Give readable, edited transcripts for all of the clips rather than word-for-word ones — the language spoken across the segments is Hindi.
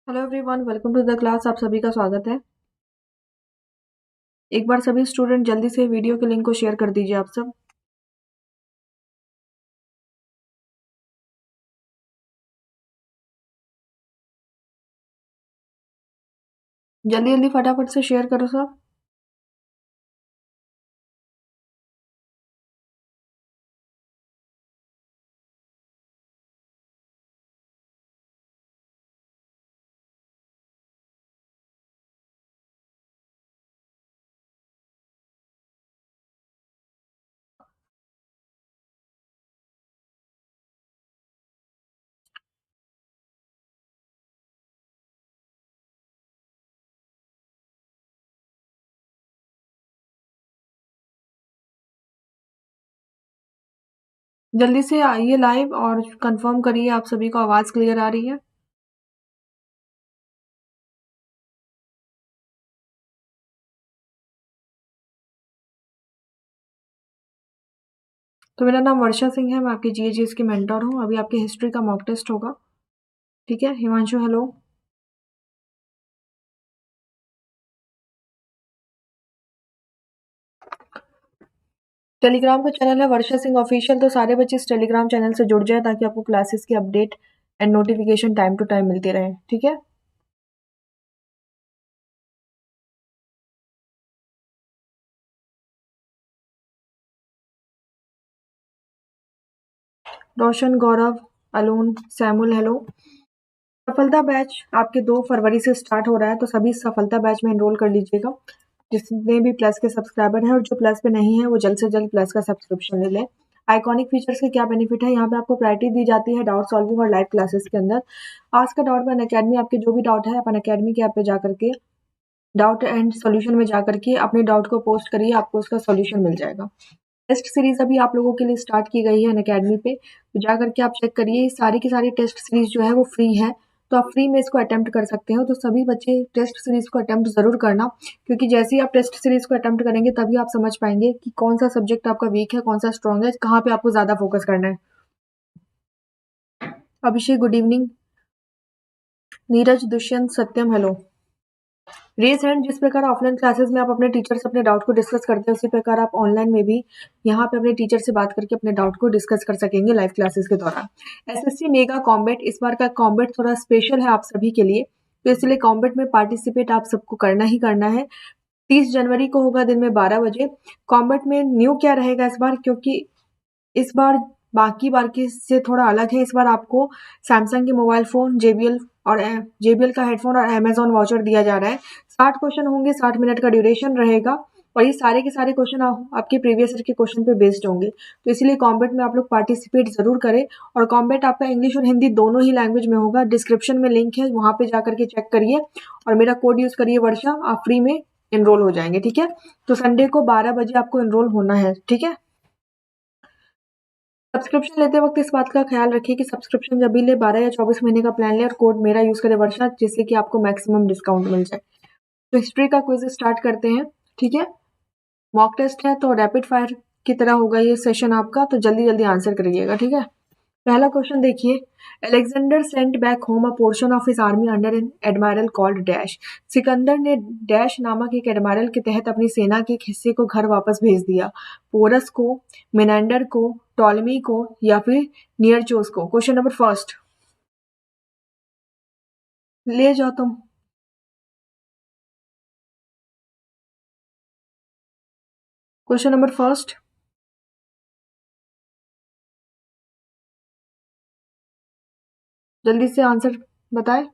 Hello everyone, welcome to the class. आप सभी का स्वागत है। एक बार सभी स्टूडेंट जल्दी से वीडियो के लिंक को शेयर कर दीजिए आप सब। जल्दी जल्दी फटाफट से शेयर करो सब। जल्दी से आइए लाइव और कंफर्म करिए आप सभी को आवाज़ क्लियर आ रही है। तो मेरा नाम वर्षा सिंह है, मैं आपकी जीएजीएस की मेंटर हूँ। अभी आपके हिस्ट्री का मॉक टेस्ट होगा। ठीक है, हिमांशु हेलो। टेलीग्राम का चैनल है वर्षा सिंह ऑफिशियल, तो सारे बच्चे इस टेलीग्राम चैनल से जुड़ जाए ताकि आपको क्लासेस की update and notification time to time मिलती रहे। ठीक है। Roshan, Gaurav, alone, Samuel hello. सफलता बैच आपके 2 फरवरी से स्टार्ट हो रहा है, तो सभी सफलता बैच में एनरोल कर लीजिएगा। जितने भी प्लस के सब्सक्राइबर हैं और जो प्लस पे नहीं है वो जल्द से जल्द प्लस का सब्सक्रिप्शन ले लें। आइकॉनिक फीचर्स के क्या बेनिफिट है, यहाँ पे आपको प्रायोरिटी दी जाती है डाउट सॉल्विंग और लाइव क्लासेस के अंदर। आज का डाउट में अकेडमी, आपके जो भी डाउट है अपन अकेडमी के ऐप पे जा करके डाउट एंड सॉल्यूशन में जा करके अपने डाउट को पोस्ट करिए, आपको उसका सॉल्यूशन मिल जाएगा। टेस्ट सीरीज अभी आप लोगों के लिए स्टार्ट की गई है अकेडमी पे, तो जा करके आप चेक करिए। सारी की सारी टेस्ट सीरीज जो है वो फ्री है, तो आप फ्री में इसको अटेम्प्ट कर सकते हो। तो सभी बच्चे टेस्ट सीरीज को अटेम्प्ट जरूर करना, क्योंकि जैसे ही आप टेस्ट सीरीज को अटेम्प्ट करेंगे तभी आप समझ पाएंगे कि कौन सा सब्जेक्ट आपका वीक है, कौन सा स्ट्रॉन्ग है, कहाँ पे आपको ज्यादा फोकस करना है। Abhishek good evening. Neeraj, Dushyant, Satyam hello. Raise hand. जिस प्रकार ऑफलाइन क्लासेस में आप अपने टीचर से अपने डाउट को डिस्कस करते हैं, उसी प्रकार आप ऑनलाइन में भी यहाँ पे अपने टीचर से बात करके अपने डाउट को डिस्कस कर सकेंगे लाइव क्लासेस के दौरान। एसएससी मेगा कॉम्बैट, इस बार का कॉम्बैट थोड़ा स्पेशल है आप सभी के लिए, तो इसलिए कॉम्बैट में पार्टिसिपेट आप सबको करना ही करना है। 30 जनवरी को होगा दिन में 12 बजे। कॉम्बैट में न्यू क्या रहेगा इस बार, क्योंकि इस बार बाकी बार की से थोड़ा अलग है। इस बार आपको सैमसंग के मोबाइल फोन, जेबीएल का हेडफोन और अमेजॉन वाउचर दिया जा रहा है। 60 क्वेश्चन होंगे, 60 मिनट का ड्यूरेशन रहेगा, और ये सारे के सारे क्वेश्चन आपके प्रीवियस ईयर के क्वेश्चन पे बेस्ड होंगे। तो इसलिए कॉम्बैट में आप लोग पार्टिसिपेट जरूर करें। और कॉम्बैट आपका इंग्लिश और हिंदी दोनों ही लैंग्वेज में होगा। डिस्क्रिप्शन में लिंक है, वहां पे जाकर के चेक करिए और मेरा कोड यूज करिए वर्षा, आप फ्री में एनरोल हो जाएंगे। ठीक है, तो संडे को 12 बजे आपको एनरोल होना है। ठीक है। सब्सक्रिप्शन लेते वक्त इस बात का ख्याल रखिए कि सब्सक्रिप्शन जब भी ले 12 या 24 महीने का प्लान ले और कोड मेरा यूज करे वर्षा, जिससे कि आपको मैक्सिमम डिस्काउंट मिल जाए। तो हिस्ट्री का क्विज स्टार्ट करते हैं। ठीक है, मॉक टेस्ट है तो रैपिड फायर की तरह होगा ये सेशन आपका, तो जल्दी जल्दी आंसर करिएगा। ठीक है, पहला क्वेश्चन देखिए। Alexander sent back home a portion of his army under an admiral called dash. Sikandar ने डैश नामक एक एडमायरल के तहत अपनी सेना के एक हिस्से को घर वापस भेज दिया। पोरस को, मेनेंडर को, टॉलमी को या फिर नियरचोस को। क्वेश्चन नंबर फर्स्ट, ले जाओ तुम। क्वेश्चन नंबर फर्स्ट, जल्दी से आंसर बताए।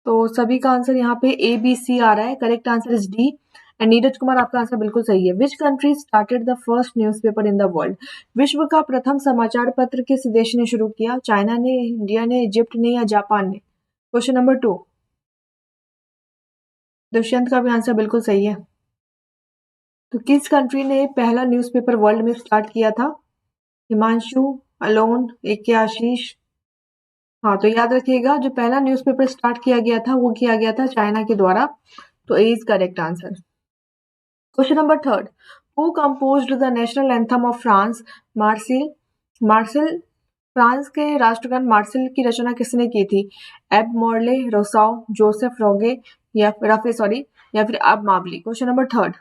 तो सभी का आंसर यहाँ पे ए बी सी आ रहा है। Correct answer is D. And Neeraj Kumar, आपका आंसर बिल्कुल सही है। Which country started the first newspaper in the world. विश्व का प्रथम समाचार पत्र किस देश ने शुरू किया। चाइना ने, इंडिया ने, इजिप्ट ने या जापान ने। क्वेश्चन नंबर 2, दुष्यंत का भी आंसर बिल्कुल सही है। तो किस कंट्री ने पहला न्यूज़पेपर वर्ल्ड में स्टार्ट किया था। हिमांशु, अलोन, एक के आशीष। हाँ, तो याद रखिएगा जो पहला न्यूज़पेपर स्टार्ट किया गया था वो किया गया था चाइना के द्वारा। तो A is correct answer. Question number third, who composed the national anthem of France. Marseille, Marseille France के राष्ट्रगान मार्सिल की रचना किसने की थी? एब मॉर्ले, रोसाओ, जोसेफ रोगे या फिर अब मावली। Question number 3,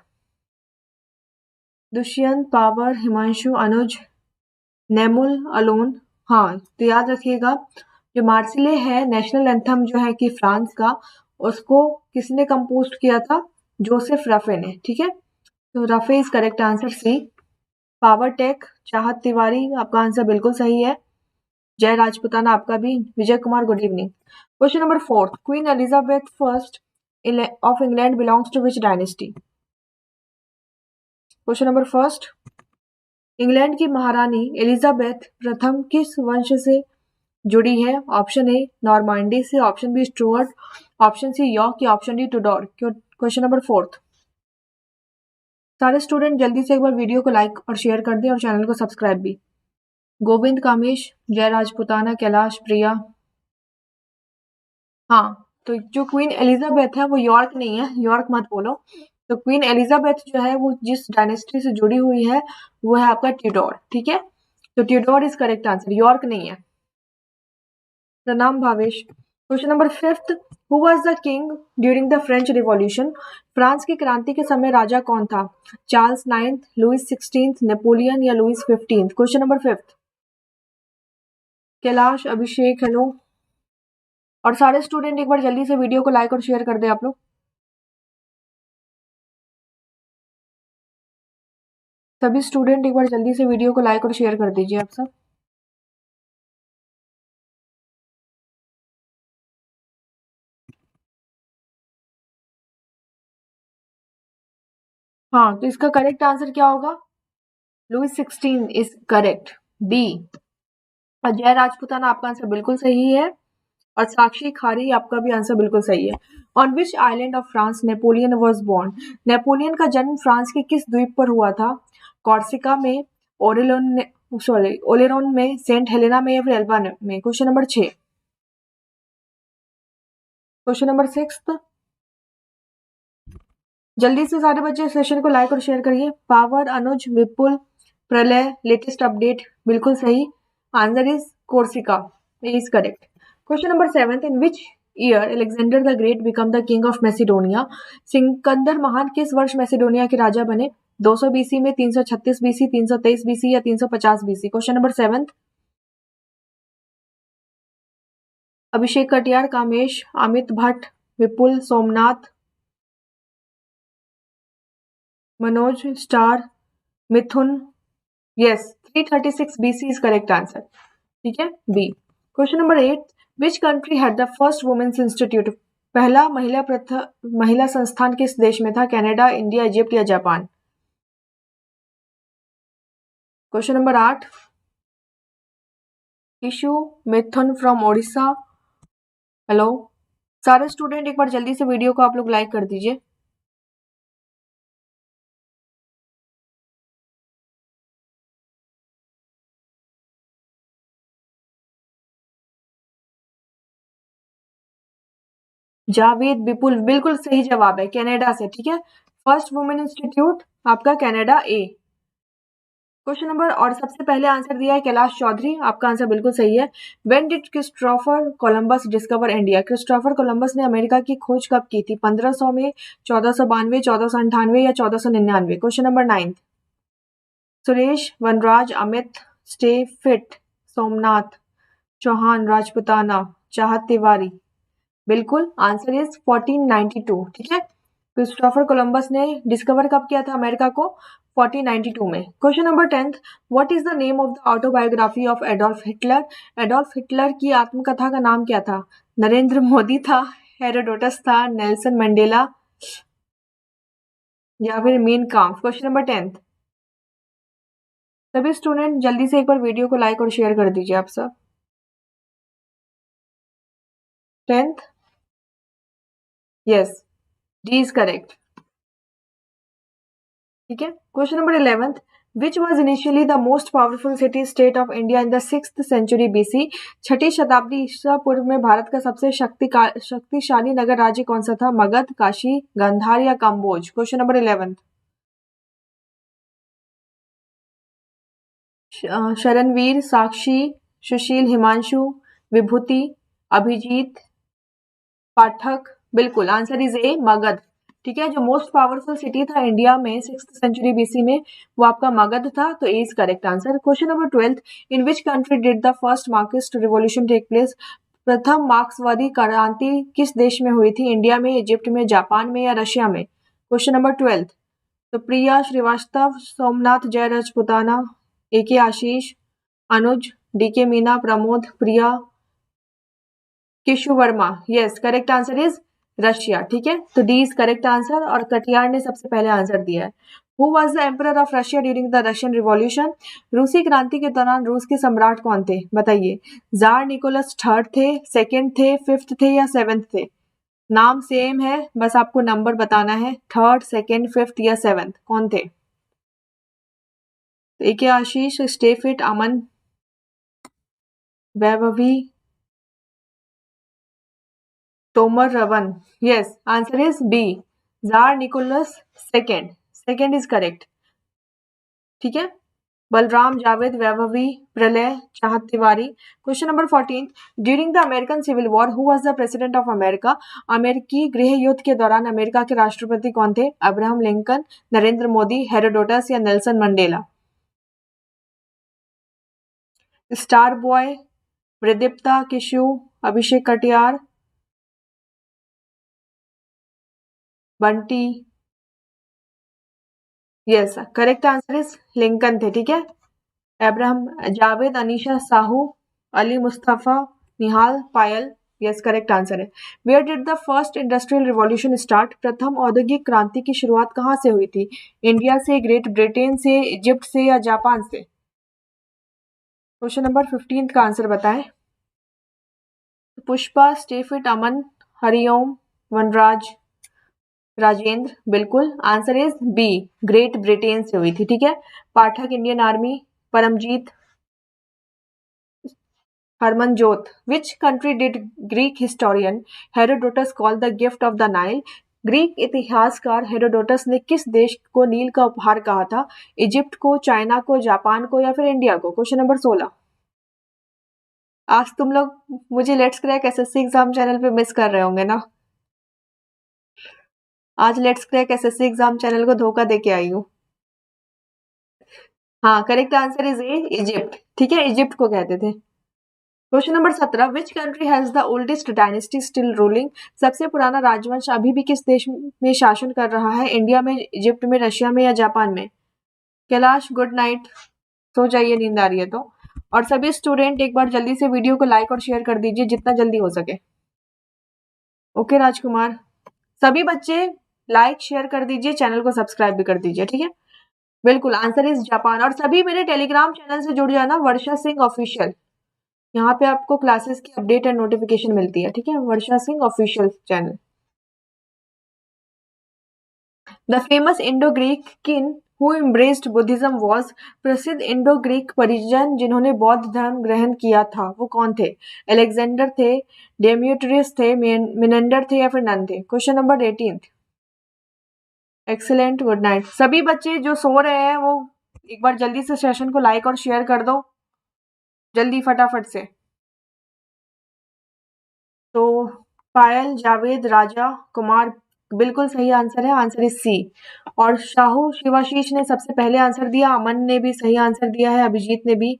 Dushyant, power, Himanshu, Anuj, Nemul, alone. हाँ, तो याद रखिएगा, जो मार्सिले है नेशनल एंथम जो है कि फ्रांस का, उसको किसने कंपोज किया था? जोसेफ रफे ने। ठीक है, तो रफे is correct answer C. Power tech, Chahat Tiwari, आपका आंसर बिल्कुल सही है। जय राजपुताना आपका भी। Vijay Kumar, good evening. Question number 4, queen Elizabeth first of England belongs to which dynasty? Question number first, England की महारानी एलिजाबेथ प्रथम किस वंश से जुड़ी है? ऑप्शन ए नॉर्मांडी से, option B Stuart, option C York या option D Tudor. Question number 4, सारे स्टूडेंट जल्दी से एक बार वीडियो को लाइक और शेयर कर दें और चैनल को सब्सक्राइब भी। गोविंद, कामेश, जय राजपुताना, कैलाश, प्रिया। हाँ, तो जो क्वीन एलिजाबेथ है वो यॉर्क नहीं है, यॉर्क मत बोलो। तो क्वीन एलिजाबेथ जो है वो जिस डायनेस्टी से जुड़ी हुई है वो है आपका ट्यूडोर। ठीक है, तो Tudor is correct answer, York नहीं है। प्रणाम Bhavesh. Question number 5, who was the king during the French revolution? France की क्रांति के समय राजा कौन था? Charles 9th, Louis 16th, Napoleon या Louis 15th? Question number 5, Kailash, Abhishek, hello. और सारे स्टूडेंट एक बार जल्दी से वीडियो को लाइक और शेयर कर दे आप लोग। सभी स्टूडेंट एक बार जल्दी से वीडियो को लाइक और शेयर कर दीजिए आप सब। हाँ, तो इसका करेक्ट आंसर क्या होगा? Louis 16 is correct, B. Ajay Rajputana आपका आंसर बिल्कुल सही है और साक्षी खारी आपका भी आंसर बिल्कुल सही है। On which island of France Napoleon was born? Napoleon का जन्म फ्रांस के किस द्वीप पर हुआ था? कॉर्सिका में, ओलेरोन में, सेंट हेलेना में या फिर एल्बा में? Question number 6। क्वेश्चन नंबर 6, जल्दी से सारे बच्चे सेशन को लाइक और शेयर करिए। पावर, अनुज, विपुल, प्रलय, लेटेस्ट अपडेट, बिल्कुल सही। Answer is Corsica, is correct. Question number 7, in which year Alexander the great become the king of Macedonia? Sikandar महान किस वर्ष मैसिडोनिया के राजा बने? 200 बीसी में, 336 बीसी, 323 बीसी या 350 BC? Question number 7, Abhishek Katiyar, Kamesh, Amit Bhatt, Vipul, Somnath, Manoj, star, Mithun. Yes, 336 BC is correct answer. ठीक है, B. Question number 8, which country had the first women's institute? पहला महिला संस्थान किस देश में था? कनाडा, इंडिया, इजिप्ट या Japan? Question number 8, Ishu Mithun from Odisha, hello. सारे स्टूडेंट एक बार जल्दी से वीडियो को आप लोग लाइक कर दीजिए। जावेद, विपुल, बिल्कुल सही जवाब है, कनाडा से। ठीक है, फर्स्ट वुमेन इंस्टीट्यूट आपका कनाडा, ए। क्वेश्चन नंबर, और सबसे पहले आंसर दिया है कैलाश चौधरी, आपका आंसर बिल्कुल सही है। When did Christopher Columbus discover India? Christopher Columbus ने अमेरिका की खोज कब की थी? 1500 में, 1492, 1498 या 1499? क्वेश्चन नंबर 9, सुरेश, वनराज, अमित, स्टे फिट, सोमनाथ, चौहान, राजपुताना, चाहत तिवारी। बिल्कुल, आंसर इज 1492। ठीक है, क्रिस्टोफर कोलंबस ने डिस्कवर कब किया था अमेरिका को? 1492 में। Question number 10, what is the name of the autobiography of Adolf Hitler? Adolf Hitler की आत्मकथा का नाम क्या था? नरेंद्र मोदी था, हेरोडोटस था, नेल्सन मंडेला या फिर मीन काम्फ? क्वेश्चन नंबर 10, सभी स्टूडेंट जल्दी से एक बार वीडियो को लाइक और शेयर कर दीजिए आप सब। 10th, yes, D is correct. ठीक है, question number 11, which was initially the most powerful city state of India in the 6th century BC? 6ठी शताब्दी ईसा पूर्व में भारत का सबसे शक्तिशाली नगर राज्य कौन सा था? मगध, काशी, गांधार या काम्बोज? क्वेश्चन नंबर 11, शरणवीर, साक्षी, सुशील, हिमांशु, विभूति, अभिजीत, पाठक। बिल्कुल आंसर इज ए मगध। ठीक है, जो मोस्ट पावरफुल सिटी था इंडिया में 6th सेंचुरी बीसी में वो आपका मगध था, तो A is correct answer. Question number 12, in which country did the first Marxist revolution take place? प्रथम मार्क्सवादी क्रांति किस देश में हुई थी? इंडिया में, इजिप्ट में, जापान में या रशिया में? क्वेश्चन नंबर 12, तो प्रिया श्रीवास्तव, सोमनाथ जय राजपुताना, ए K Ashish, Anuj, D K Meena, Pramod, Priya, Keshu Verma. Yes, correct answer is Russia. ठीक है, तो डी इज करेक्ट आंसर और कटियार ने सबसे पहले आंसर दिया है। Who was the emperor of Russia during the Russian revolution? रूसी क्रांति के दौरान रूस के सम्राट कौन थे? बताइए। जार निकोलस थर्ड थे, सेकेंड थे, फिफ्थ थे या सेवेंथ थे? नाम सेम है, बस आपको नंबर बताना है, थर्ड, सेकेंड, फिफ्थ या सेवेंथ कौन थे? A K Ashish, stay fit, Aman, Vaibhavi, Tomar Ravan. Yes, answer is B, czar Nicholas second. Second is correct. ठीक है, Balram, Javed, Vaibhavi, Pralay, Chahat Tiwari. Question number 14, during the American civil war who was the president of America? अमेरिकी गृह युद्ध के दौरान अमेरिका के राष्ट्रपति कौन थे? Abraham Lincoln, Narendra Modi, Herodotus या Nelson Mandela? Star boy, Pradipta Kishu, Abhishek Katiyar, Bunty. Yes, correct answer is Lincoln थे। ठीक है, Abraham, Javed, Anisha Sahu, Ali Mustafa, Nihal, Payal. Yes, correct answer है। Where did the first industrial revolution start? प्रथम औद्योगिक क्रांति की शुरुआत कहाँ से हुई थी? इंडिया से, ग्रेट ब्रिटेन से, इजिप्ट से या जापान से? क्वेश्चन नंबर 15 का आंसर बताएं। पुष्पा, स्टेफिट, अमन, हरिओम, वनराज, राजेंद्र। बिल्कुल answer is B, great Britain से हुई थी। ठीक है, Pathak, Indian army, Paramjit, Harmanjot. Which country did Greek historian Herodotus call the gift of the Nile? Greek इतिहासकार हेरोडोटस ने किस देश को नील का उपहार कहा था? इजिप्ट को, चाइना को, जापान को या फिर इंडिया को? क्वेश्चन नंबर 16, आज तुम लोग मुझे let's crack SSC exam channel पे मिस कर रहे होंगे ना? आज let's crack SSC exam channel को धोखा दे के आई हूँ। हाँ, correct answer is A, Egypt. ठीक है, इजिप्ट को कहते थे। Question number 17, which country has the oldest dynasty still ruling? सबसे पुराना राजवंश अभी भी किस देश में शासन कर रहा है? इंडिया में, इजिप्ट में, रशिया में या जापान में? कैलाश, गुड नाइट, सो जाइए, नींद आ रही है तो। और सभी स्टूडेंट एक बार जल्दी से वीडियो को लाइक और शेयर कर दीजिए जितना जल्दी हो सके। ओके राजकुमार, सभी बच्चे लाइक शेयर कर दीजिए, चैनल को सब्सक्राइब भी कर दीजिए। ठीक है, बिल्कुल आंसर इज जापान। और सभी मेरे टेलीग्राम चैनल से जुड़ जाना, वर्षा सिंह ऑफिशियल। यहाँ पे आपको क्लासेस की अपडेट एंड नोटिफिकेशन मिलती है। ठीक है, Varsha Singh official channel. The famous Indo Greek king who embraced Buddhism was? प्रसिद्ध इंडो ग्रीक परिजन जिन्होंने बौद्ध धर्म ग्रहण किया था वो कौन थे? अलेक्जेंडर थे, डेमियोट्रियस थे, मिनेंडर थे या फिर नन थे? Question number 18, excellent, good night. सभी बच्चे जो सो रहे हैं वो एक बार जल्दी से सेशन को लाइक और शेयर कर दो, जल्दी फटाफट से। तो पायल, जावेद, राजा, कुमार, बिल्कुल सही आंसर है, आंसर इज सी। और शाहू शिवाशीष ने सबसे पहले आंसर दिया, अमन ने भी सही आंसर दिया है, अभिजीत ने भी।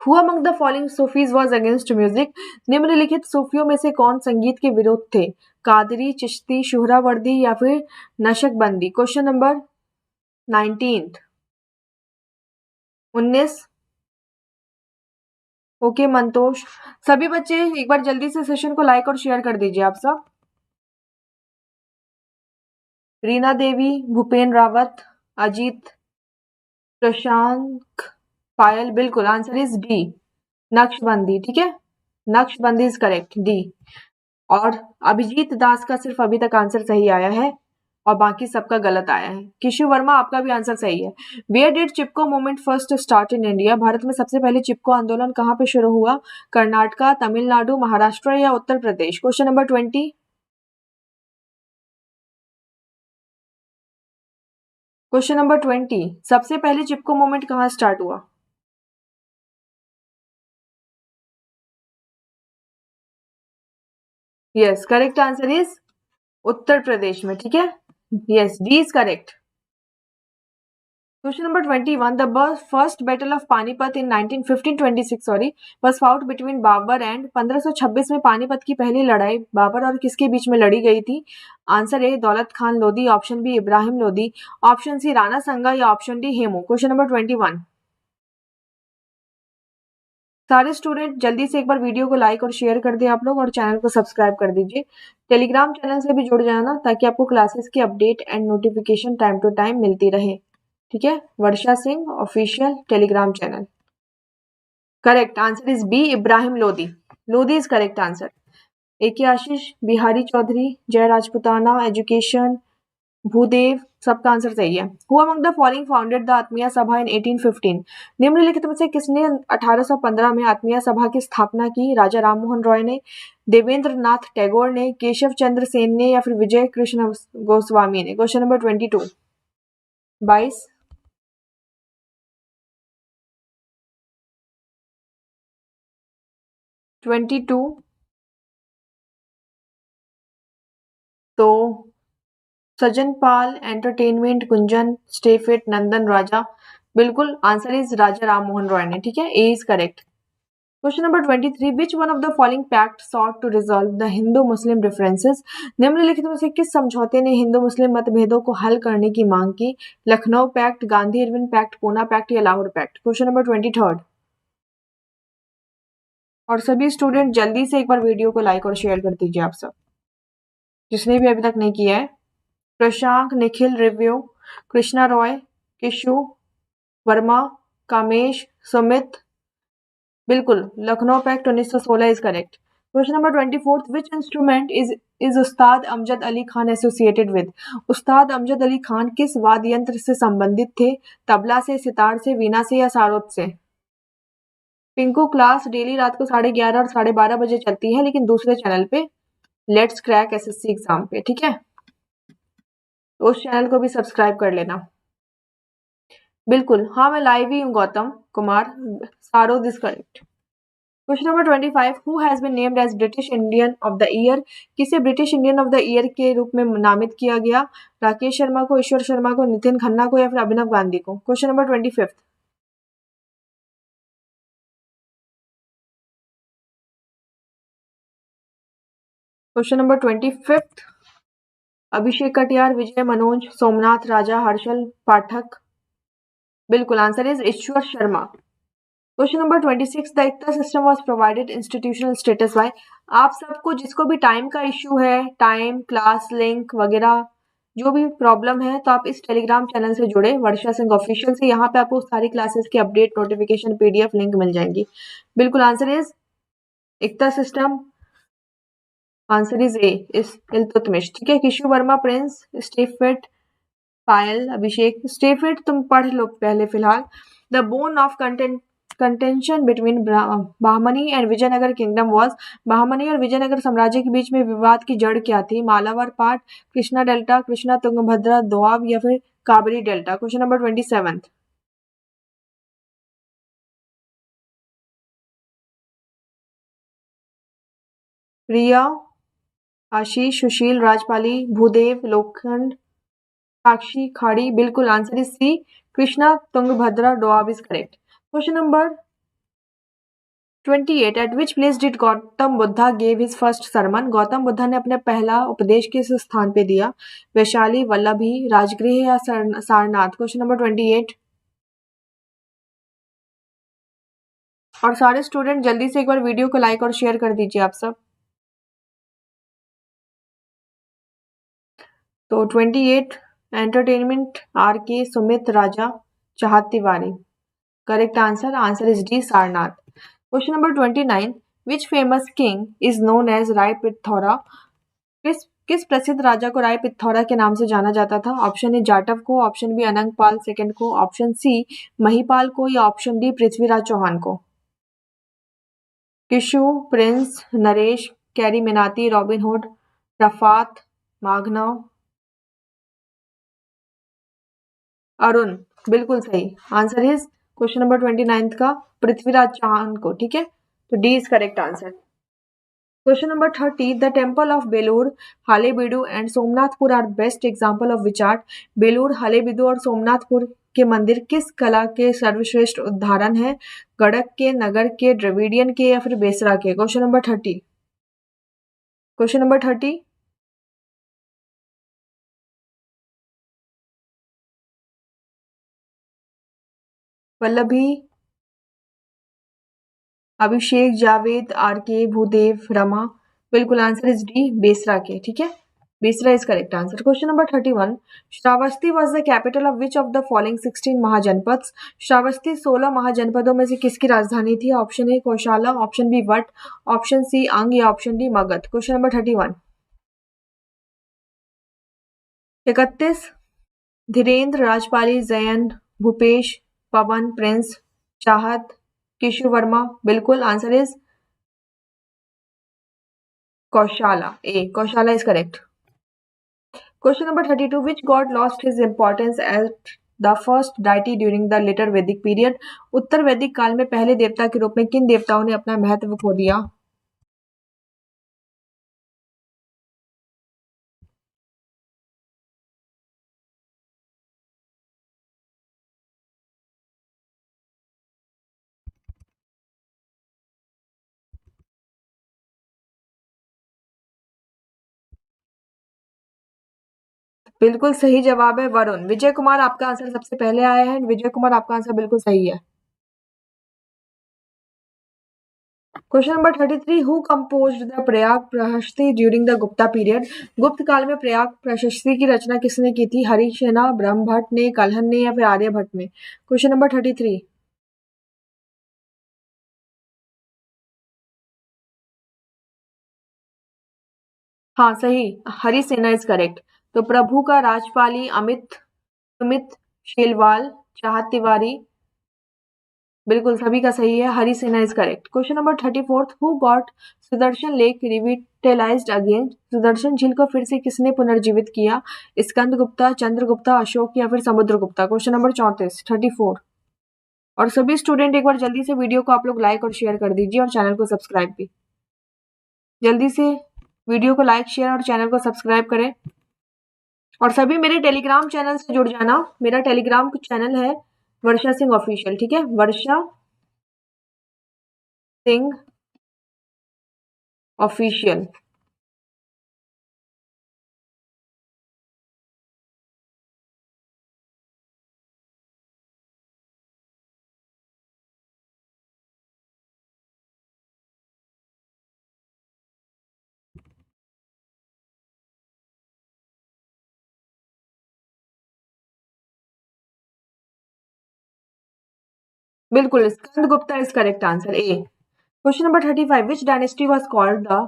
Who among the following Sufis was against music? निम्नलिखित सूफियों में से कौन संगीत के विरोध थे? कादरी, चिश्ती, शुहरावर्दी या फिर Naqshbandi? Question number 19, 19। Okay Mantosh, सभी बच्चे एक बार जल्दी से सेशन को लाइक और शेयर कर दीजिए आप सब। रीना देवी, भूपेन रावत, अजीत, प्रशांत, पायल। बिल्कुल आंसर इज डी, नक्शबंदी। ठीक है, नक्शबंदी इज करेक्ट, डी। और अभिजीत दास का सिर्फ अभी तक आंसर सही आया है और बाकी सबका गलत आया है। किशु वर्मा, आपका भी आंसर सही है। Where did Chipko movement first start in India? Bharat में सबसे पहले चिपको आंदोलन कहाँ पे शुरू हुआ? कर्नाटका, तमिलनाडु, महाराष्ट्र या Uttar Pradesh? Question number 20, question number 20, सबसे पहले चिपको मूवमेंट कहाँ स्टार्ट हुआ? Yes, correct answer is Uttar Pradesh में, ठीक है। Yes, D is correct. Question number 21. The first battle of Panipat in 1526 was fought between Babur and 1526 में पानीपत की पहली लड़ाई बाबर और किसके बीच में लड़ी गई थी? Answer A Daulat Khan Lodhi, option B Ibrahim Lodhi, option C Rana Sanga या option D Hemu. Question number 21। सारे स्टूडेंट जल्दी से एक बार वीडियो को लाइक और शेयर कर दें आप लोग, और चैनल को सब्सक्राइब कर दीजिए। टेलीग्राम चैनल से भी जुड़ जाना ताकि आपको क्लासेस की update and notification time to time मिलती रहे, ठीक है। Varsha Singh official Telegram channel. Correct answer is B Ibrahim Lodhi. Lodhi is correct answer. A K. Ashish, Bihari Chaudhary, जय राजपुताना, एजुकेशन, भूदेव, सबका आंसर सही है। Who among the following founded the Atmiya Sabha इन 1815? निम्नलिखित में से किसने 1815 में आत्मीय सभा की स्थापना की? राजा राममोहन रॉय ने, देवेंद्र नाथ टैगोर ने, केशव चंद्र सेन ने या फिर विजय कृष्ण गोस्वामी ने? Question number 22। 22 22 तो Sajan Pal, entertainment, Gunjan, stay fit, Nandan Raja. बिल्कुल आंसर इज राजा राममोहन रॉय ने, ठीक है। A is correct. Question number 23। Which one of the following pact sought to resolve the Hindu Muslim differences? निम्नलिखित में से किस समझौते ने हिंदू मुस्लिम मतभेदों को हल करने की मांग की? Lucknow pact, Gandhi Irwin pact, Poona pact या लाहौर पैक्ट? Question number 23। और सभी स्टूडेंट जल्दी से एक बार वीडियो को लाइक और शेयर कर दीजिए आप सब, जिसने भी अभी तक नहीं किया है। प्रशांक, निखिल, रिव्यू, कृष्णा रॉय, किशु वर्मा, कामेश, सुमित। बिल्कुल Lucknow pact 1916 is correct. Question number 24। Which instrument is Ustad Amjad Ali Khan associated with? Ustad Amjad Ali Khan किस वाद्य यंत्र से संबंधित थे? तबला से, सितार से, वीणा से या सारोद से? पिंकू क्लास डेली रात को 11:30 और 12:30 बजे चलती है, लेकिन दूसरे चैनल पे, लेट्स क्रैक एसएससी एग्जाम पे, ठीक है। तो उस चैनल को भी सब्सक्राइब कर लेना। बिल्कुल हाँ, मैं लाइव ही हूँ Gautam Kumar. Sarod is correct. Question number 25। Who has been named as British Indian of the year? किसे British Indian of the year के रूप में नामित किया गया? राकेश शर्मा को, ईश्वर शर्मा को, नितिन खन्ना को या फिर अभिनव गांधी को? Question number 25। Question number 25। अभिषेक कटियार, विजय मनोज, सोमनाथ राजा, हर्षल पाठक। बिल्कुल answer is Ishwar Sharma. Question number 26। The Ekta system was provided institutional status bye? आप सबको जिसको भी टाइम का इश्यू है, टाइम, क्लास लिंक वगैरह जो भी प्रॉब्लम है, तो आप इस टेलीग्राम चैनल से जुड़े, वर्षा सिंह ऑफिशियल से। यहाँ पे आपको सारी क्लासेस की अपडेट, नोटिफिकेशन, पीडीएफ लिंक मिल जाएंगी। बिल्कुल answer is Iqta system. Answer is A इस इल्तुतमिश, ठीक है। Kishu Verma, prince, stay fit, Payal, Abhishek. Stay fit तुम पढ़ लो पहले फिलहाल। The bone of contention between Bahmani and Vijayanagar kingdom was? Bahmani और विजयनगर साम्राज्य के बीच में विवाद की जड़ क्या थी? मालावर पाट, कृष्णा डेल्टा, कृष्णा तुंगभद्रा दोआब या फिर Kaveri delta? Question number 27। Riya, Ashish, Sushil, Rajpali, Bhudev, Lokhand, Sakshi, खाड़ी। बिल्कुल answer is C, Krishna Tungabhadra Doab is correct. Question number 28। At which place did Gautam Buddha gave his first sermon? Gautam Buddha ने अपने पहला उपदेश किस स्थान पे दिया? वैशाली, वल्लभी, राजगृह या सारनाथ? Question number 28। और सारे स्टूडेंट जल्दी से एक बार वीडियो को लाइक और शेयर कर दीजिए आप सब। तो 28 एंटरटेनमेंट, आर के, Sumit Raja, Chahat Tiwari. Correct answer is D, Sarnath. Question number 29। Which famous king is known as Rai Pithora? किस प्रसिद्ध राजा को राय पिथौरा के नाम से जाना जाता था? ऑप्शन ए जाटव को, option B Anang Pal second को, ऑप्शन सी महिपाल को या ऑप्शन डी पृथ्वीराज चौहान को? Kishu, Prince, Naresh, Carry Minati, Robin Hood, Rafat, माघनव, अरुण। बिल्कुल सही आंसर इज क्वेश्चन नंबर 29 का पृथ्वीराज चौहान को, ठीक है। तो D is correct answer. Question number 30. The temple of Belur, Halebidu and Somnathpur are best example of which art? Belur, Halebidu और सोमनाथपुर के मंदिर किस कला के सर्वश्रेष्ठ उदाहरण है? गड़क के, नगर के, द्रविडियन के या फिर बेसरा के? Question number 30. Question number 30. Vallabhi, Abhishek, Javed, R K, Bhudev, Rama. बिल्कुल आंसर इज डी, बेसरा के. ठीक है, Besra is correct answer. Question number 31. Shravasti was the capital of which of the following 16 Mahajanapada? Shravasti 16 महाजनपदों में से किसकी राजधानी थी? Option A Kaushala, option B वट, ऑप्शन सी अंग या option D Magadh. Question number 31. 31. Dhirendra, Rajpali, Jayan, Bhupesh, Pawan, Prince, Chahat, Keshav Verma. बिल्कुल answer is Kaushala. A Kaushala is correct. Question number 32. Which god lost his importance as the first deity during the later Vedic period? उत्तर वैदिक काल में पहले देवता के रूप में किन देवताओं ने अपना महत्व खो दिया? बिल्कुल सही जवाब है वरुण. विजय कुमार आपका आंसर सबसे पहले आया है. विजय कुमार आपका आंसर बिल्कुल सही है. Question number 33. Who composed the Prayag प्रशस्ति during the Gupta period? Gupta काल में प्रयाग प्रशस्ति की रचना किसने की थी? हरिसेना, ब्रह्मभट्ट ने, कलहन ने या फिर आर्यभट्ट ने? Question number 33. हाँ सही, हरिसेना इज करेक्ट. तो प्रभु का राजपाली, अमित, सुमित, शेलवाल, चाहत तिवारी. बिल्कुल सभी का सही है. Harisena is correct. Question number 34. Who got Sudarshan lake revitalised again? Sudarshan झील को फिर से किसने पुनर्जीवित किया? स्कंद गुप्ता, चंद्रगुप्ता, अशोक या फिर समुद्रगुप्ता? Question number 34, 34. और सभी स्टूडेंट एक बार जल्दी से वीडियो को आप लोग लाइक और शेयर कर दीजिए और चैनल को सब्सक्राइब भी. जल्दी से वीडियो को लाइक, शेयर और चैनल को सब्सक्राइब करें. और सभी मेरे टेलीग्राम चैनल से जुड़ जाना. मेरा टेलीग्राम चैनल है वर्षा सिंह ऑफिशियल. ठीक है, वर्षा सिंह ऑफिशियल. बिल्कुल Skand Gupta is correct answer. A. Question number 35. Which dynasty was called the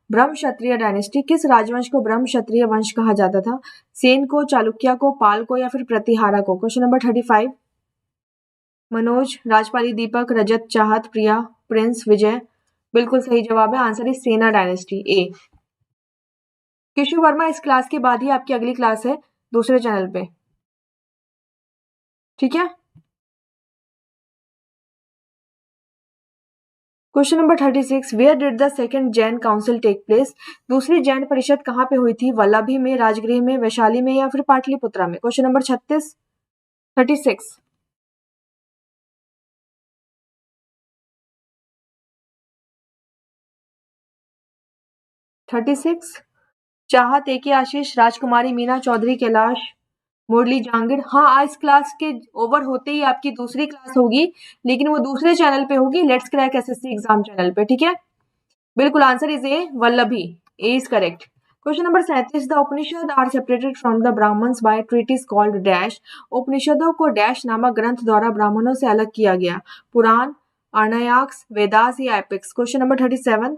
Brahma Kshatriya dynasty? किस राजवंश को ब्रह्म क्षत्रिय वंश कहा जाता था? सेन को, चालुक्य को, पाल को या फिर प्रतिहारा को? Question number 35. मनोज, राजपाली, दीपक, रजत, चाहत, प्रिया, प्रिंस, विजय. बिल्कुल सही जवाब है. आंसर इज सेना डायनेस्टी. ए. केशव वर्मा, इस क्लास के बाद ही आपकी अगली क्लास है दूसरे चैनल पे. ठीक है. Question number 36. Where did the second Jain council take place? दूसरी जैन परिषद कहाँ पे हुई थी? वल्लभी में, राजगृह में, वैशाली में या फिर पाटलिपुत्रा में? Question number 36, 36. 36. चाहत, एके आशीष, राजकुमारी मीना, चौधरी कैलाश, मुरली जहांगीर. हाँ, आज क्लास के ओवर होते ही आपकी दूसरी क्लास होगी, लेकिन वो दूसरे चैनल पे होगी, let's crack SSC exam channel पे. ठीक है, बिल्कुल answer is A, Vallabhi. A is correct. Question number 37. The Upanishad are separated from the Brahmanas by treatise called dash? उपनिषदों को डैश नामक ग्रंथ द्वारा ब्राह्मणों से अलग किया गया? पुराण, आर्णयाक्स, वेदास या epics? Question number 37.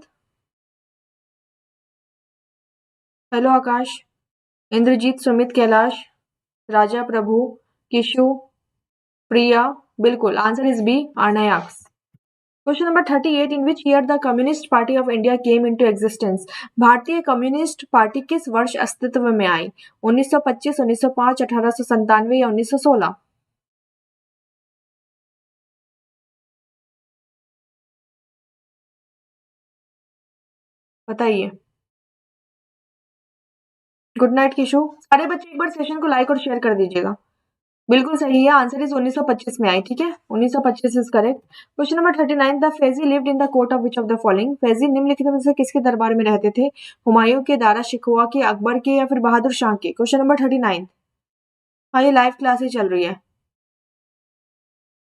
Hello Akash, Indrajit, Sumit, Kailash, Raja, Prabhu, Kishu, Priya. बिल्कुल answer is B, Aranyakas. Question number 38. In which year the Communist Party of India came into existence? भारतीय कम्युनिस्ट पार्टी किस वर्ष अस्तित्व में आई? 1925, 1905, 1897 या 1916? बताइए। Good night Kishu. सारे बच्चे एक बार सेशन को लाइक और शेयर कर दीजिएगा। बिल्कुल सही है, आंसर इज 1925 में आई, ठीक है, 1925 is correct. Question number 39, the Faizi lived in the court of which of the following. Faizi निम्नलिखित में से किसके दरबार में रहते थे? हुमायूं के, दारा शिकोह के, अकबर के या फिर बहादुर शाह के? Question number 39। हाँ, ये लाइव क्लासेस चल रही है।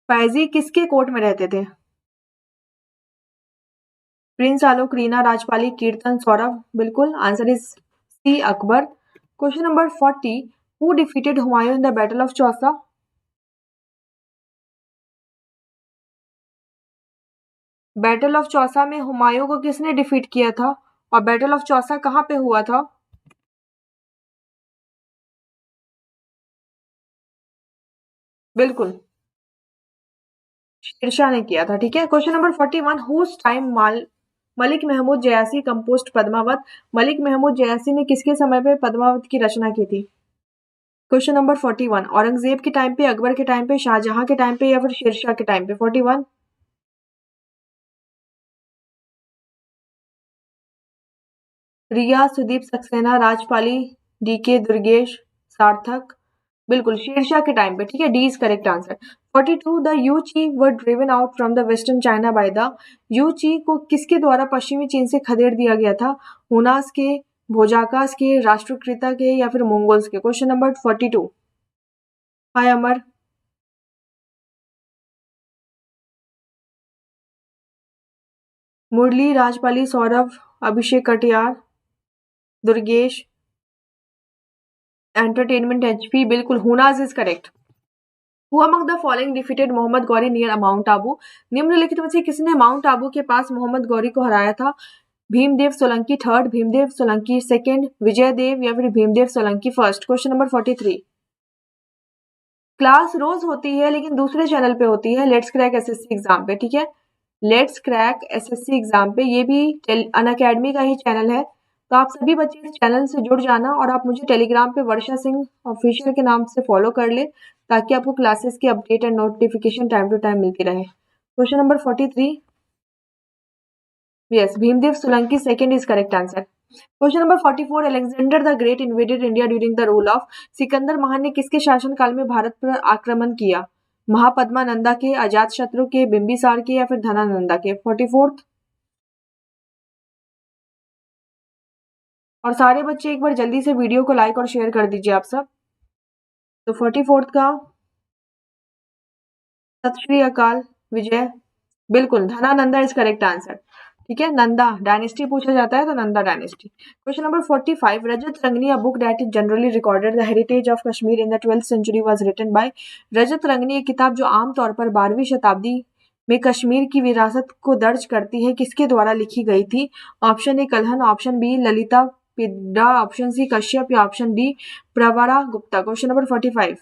फैजी किसके कोर्ट में रहते थे? प्रिंस आलोक, रीना, राजपाली, कीर्तन, सौरभ। बिल्कुल answer is C, Akbar. Question number 40, who defeated Humayun in the battle of Chausa? Battle of Chausa में हुमायूं को किसने डिफीट किया था और बैटल ऑफ चौसा कहाँ पे हुआ था? बिल्कुल शेरशाह ने किया था, ठीक है। Question number 41, whose time Malik Mahmud Jayasi composed Padmavat. Malik Mahmud Jayasi ने किसके समय पे पद्मावत की रचना की थी? क्वेश्चन नंबर 41, औरंगजेब के टाइम पे, अकबर के टाइम पे, शाहजहां के टाइम पे या फिर शेरशाह के टाइम पे? 41। रिया, सुदीप सक्सेना, राजपाली, डीके, दुर्गेश, सार्थक। बिल्कुल शेरशाह के टाइम पे, ठीक है, D is correct answer. 42, the Yuezhi were driven out from the western China by the. Yuezhi को किसके द्वारा पश्चिमी चीन से खदेड़ दिया गया था? हुनास के, भोजाकास के, राष्ट्रकृता के या फिर मंगोल्स के? Question number 42। Hi Amar. Murli, Rajpali, Saurabh, Abhishek Katiyar, Durgesh, entertainment HP. बिल्कुल Hunas is correct. Who among the following defeated Mohammad Ghori near Mount Abu. निम्नलिखित में से किसने माउंट आबू के पास मोहम्मद गौरी को हराया था? भीमदेव सोलंकी थर्ड, भीमदेव सोलंकी सेकंड, विजय देव या फिर Bhimdev Solanki first? Question number 43। Class रोज होती है लेकिन दूसरे चैनल पे होती है, लेट्स क्रैक एसएससी एग्जाम पे, ठीक है। लेट्स क्रैक एसएससी एग्जाम पे, ये भी अनअकैडमी का ही चैनल है, तो आप सभी बच्चे इस चैनल से जुड़ जाना और आप मुझे टेलीग्राम पे वर्षा सिंह ऑफिशियल के नाम से फॉलो कर ले, ताकि आपको क्लासेस की update and notification time to time मिलती रहे। Question number 43, yes, Bhimdev Solanki second is correct answer. Question number 44, Alexander the Great invaded India during the rule of. Sikandar महान ने किसके शासनकाल में भारत पर आक्रमण किया? महापद्मानंदा के, अजात शत्रु के, बिंबिसार के या फिर धनानंदा के? 44। और सारे बच्चे एक बार जल्दी से वीडियो को लाइक और शेयर कर दीजिए आप सब। तो 44 का सत श्री अकाल विजय। बिल्कुल धनानंदा इज करेक्ट आंसर, ठीक है। नंदा डायनेस्टी पूछा जाता है तो Nanda dynasty. Question number 45, Rajatarangini, a book that is generally recorded the heritage of Kashmir in the 12th century was written by. Rajatarangini एक किताब जो आमतौर पर 12वीं शताब्दी में कश्मीर की विरासत को दर्ज करती है, किसके द्वारा लिखी गई थी? Option A Kalhana, option B Lalitaditya, option C Kashyap या option D Pravara Gupta? Question number 45।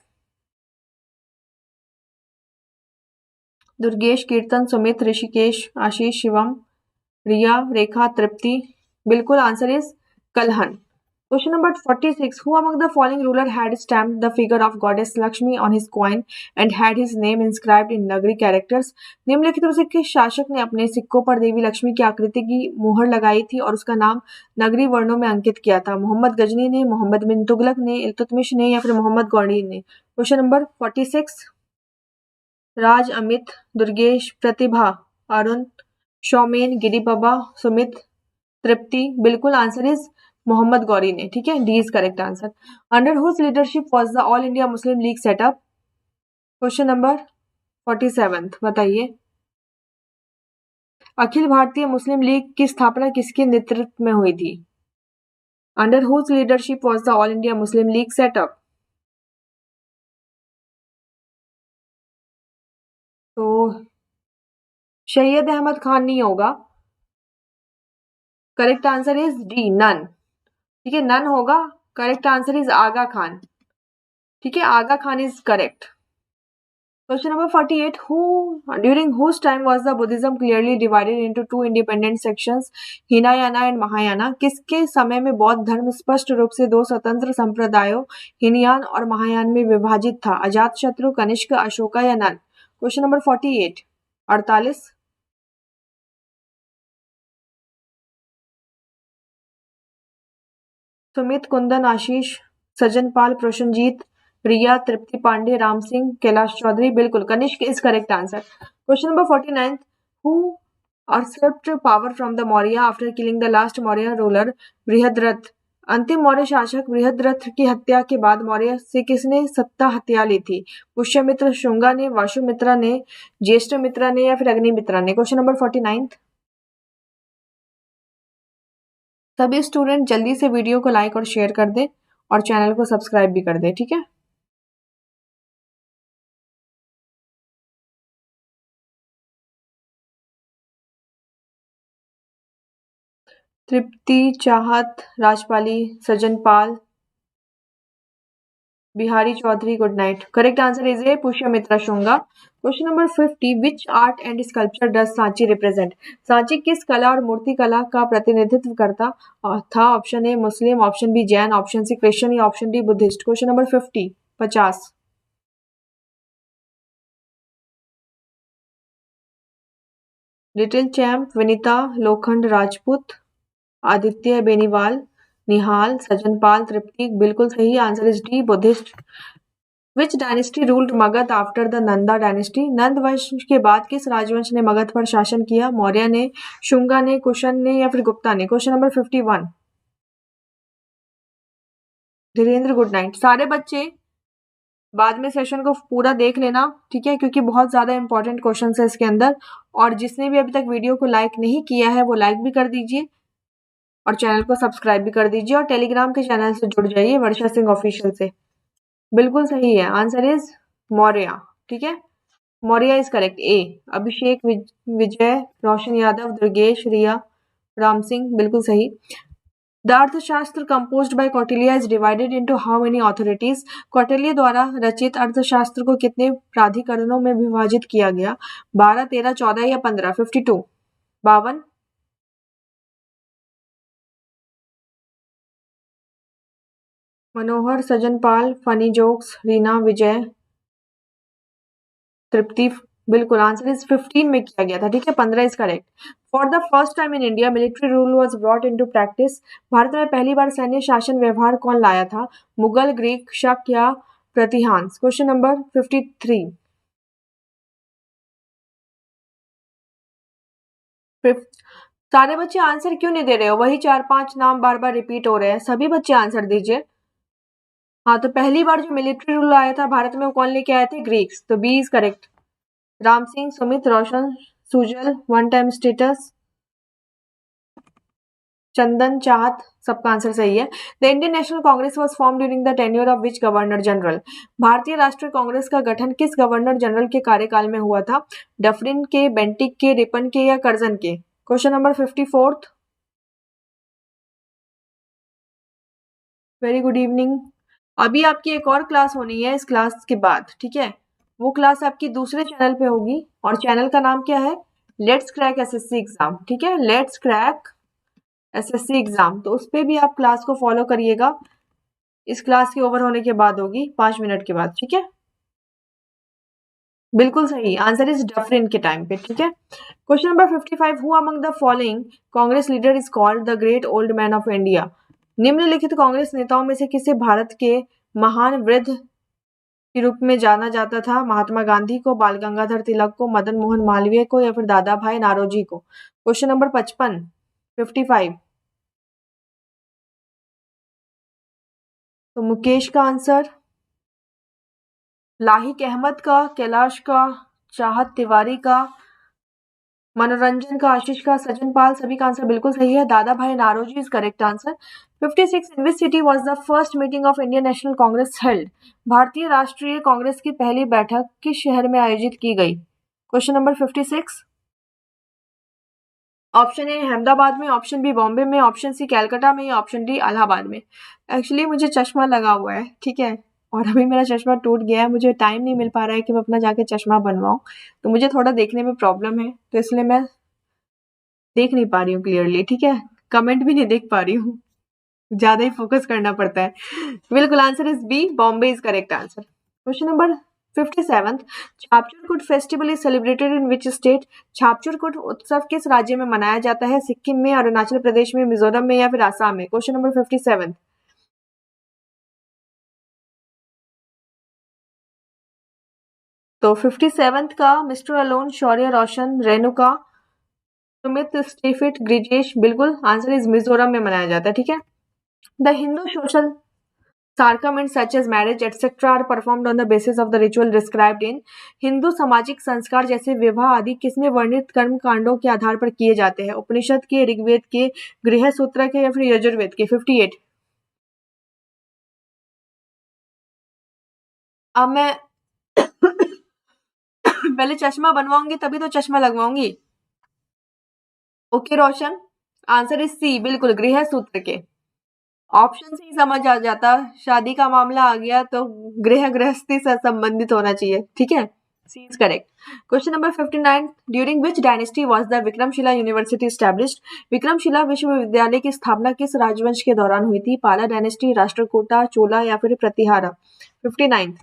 Durgesh, Kirtan, Sumit, Rishikesh, Ashish, Shivam, Riya, Rekha, Tripti. बिल्कुल answer is Kalhana. Question number 46, who among the following ruler had stamped the figure of goddess Lakshmi on his coin and had his name inscribed in Nagari characters. निम्नलिखित में से किस शासक ने अपने सिक्कों पर देवी लक्ष्मी की आकृति की मुहर लगाई थी और उसका नाम नगरी वर्णों में अंकित किया था? मोहम्मद गजनी ने, मोहम्मद बिन तुगलक ने, इल्तुतमिश ने या फिर मोहम्मद गौरी ने? Question number 46। राज, अमित, दुर्गेश, प्रतिभा, अरुण, शौमेन, गिरी बाबा, सुमित, तृप्ति। बिल्कुल आंसर इज मोहम्मद गौरी ने, ठीक है, D is correct answer. Under whose leadership was the All India Muslim League set up? Question number 47 बताइए। अखिल भारतीय मुस्लिम लीग की स्थापना किसके नेतृत्व में हुई थी? Under whose leadership was the All India Muslim League set up? तो सैयद अहमद खान नहीं होगा, correct answer is D none, ठीक है, नन होगा। Correct answer is Aga Khan, ठीक है, Aga Khan is correct. Question number 48, who during whose time was the Buddhism clearly divided into two independent sections, Hinayana and Mahayana? किसके समय में बौद्ध धर्म स्पष्ट रूप से दो स्वतंत्र संप्रदायों हिनयान और महायान में विभाजित था? अजात शत्रु, कनिष्क, अशोका या none? Question number 48। 48। Sumit, Kundan, Ashish, Sajan Pal, Prosenjit, Riya, Tripti Pandey, Ram Singh, Kailash Chaudhary. बिल्कुल, Kanishka is correct answer. Question number 49, who usurped power from the Maurya after killing the last Maurya ruler Brihadratha. अंतिम मौर्य शासक बृहद्रथ की हत्या के बाद मौर्य से किसने सत्ता हत्या ली थी? पुष्यमित्र, शुंगा ने, वाशुमित्रा ने, ज्येष्ठमित्रा ने या फिर अग्निमित्रा ने? Question number 49। सभी स्टूडेंट जल्दी से वीडियो को लाइक और शेयर कर दें और चैनल को सब्सक्राइब भी कर दें, ठीक है। Tripti, Chahat, Rajpali, Sajan Pal, Bihari Chaudhary, good night. Correct answer is A Pushyamitra Shunga. Question number 50, which art and sculpture does Sanchi represent? Sanchi किस कला और मूर्ति कला का प्रतिनिधित्व करता था? Option A Muslim, option B Jain, option C Christian या option D Buddhist? Question number 50। Little champ, Vinita, Lokhand Rajput, Aditya Beniwal, निहाल, सजन पाल, तृप्ति। बिल्कुल सही answer is D Buddhist. Which dynasty ruled Magadh after the Nanda dynasty? Nand वंश के बाद किस राजवंश ने मगध पर शासन किया? मौर्य ने, शुंगा ने, कुशन ने या फिर गुप्ता ने? Question number 51। Dhirendra, good night. सारे बच्चे बाद में सेशन को पूरा देख लेना, ठीक है, क्योंकि बहुत ज्यादा इंपॉर्टेंट क्वेश्चन है इसके अंदर। और जिसने भी अभी तक वीडियो को लाइक नहीं किया है वो लाइक भी कर दीजिए और चैनल को सब्सक्राइब भी कर दीजिए और टेलीग्राम के चैनल से जुड़ जाइए वर्षा सिंह ऑफिशियल से। बिल्कुल सही है, आंसर इज मौर्य, ठीक है। Maurya is correct. A Abhishek, Vijay, Roshan Yadav, Durgesh, Riya, Ram Singh. बिल्कुल सही। The Arthashastra composed by Kautilya is divided into how many authorities? Kautilya द्वारा रचित अर्थशास्त्र को कितने प्राधिकरणों में विभाजित किया गया? 12, 13, 14 या 15? 52, 52। मनोहर, सजन पाल, फनी जोक्स, रीना, विजय, तृप्ति। बिल्कुल आंसर इज 15 में किया गया था, ठीक है। 15 is correct. For the first time in India military rule was brought into practice? Bharat में पहली बार सैन्य शासन व्यवहार कौन लाया था? मुगल, ग्रीक, शक या प्रतिहांस? Question number 53। सारे बच्चे आंसर क्यों नहीं दे रहे हो? वही 4-5 नाम बार बार रिपीट हो रहे हैं, सभी बच्चे आंसर दीजिए। हाँ, तो पहली बार जो मिलिट्री रूल आया था भारत में वो कौन लेके आए थे? ग्रीक्स। तो B is correct. Ram Singh, Sumit, Roshan, Sujal, one time status, Chandan, Chahat, सबका आंसर सही है। The Indian National Congress was form during the tenure of which governor general? भारतीय राष्ट्रीय कांग्रेस का गठन किस गवर्नर जनरल के कार्यकाल में हुआ था? डफरिन के, बेंटिक के, रिपन के या कर्जन के? Question number 54। Very good evening. अभी आपकी एक और क्लास होनी है इस क्लास के बाद, ठीक है। वो क्लास आपकी दूसरे चैनल पे होगी और चैनल का नाम क्या है? लेट्स क्रैक एसएससी एग्जाम, ठीक है। Let's crack SSC exam. तो उस पे भी आप क्लास को फॉलो करिएगा। इस क्लास के ओवर होने के बाद होगी, 5 मिनट के बाद, ठीक है। बिल्कुल सही आंसर इज डफरिन के टाइम पे, ठीक है। Question number 55, who among the following Congress leader is called the great old man of India? निम्नलिखित कांग्रेस नेताओं में से किसे भारत के महान वृद्ध के रूप में जाना जाता था? महात्मा गांधी को, बाल गंगाधर तिलक को, मदन मोहन मालवीय को या फिर दादा भाई नारोजी को? Question number 55। तो मुकेश का आंसर, लाहिक अहमद का, कैलाश का, चाहत तिवारी का, मनोरंजन का, आशीष का, सजन पाल, सभी का आंसर बिल्कुल सही है। Dadabhai Naoroji is correct answer. 56, in which city was the first meeting of Indian National Congress held? भारतीय राष्ट्रीय कांग्रेस की पहली बैठक किस शहर में आयोजित की गई? Question number 56। Option A Ahmedabad में, ऑप्शन बी बॉम्बे में, ऑप्शन सी कैलकाटा में या ऑप्शन डी इलाहाबाद में? एक्चुअली मुझे चश्मा लगा हुआ है, ठीक है, और अभी मेरा चश्मा टूट गया है। मुझे टाइम नहीं मिल पा रहा है कि मैं अपना जाके चश्मा बनवाऊं, तो मुझे थोड़ा देखने में प्रॉब्लम है, तो इसलिए मैं देख नहीं पा रही हूँ क्लियरली, ठीक है। कमेंट भी नहीं देख पा रही हूँ, ज्यादा ही फोकस करना पड़ता है। बिल्कुल answer is B, Bombay is correct answer. Question number 57, Chapcharkut festival is celebrated in which state? Chapcharkut उत्सव किस राज्य में मनाया जाता है? सिक्किम में, अरुणाचल प्रदेश में, मिजोरम में या फिर आसाम में? Question number 57। तो 57th का मिस्टर अलोन, शौर्य रोशन, रेणुका, सुमित, स्टेफिट, ब्रिजेश, बिल्कुल आंसर इज मिजोरम में मनाया जाता है, ठीक है। The Hindu social sacraments such as marriage etc. are performed on the basis of the ritual described in Hindu सामाजिक संस्कार जैसे विवाह आदि किसमें वर्णित कर्म कांडों के आधार पर किए जाते हैं? उपनिषद के, ऋग्वेद के, गृह सूत्र के या फिर यजुर्वेद के? 58। अब मैं पहले चश्मा बनवाऊंगी तभी तो चश्मा लगवाऊंगी। Okay Roshan, answer is C, बिल्कुल गृह सूत्र के। ऑप्शन से ही समझ आ जाता, शादी का मामला आ गया तो गृहस्थी से संबंधित होना चाहिए, ठीक है। C is correct. Question number 59, during which dynasty was the Vikramshila university established? Vikramshila विश्वविद्यालय की स्थापना किस राजवंश के दौरान हुई थी? पाला डायनेस्टी, राष्ट्रकूटा, चोला या फिर प्रतिहारा? 59।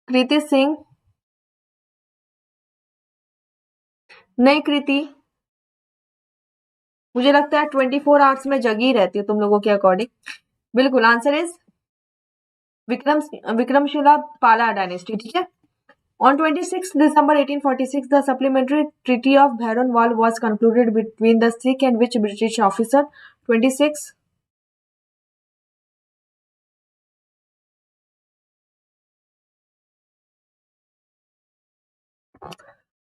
कृति सिंह, नहीं कृति, मुझे लगता है 24 आवर्स में जगी रहती है तुम लोगों के अकॉर्डिंग। बिल्कुल आंसर इज विक्रमशिला पाला डायनेस्टी, ठीक है। On 26 December 1846, the supplementary Treaty of Bharonwal was concluded between the Sikh and which British officer? 26।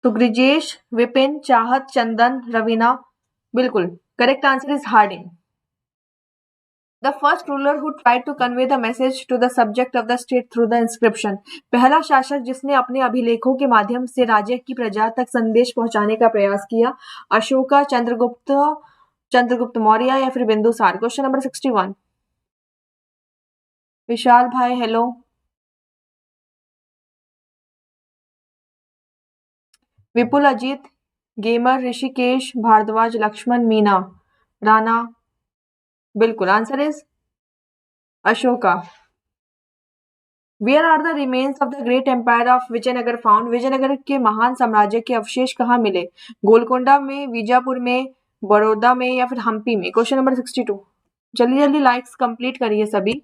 तो ब्रिजेश, विपिन, चाहत, चंदन, रवीना, बिल्कुल correct answer is Harding. The first ruler who tried to convey the message to the subject of the state through the inscription. पहला शासक जिसने अपने अभिलेखों के माध्यम से राज्य की प्रजा तक संदेश पहुंचाने का प्रयास किया? अशोका, चंद्रगुप्त मौर्य या फिर बिंदुसार? Question number 61। विशाल भाई हेलो। विपुल, अजीत, गेमर, ऋषिकेश, भारद्वाज, लक्ष्मण, मीना, राणा, बिल्कुल answer is Ashoka. Where are the remains of the great empire of Vijayanagara found? Vijayanagara के महान साम्राज्य के अवशेष कहाँ मिले? गोलकोंडा में, बीजापुर में, बड़ौदा में या फिर हम्पी में? Question number 62। जल्दी जल्दी लाइक्स कंप्लीट करिए सभी,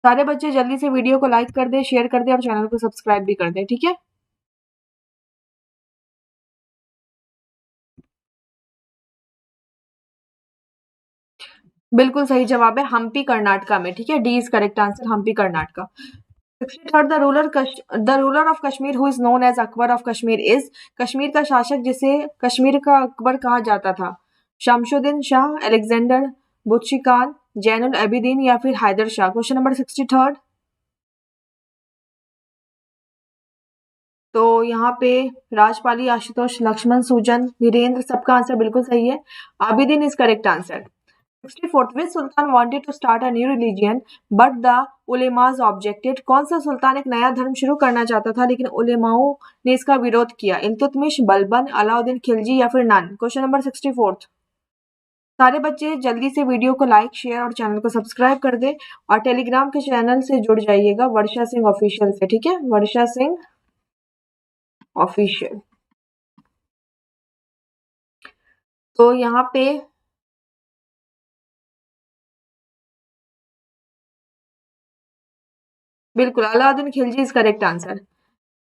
सारे बच्चे जल्दी से वीडियो को लाइक कर दे, शेयर कर दे और चैनल को सब्सक्राइब भी कर दे, ठीक है। बिल्कुल सही जवाब है हम्पी कर्नाटका में, ठीक है। D is correct answer, Hampi Karnataka. 63rd the ruler of Kashmir who is known as Akbar of Kashmir is? Kashmir का शासक जिसे कश्मीर का अकबर कहा जाता था? शमशुद्दीन शाह, अलेक्जेंडर, बुच्ची खान, जैनुल अबिदीन या फिर हैदर शाह? Question number 63। तो यहाँ पे राजपाली, आशुतोष, लक्ष्मण, सुजन, वीरेंद्र, सबका आंसर बिल्कुल सही है। Abidin is correct answer. 64th which sultan wanted to start a new religion but the ulemas objected? कौन सा सुल्तान एक नया धर्म शुरू करना चाहता था लेकिन उलेमाओं ने इसका विरोध किया? इल्तुतमिश, बलबन, अलाउद्दीन खिलजी या फिर नन? Question number 64। सारे बच्चे जल्दी से वीडियो को लाइक, शेयर और चैनल को सब्सक्राइब कर दे और टेलीग्राम के चैनल से जुड़ जाइएगा वर्षा सिंह ऑफिशियल से, ठीक है। वर्षा सिंह ऑफिशियल। तो यहाँ पे बिल्कुल Alauddin Khilji is correct answer.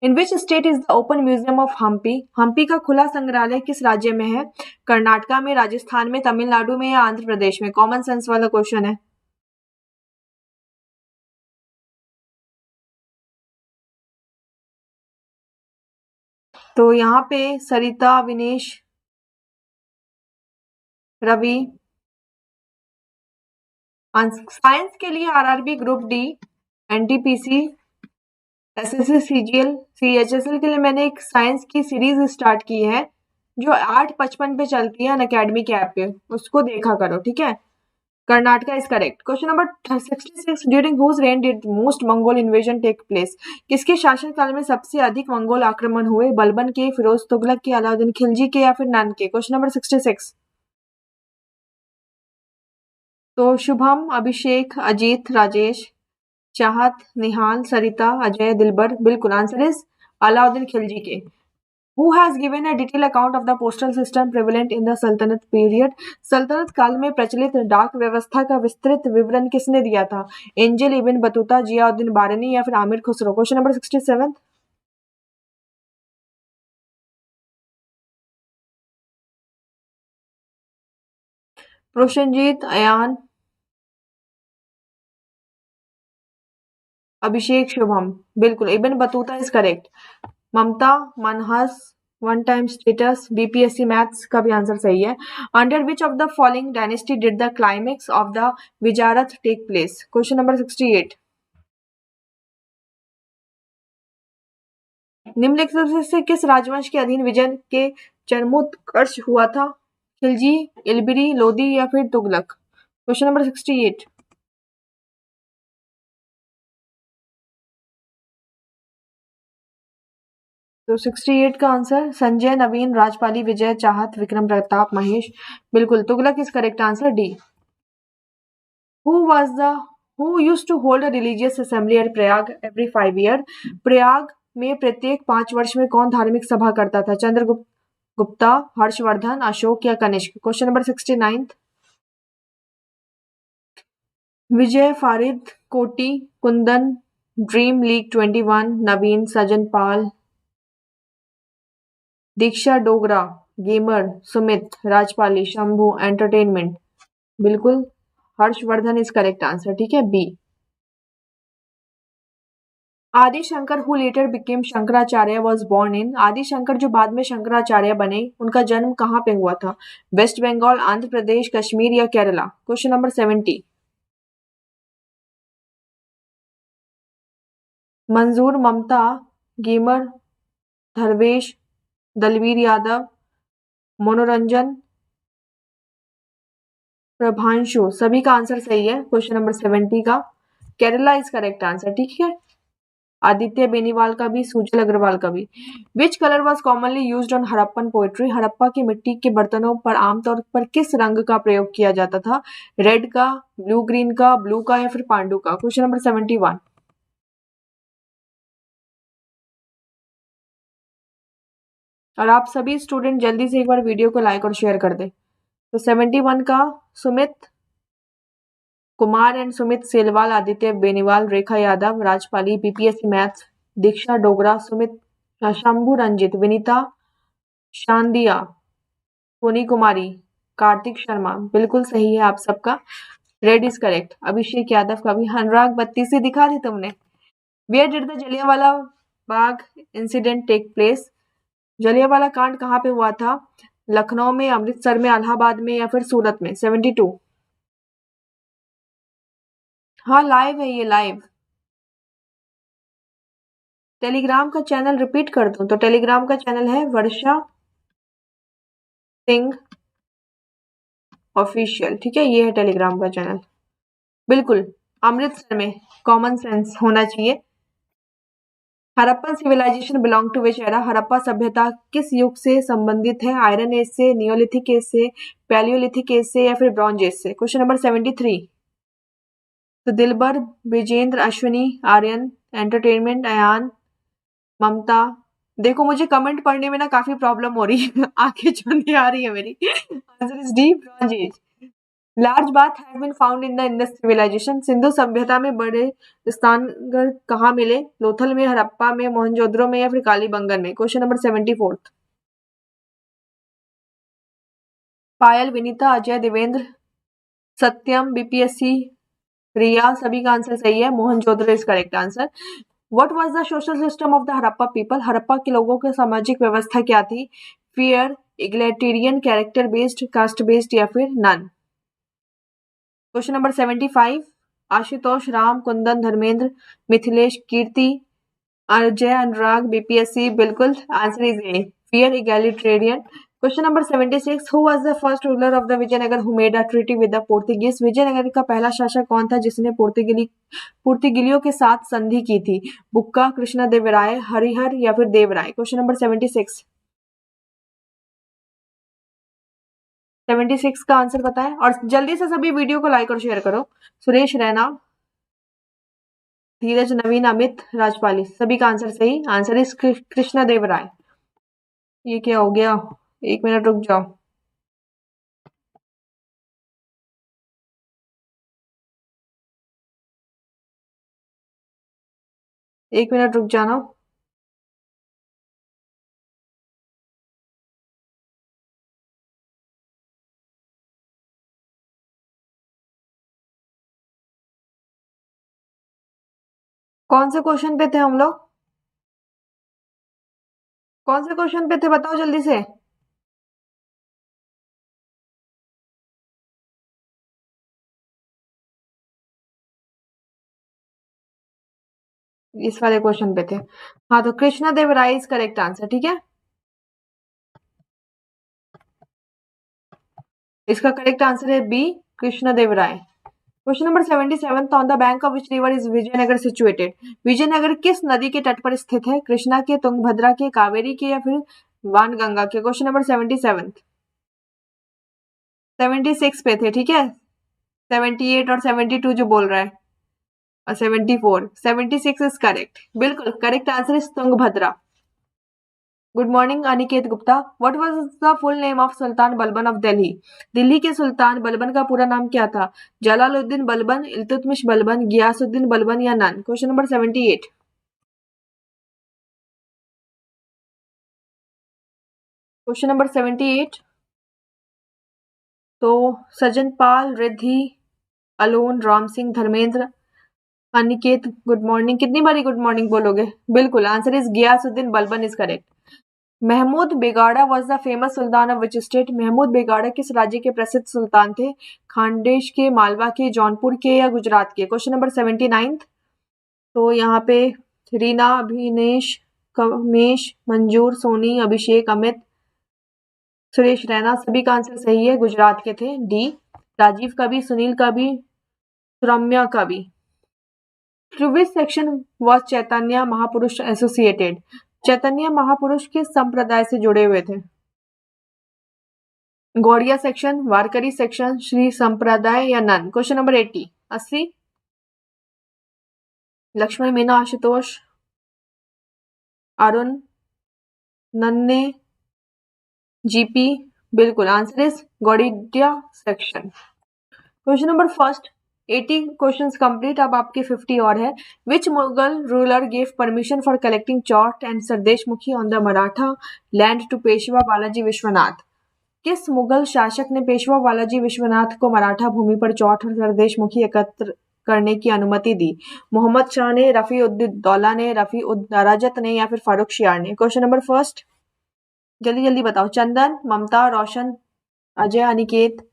In which state is the open museum of Hampi? Hampi का खुला संग्रहालय किस राज्य में है? कर्नाटका में, राजस्थान में, तमिलनाडु में या आंध्र प्रदेश में? कॉमन सेंस वाला क्वेश्चन है। तो यहाँ पे सरिता, विनेश, रवि, साइंस के लिए RRB group D, NTPC, SSC, CGL, CHSL के लिए मैंने एक साइंस की सीरीज स्टार्ट की है जो 8:55 पे चलती है अनअकैडमी के ऐप पे, उसको देखा करो, ठीक है। Karnataka is correct. Question number 66 during whose reign did most Mongol invasion take place? किसके शासनकाल में सबसे अधिक मंगोल आक्रमण हुए? बलबन के, फिरोज तुगलक के, अलाउद्दीन खिलजी के या फिर नन के? Question number 66। तो शुभम, अभिषेक, अजीत, राजेश, चाहत, निहाल, सरिता, अजय, दिलबर, बिल्कुल आंसर इज अलाउद्दीन खिलजी के। Who has given a detailed account of the postal system prevalent in the सल्तनत period? सल्तनत काल में प्रचलित डाक व्यवस्था का विस्तृत विवरण किसने दिया था? एंजल इब्न बतूता, जियाउद्दीन बारनी या फिर आमिर खुसरो? Question number 67। प्रोशनजीत, अयान, अभिषेक, शुभम। बिल्कुल, Ibn Battuta is correct. Mamta, Manhas, one time status, BPSC maths का भी आंसर सही है। Under which of the following dynasty did the climax of the wizarat take place? Question number 68। निम्नलिखित से किस राजवंश के अधीन विजय के चरमोत्कर्ष हुआ था? खिलजी, इलबिरी, लोदी या फिर तुगलक? Question number 68। तो 68 का आंसर संजय, नवीन, राजपाली, विजय, चाहत, विक्रम प्रताप, महेश। बिल्कुल, Tughlaq is correct answer, D. Who used to hold a religious assembly at Prayag every 5 years? Prayag में प्रत्येक 5 वर्ष में कौन धार्मिक सभा करता था? चंद्रगुप्त, गुप्ता, हर्षवर्धन, अशोक या Kanishka? Question number 69। Vijay, Farid, Koti, Kundan, dream league 21, Naveen, Sajan Pal, Diksha Dogra, gamer, Sumit, Rajpali, Shambhu, entertainment. बिल्कुल, हर्षवर्धन इज करेक्ट आंसर, ठीक है, B. Adi Shankar who later became Shankaracharya was born in? Adi Shankar जो बाद में शंकराचार्य बने, उनका जन्म कहाँ पे हुआ था? वेस्ट बंगाल, आंध्र प्रदेश, कश्मीर या Kerala? Question number 70। Manzoor, Mamta, gamer, Dharvesh, Dalveer Yadav, Manoranjan, Prabhanshu. सभी का आंसर सही है क्वेश्चन नंबर 70 का। केरला इज करेक्ट आंसर, ठीक है। आदित्य बेनीवाल का भी, सुजल अग्रवाल का भी। Which colour was commonly used on Harappan poetry? Harappa की मिट्टी के बर्तनों पर आमतौर पर किस रंग का प्रयोग किया जाता था? रेड का, ब्लू ग्रीन का, ब्लू का या फिर पांडु का? Question number 71। और आप सभी स्टूडेंट जल्दी से एक बार वीडियो को लाइक और शेयर कर दें। तो 71 का Sumit Kumar and Sumit Selwal, Aditya Beniwal, Rekha Yadav, Rajpali, BPSC maths, Diksha Dogra, Sumit, Shambhu Ranjit, Vinita Shandiya, Soni Kumari, Kartik Sharma. बिल्कुल सही है आप सबका, red is correct. Abhishek Yadav का भी। अनुराग 32 से दिखा दी तुमने। Where did the Jallianwala Bagh incident take place? Jallianwala कांड कहाँ पे हुआ था? लखनऊ में, अमृतसर में, इलाहाबाद में या फिर सूरत में? 72। हाँ, लाइव है ये, लाइव। टेलीग्राम का चैनल रिपीट कर दूं तो टेलीग्राम का चैनल है वर्षा सिंह ऑफिशियल, ठीक है, ये है टेलीग्राम का चैनल। बिल्कुल, अमृतसर में, कॉमन सेंस होना चाहिए। Harappan civilisation belong to which era? Harappa सभ्यता किस युग से संबंधित है? आयरन एज से, नियोलिथिक एज से, पैलियोलिथिक एज से या फिर ब्रॉन्ज एज से? Question number 73। तो दिलबर, विजेंद्र, अश्विनी, आर्यन, एंटरटेनमेंट, अयान, ममता। देखो मुझे कमेंट पढ़ने में ना काफी प्रॉब्लम हो रही है, आंखें चुंधी आ रही है मेरी। Answer is D, bronze age. Large bath have been found in the Indus civilisation? Sindhu सभ्यता में बड़े स्थानगढ़ कहाँ मिले? लोथल में, हड़प्पा में, मोहनजोदड़ो में या फिर कालीबंगन में? Question number 74। Payal, Vinita, Ajay, Devendra, Satyam, BPSC, Riya. सभी का आंसर सही है, Mohenjodaro is correct answer. What was the social system of the Harappa people? Harappa के लोगों की सामाजिक व्यवस्था क्या थी? Fair, egalitarian, character based, caste based या फिर none? Question number 75। Ashutosh, Ram, Kundan, Dharmendra, Mithilesh, Kirti, Ajay, Anurag, BPSC. बिल्कुल, answer is A, fair, egalitarian. Question number 76। Who was the first ruler of the Vijayanagara who made a treaty with the Portuguese? Vijayanagara का पहला शासक कौन था जिसने पुर्तगालियों के साथ संधि की थी? बुक्का, कृष्णदेवराय, हरिहर या फिर देवराय? Question number 76। 76 का आंसर बताएं और जल्दी से सभी वीडियो को लाइक और शेयर करो। सुरेश रैना, धीरज, नवीन, अमित, राजपाली। सभी का आंसर सही, आंसर इज कृष्णदेवराय। ये क्या हो गया? 1 मिनट रुक जाओ। एक मिनट रुक जाना। कौन से क्वेश्चन पे थे हम लोग? कौन से क्वेश्चन पे थे बताओ जल्दी से। इस वाले क्वेश्चन पे थे। हाँ, तो Krishna Deva Raya is correct answer, ठीक है। इसका करेक्ट आंसर है B, Krishna Deva Raya. Question number 77, on the bank of which river is Vijayanagara situated? Vijayanagara किस नदी के तट पर स्थित है? कृष्णा के, तुंगभद्रा के, कावेरी के या फिर वानगंगा के? Question number 77। 76 पे थे, ठीक है। 78 और 72 जो बोल रहा है, और 74, 76 इज करेक्ट। बिल्कुल correct answer is Tungabhadra. Good morning Aniket Gupta. What was the full name of sultan Balban of Delhi? Delhi के सुल्तान बलबन का पूरा नाम क्या था? जलालुद्दीन बलबन, इल्तुतमिश बलबन, गियासुद्दीन बलबन या नन? Question number 78। क्वेश्चन नंबर 78। तो Sajjan Pal, Riddhi, alone, Ram Singh, Dharmendra, Aniket good morning. कितनी बारी गुड मॉर्निंग बोलोगे? बिल्कुल answer is Ghiyasuddin Balban is correct. Mahmud Begada was the famous sultan of which state? Mahmud Begada किस राज्य के प्रसिद्ध सुल्तान थे? खानदेश के, मालवा के, जौनपुर के या गुजरात के? Question number 79। तो यहाँ पे रीना, अभिनेश, कमेश, मंजूर, सोनी, अभिषेक, अमित, सुरेश रैना, सभी का आंसर सही है। गुजरात के थे, डी। राजीव का भी, सुनील का भी, रम्या का भी। To which section was चैतन्य महापुरुष एसोसिएटेड? चैतन्य महापुरुष किस संप्रदाय से जुड़े हुए थे? गौड़िया सेक्शन, वारकरी सेक्शन, श्री संप्रदाय या none? Question number 80। Laxman, Meena, Ashutosh, Arun, Nanne, GP. बिल्कुल answer is Gaudiya section. Question number first. 80 questions complete. अब आपके 50 और है। Which Mughal ruler gave permission for collecting chauth and sardeshmukhi on the Maratha land to Peshwa Balaji Vishwanath? किस मुगल शासक ने पेशवा बालाजी विश्वनाथ को मराठा भूमि पर चौथ और सरदेशमुखी एकत्र करने की अनुमति दी? मोहम्मद शाह ने, रफी उद दौला ने, रफी उद दराजत ने या फिर फारूक शियार ने? क्वेश्चन नंबर फर्स्ट, जल्दी जल्दी बताओ। चंदन, ममता, रोशन, अजय, अनिकेत,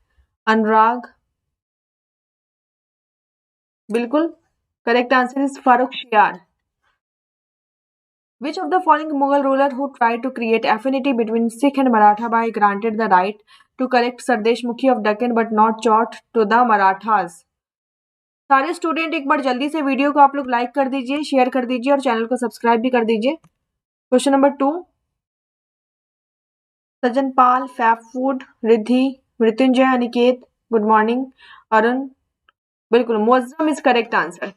अनुराग। बिल्कुल correct answer is Farrukhsiyar. Which of the following Mughal ruler who tried to create affinity between Sikh and Maratha by granted the right to collect Sardeshmukhi of Deccan but not Chauth to the Marathas? सारे स्टूडेंट एक बार जल्दी से वीडियो को आप लोग लाइक कर दीजिए, शेयर कर दीजिए और चैनल को सब्सक्राइब भी कर दीजिए। Question number 2। सज्जन पाल, फैफूड, रिद्धि, मृत्युंजय, अनिकेत गुड मॉर्निंग, अरुण। बिल्कुल Muazzam is correct answer.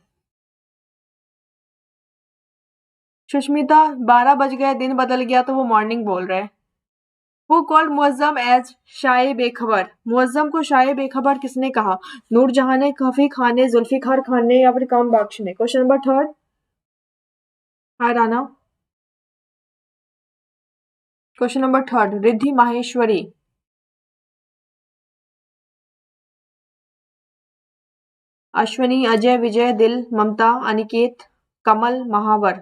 Sushmita, 12 बज गए, दिन बदल गया तो वो मॉर्निंग बोल रहे हैं। Who called मुअज्जम एज शाये बेखबर? मुअज्जम को शाये बेखबर किसने कहा? नूरजहां ने, खफी खान ने, जुल्फिकार खान ने या फिर काम बख्श ने? Question number 3। Hi Rana. Question number 3, Riddhi Maheshwari. Ashwani, Ajay, Vijay, Dil, Mamta, Aniket, कमल, महावर।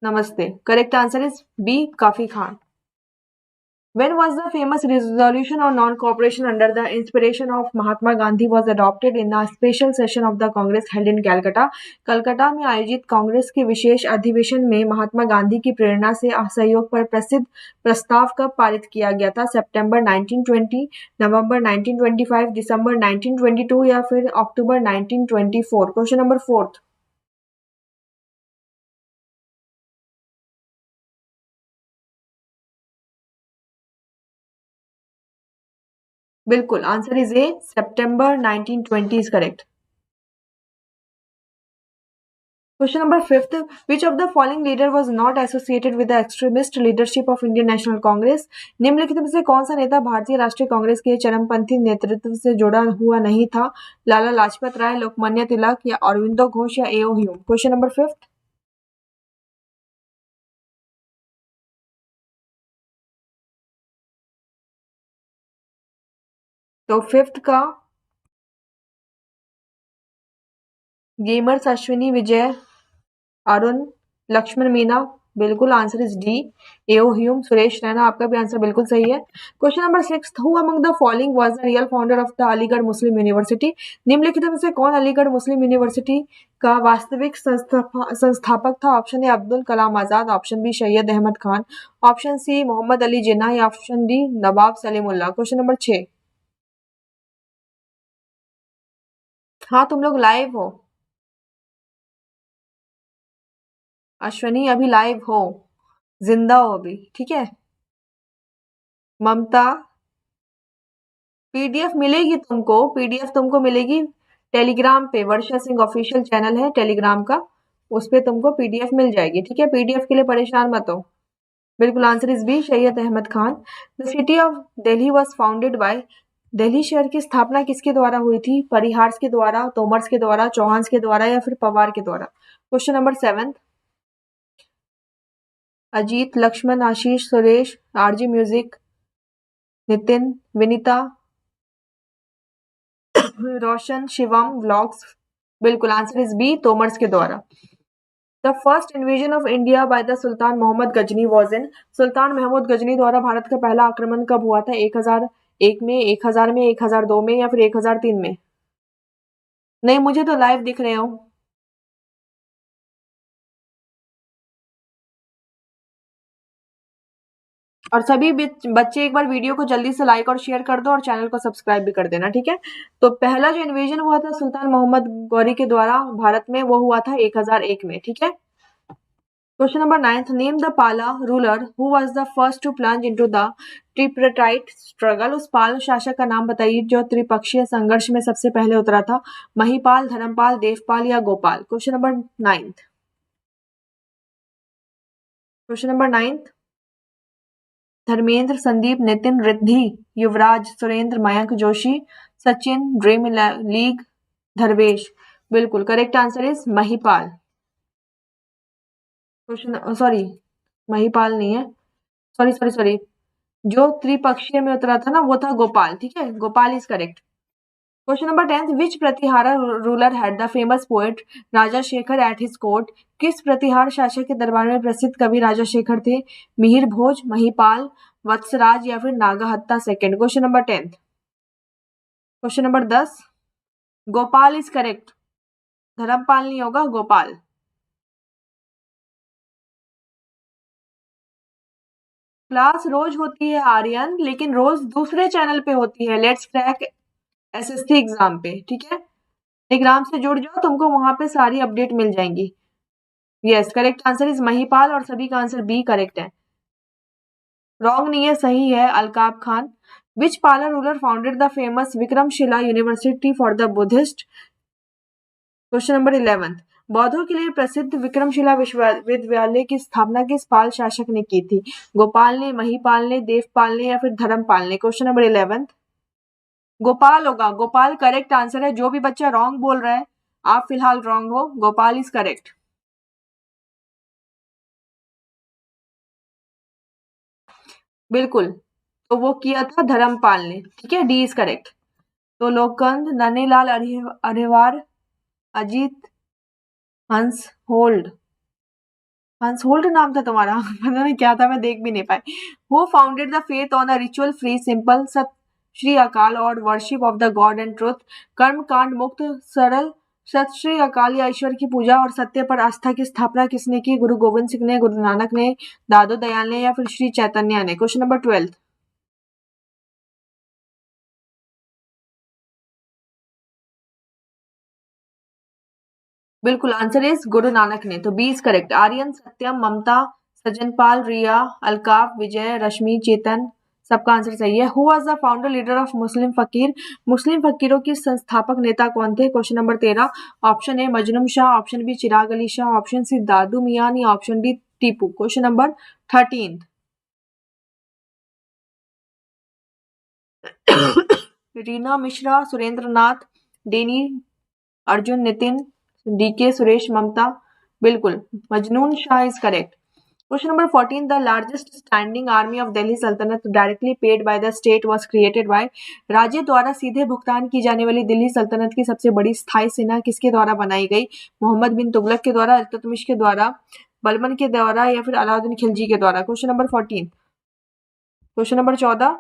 नमस्ते। करेक्ट आंसर इज बी, काफी Khan. When was the famous resolution on non-cooperation under the inspiration of Mahatma Gandhi was adopted in a special session of the Congress held in Calcutta? Calcutta में आयोजित कांग्रेस के विशेष अधिवेशन में महात्मा गांधी की प्रेरणा से असहयोग पर प्रसिद्ध प्रस्ताव कब पारित किया गया था? सितंबर 1920, नवंबर 1925, दिसंबर 1922 या फिर अक्टूबर 1924? Question number 4। बिल्कुल answer is A, September 1920 is correct. Question number 5th, which of the following leader was not associated with the extremist leadership of Indian National Congress? निम्नलिखित में से कौन सा नेता भारतीय राष्ट्रीय कांग्रेस के चरमपंथी नेतृत्व से जुड़ा हुआ नहीं था? लाला लाजपत राय, लोकमान्य तिलक या अरविंदो घोष या एओ ह्यूम? क्वेश्चन नंबर 5th, तो 5th का गेमर्स अश्विनी विजय, अरुण, लक्ष्मण मीना, बिल्कुल answer is D, AO Hume, Suresh Raina, आपका भी आंसर बिल्कुल सही है। Question number 6, who among the following was the real founder of the Aligarh Muslim university? निम्नलिखित में से कौन अलीगढ़ मुस्लिम यूनिवर्सिटी का वास्तविक संस्थापक था? Option A Abdul Kalam Azad, option B Syed Ahmad Khan, option C Mohammad Ali Jinnah या option D Nawab Salimullah? Question number 6, हाँ तुम लोग लाइव हो, अश्वनी अभी लाइव हो, जिंदा हो अभी, ठीक है। ममता, पीडीएफ मिलेगी तुमको, पीडीएफ तुमको मिलेगी टेलीग्राम पे, वर्षा सिंह ऑफिशियल चैनल है टेलीग्राम का, उस पे तुमको पीडीएफ मिल जाएगी, ठीक है। पीडीएफ के लिए परेशान मत हो। बिल्कुल answer is B, Syed Ahmad Khan. The city of Delhi was founded by, Delhi शहर की स्थापना किसके द्वारा हुई थी? परिहार्स के द्वारा, तोमर्स के द्वारा, चौहान्स के द्वारा या फिर पवार के द्वारा? Question number 7, Ajit, Laxman, Ashish, Suresh, RG music, Nitin, Vinita, Roshan, Shivam, vlogs, बिल्कुल आंसर इज बी, तोमर्स के द्वारा। The first invasion of India by the sultan Mohammad Ghazni was in, Sultan Mahmud Ghazni द्वारा भारत का पहला आक्रमण कब हुआ था? 1001 में, 1000 में, 1002 में या फिर 1003 में? नहीं, मुझे तो लाइव दिख रहे हो। और सभी बच्चे एक बार वीडियो को जल्दी से लाइक और शेयर कर दो और चैनल को सब्सक्राइब भी कर देना, ठीक है। तो पहला जो इन्वेजन हुआ था सुल्तान मोहम्मद गौरी के द्वारा भारत में, वो हुआ था 1001 में, ठीक है। Question number 9, name the Pala ruler who was the first to plunge into the tripartite struggle, उस पाल शासक का नाम बताइए जो त्रिपक्षीय संघर्ष में सबसे पहले उतरा था? महिपाल, धर्मपाल, देवपाल या Gopal? Question number 9, question number 9, Dharmendra, Sandeep, Nitin, Riddhi, Yuvraj, Surendra, Mayank Joshi, Sachin, dream league, Dharvesh? बिल्कुल correct answer is Mahipal. Question, sorry Mahipal नहीं है, सॉरी सॉरी सॉरी, जो त्रिपक्षीय में उतरा था ना वो था गोपाल, ठीक है, Gopal is correct. Question number 10, which Pratihara ruler had the famous poet Raja Shekhar at his court, किस प्रतिहार शासक के दरबार में प्रसिद्ध कवि राजा शेखर थे? मिहिर भोज, महिपाल, वत्सराज या फिर Nagabhata second? Question number 10, question number 10, Gopal is correct, Dharmapal नहीं होगा, गोपाल। क्लास रोज होती है आर्यन, लेकिन रोज दूसरे चैनल पे होती है, लेट्स क्रैक एसएससी एग्जाम पे, ठीक है। टेलीग्राम से जुड़ जाओ, तुमको वहां पे सारी अपडेट मिल जाएंगी। Yes, correct answer is Mahipal और सभी का आंसर बी करेक्ट है। रॉन्ग नहीं है, सही है, अलकाब खान। विच पाला ruler founded the famous Vikramshila university for the Buddhist? Question number 11, बौद्धों के लिए प्रसिद्ध विक्रमशिला विश्वविद्यालय की स्थापना किस पाल शासक ने की थी? गोपाल ने, महिपाल ने, देवपाल ने या फिर धर्मपाल ने? क्वेश्चन नंबर 11, गोपाल होगा, गोपाल करेक्ट आंसर है। जो भी बच्चा रॉन्ग बोल रहा है आप फिलहाल रॉन्ग हो, गोपाल इज करेक्ट। बिल्कुल, तो वो किया था धर्मपाल ने, ठीक है, डी इज करेक्ट। तो लोकंद, नन्हेलाल अहिरवार, अजीत, हंस होल्ड, हंस होल्ड नाम था तुम्हारा पता नहीं क्या था, मैं देख भी नहीं पाई। वो founded the faith on a ritual free simple सत श्री अकाल और worship of the God and truth, कर्म कांड मुक्त सरल सत श्री अकाल या ईश्वर की पूजा और सत्य पर आस्था की स्थापना किसने की? गुरु गोविंद सिंह ने, गुरु नानक ने, दादो दयाल ने या फिर श्री चैतन्य ने? क्वेश्चन नंबर 12, बिल्कुल आंसर इज गुरु नानक ने, तो B is correct. Aryan, Satyam, Mamata, Sajanpal, Riya, Alkaf, Vijay, Rashmi, Chetan, सबका आंसर सही है। Who was the founder leader of Muslim fakir? मुस्लिम फकीरों की संस्थापक नेता कौन थे? Question number 13। Option A Majnum Shah, option B Chirag Ali Shah, option C Dadu Miyan या option D Tipu. Question number 13। Reena Mishra, Surendra Nath, Danny, Arjun, Nitin, DK, Suresh, Mamata. बिल्कुल, मजनून Shah is correct. Question number 14. The largest standing army of Delhi Sultanate directly paid by the state was created by? राज्य द्वारा सीधे भुगतान की जाने वाली दिल्ली सल्तनत की सबसे बड़ी स्थायी सेना किसके द्वारा बनाई गई? मोहम्मद बिन तुगलक के द्वारा, इल्तुतमिश के द्वारा, बलबन के द्वारा या फिर अलाउद्दीन खिलजी के द्वारा? Question number 14। Question number 14।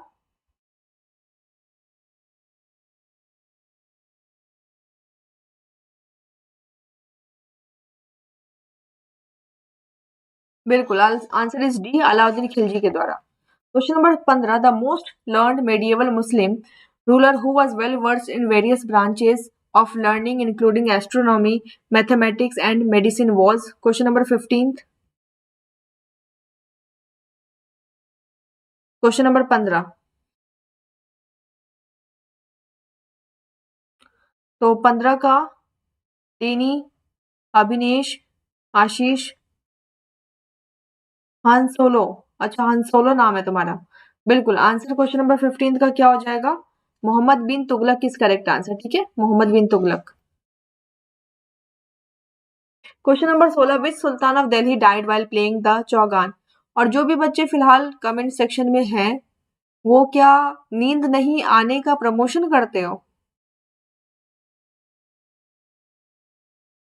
बिल्कुल, answer is D, Alauddin Khilji के द्वारा। Question number 15। The most learned medieval Muslim ruler who was well versed in various branches of learning including astronomy, mathematics and medicine was? Question number 15। Question number 15। तो 15 का डेनी, अभिनेश, आशीष, हांसोलो। अच्छा, हांसोलो नाम है तुम्हारा। बिल्कुल, आंसर क्वेश्चन नंबर 15 का क्या हो जाएगा? Mohammad bin Tughlaq is correct answer. ठीक है, Mohammad bin Tughlaq. Question number 16। Which sultan of Delhi died while playing the chaugan? और जो भी बच्चे फिलहाल कमेंट सेक्शन में हैं, वो क्या नींद नहीं आने का प्रमोशन करते हो?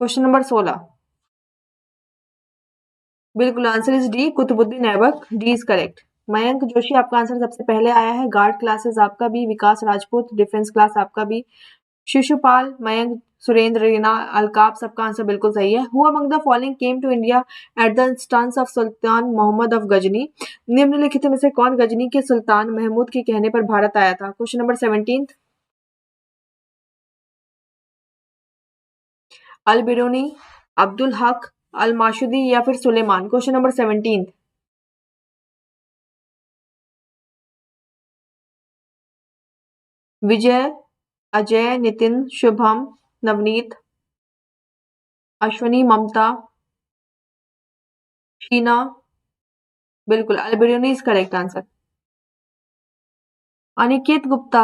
Question number 16। बिल्कुल, answer is D, Qutubuddin Aibak. D is correct. Mayank Joshi, आपका आंसर सबसे पहले आया है। गार्ड क्लासेस आपका भी। विकास राजपूत, डिफेंस क्लास आपका भी। शिशुपाल, मयंक, सुरेंद्र, रीना, अलकाप, सबका आंसर बिल्कुल सही है। Who among the following came to India at the instance of Sultan Mohammad of Ghazni? निम्नलिखित में से कौन गजनी के सुल्तान महमूद के कहने पर भारत आया था? Question number 17। अल बिरूनी, अब्दुल हक, अल माशुदी या फिर सुलेमान? Question number 17। विजय, अजय, नितिन, शुभम, नवनीत, अश्वनी, ममता, शीना। बिल्कुल, Al Biruni is correct answer. Aniket Gupta,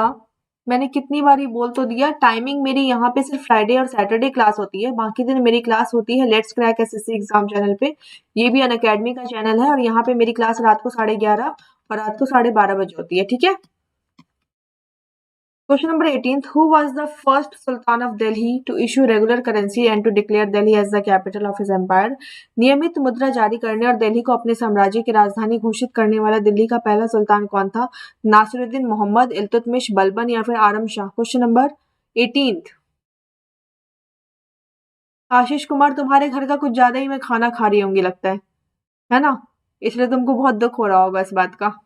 मैंने कितनी बारी बोल तो दिया, टाइमिंग मेरी यहाँ पे सिर्फ फ्राइडे और सैटरडे क्लास होती है, बाकी दिन मेरी क्लास होती है let's crack SSC exam channel पे। ये भी अनअकैडमी का चैनल है और यहाँ पे मेरी क्लास रात को 11:30 और रात को 12:30 बजे होती है। ठीक है। Question number 18. Who was the first Sultan of Delhi to issue regular currency and to declare Delhi as the capital of his empire? नियमित मुद्रा जारी करने और दिल्ली को अपने साम्राज्य की राजधानी घोषित करने वाला दिल्ली का पहला सुल्तान कौन था? नासिरुद्दीन मोहम्मद, इल्तुतमिश, बलबन या फिर आरम शाह? Question number 18। आशीष कुमार, तुम्हारे घर का कुछ ज्यादा ही मैं खाना खा रही होंगी लगता है ना? इसलिए तुमको बहुत दुख हो रहा होगा इस बात का।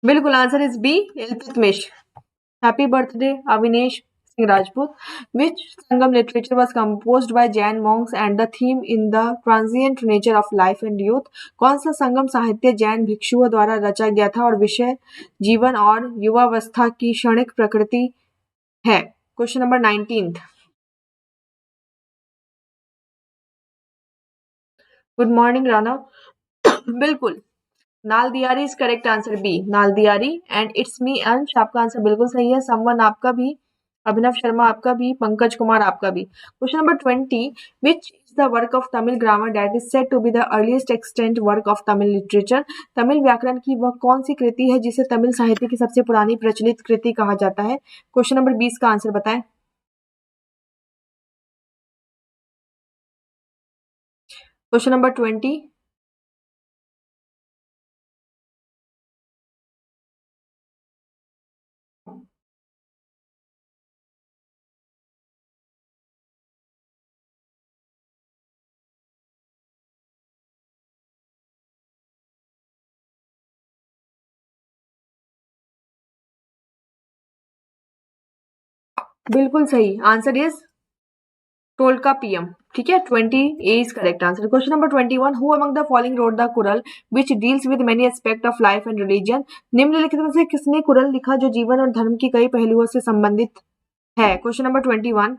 बिल्कुल, answer is B, Iltutmish. Happy birthday, Avinesh Singh Rajput. Which Sangam literature was composed by Jain monks and the theme in the transient nature of life and youth? कौन सा संगम साहित्य जैन भिक्षुओं द्वारा रचा गया था और विषय जीवन और युवावस्था की क्षणिक प्रकृति है? Question number 19। Good morning Rana. बिल्कुल, Naladiyar is correct answer B, Naladiyar. And it's me Ansh, आपका आंसर बिल्कुल सही है। समवन आपका भी, अभिनव शर्मा आपका भी, पंकज कुमार आपका भी। Question number 20। Which is the work of Tamil grammar that is said to be the earliest extant work of Tamil literature? Tamil व्याकरण की वह कौन सी कृति है जिसे तमिल साहित्य की सबसे पुरानी प्रचलित कृति कहा जाता है? क्वेश्चन नंबर 20 का आंसर बताएं। Question number 20। बिल्कुल सही आंसर इज 12 का पीएम, ठीक है। 20 A is correct answer. Question number 21, who among the following wrote the Kural which deals with many aspect of life and religion. निम्नलिखित में से किसने कुरल लिखा जो जीवन और धर्म की कई पहलुओं से संबंधित है। Question number 21।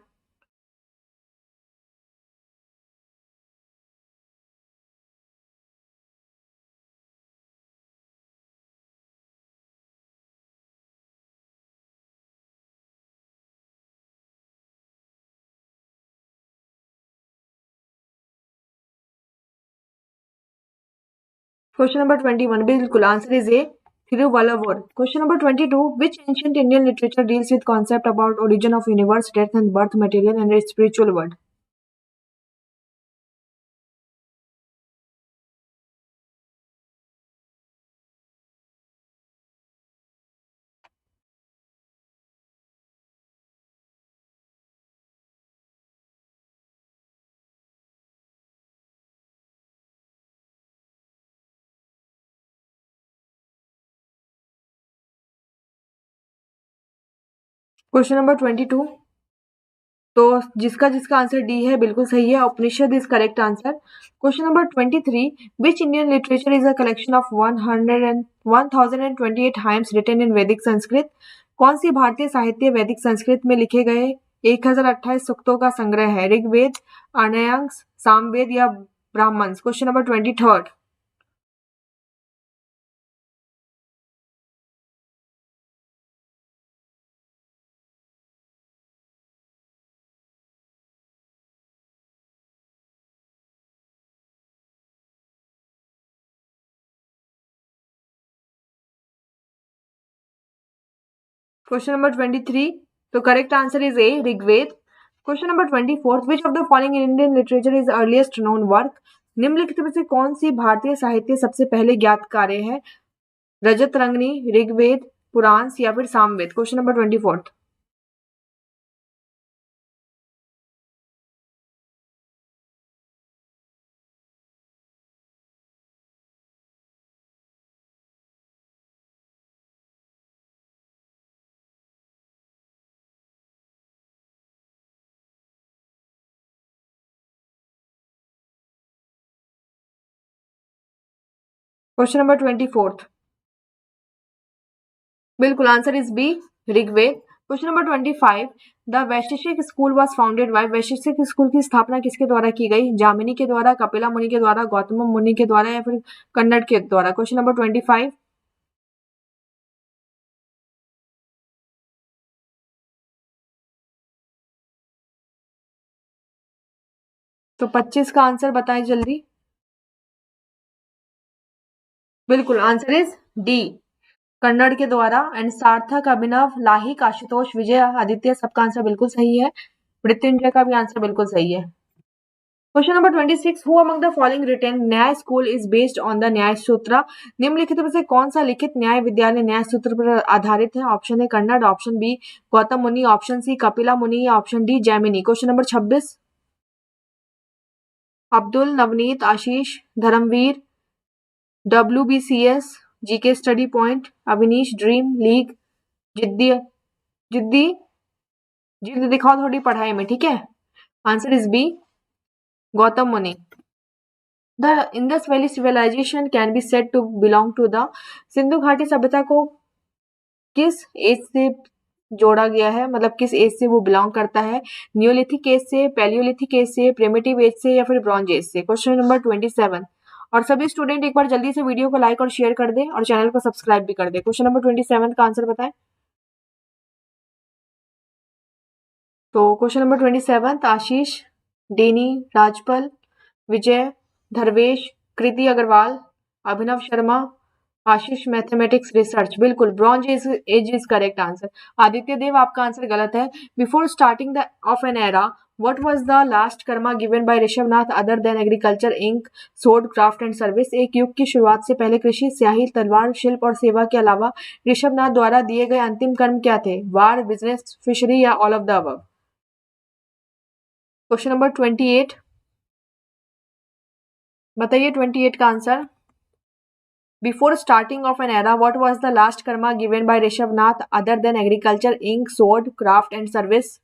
क्वेश्चन नंबर 21 बिल्कुल answer is A Thiruvalluvar. Question number 22, which ancient Indian literature deals with concept about origin of universe, death and birth, material and spiritual world। Question number 22, तो जिसका जिसका आंसर डी है बिल्कुल सही है, Upanishad is correct answer. Question number 23, which Indian literature is a collection of 1028 hymns written in Vedic Sanskrit. कौन सी भारतीय साहित्य वैदिक संस्कृत में लिखे गए 1028 सूक्तों का संग्रह है। ऋग्वेद, आर्यायन, सामवेद या Brahmanas. Question number 23। Question number 23, तो correct answer is A Rigveda. Question number 24, which of the following Indian literature is earliest known work. निम्नलिखित में से कौन सी भारतीय साहित्य सबसे पहले ज्ञात कार्य है। रजत रंगनी, ऋग्वेद, पुराण या फिर Samaveda. Question number 24। Question number 24, बिल्कुल answer is B Rigveda. Question number 25, the Vaisheshika school was founded by. Vaisheshika school की स्थापना किसके द्वारा की गई। जामिनी के द्वारा, कपिला मुनि के द्वारा, गौतम मुनि के द्वारा या फिर कन्नड़ के द्वारा। Question number 25। तो 25 का आंसर बताएं जल्दी। बिल्कुल आंसर इज डी कन्नड़ के द्वारा। एंड सार्थक, अभिनव, लाहिक, आशुतोष, विजय, आदित्य, सबका आंसर बिल्कुल सही है। मृत्युंजय का भी आंसर बिल्कुल सही है। Question number 26, who among the following written Nyaya school is based on the Nyaya Sutra. निम्नलिखित में से कौन सा लिखित न्याय विद्यालय न्याय सूत्र पर आधारित है। Option A Kannada, option B Gautam Muni, option C Kapila Muni या option D Jaimini. Question number 26। Abdul, Navneet, Ashish, Dharamveer, WBCS, GK study point, Avinish, dream league, जिद्दी जिद्दी जिद दिखाओ थोड़ी पढ़ाई में, ठीक है। Answer is B Gautam Muni. The Indus valley civilisation can be said to belong to the. Sindhu घाटी सभ्यता को किस एज से जोड़ा गया है, मतलब किस एज से वो बिलोंग करता है। न्यूलिथिक एज से, पैलियोलिथिक एज से, प्रिमिटिव एज से या फिर ब्रॉन्ज एज से। Question number 27। और सभी स्टूडेंट एक बार जल्दी से वीडियो को लाइक और शेयर कर दें और चैनल को सब्सक्राइब भी कर दें। क्वेश्चन नंबर 27 का आंसर बताएं। तो question number 27, Ashish, Danny, Rajpal, Vijay, Dharvesh, Kriti Agarwal, Abhinav Sharma, Ashish mathematics research. बिल्कुल bronze age is correct answer. Aditya Dev, आपका आंसर गलत है। Before starting the of an era what was the last karma given by Rishabhanatha other than agriculture, ink, sword, craft and service. एक युग की शुरुआत से पहले कृषि, स्याही, तलवार, शिल्प और सेवा के अलावा ऋषभनाथ द्वारा दिए गए अंतिम कर्म क्या थे। वार, बिजनेस, फिशरी या all of the above. Question number 28, बताइए 28 का answer. Before starting of an era what was the last karma given by Rishabhanatha other than agriculture, ink, sword, craft and service.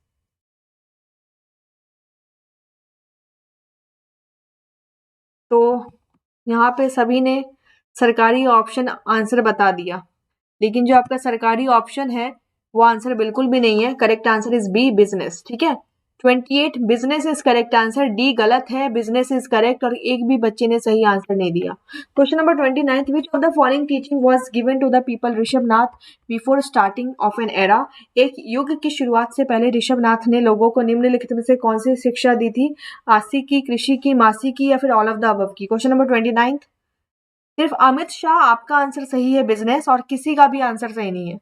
तो यहाँ पे सभी ने सरकारी ऑप्शन आंसर बता दिया, लेकिन जो आपका सरकारी ऑप्शन है वो आंसर बिल्कुल भी नहीं है। Correct answer is B, business. ठीक है, 28 business is correct answer, D गलत है, बिजनेस इज करेक्ट, और एक भी बच्चे ने सही आंसर नहीं दिया। Question number 29, which of the following teaching was given to the people Rishabhnath before starting of an era. एक युग की शुरुआत से पहले ऋषभनाथ ने लोगों को निम्नलिखित में से कौन सी शिक्षा दी थी? आसी की, कृषि की, मासी की, या फिर ऑल ऑफ द अबव की? क्वेश्चन नंबर 29, सिर्फ अमित शाह आपका आंसर सही है बिजनेस, और किसी का भी आंसर सही नहीं है।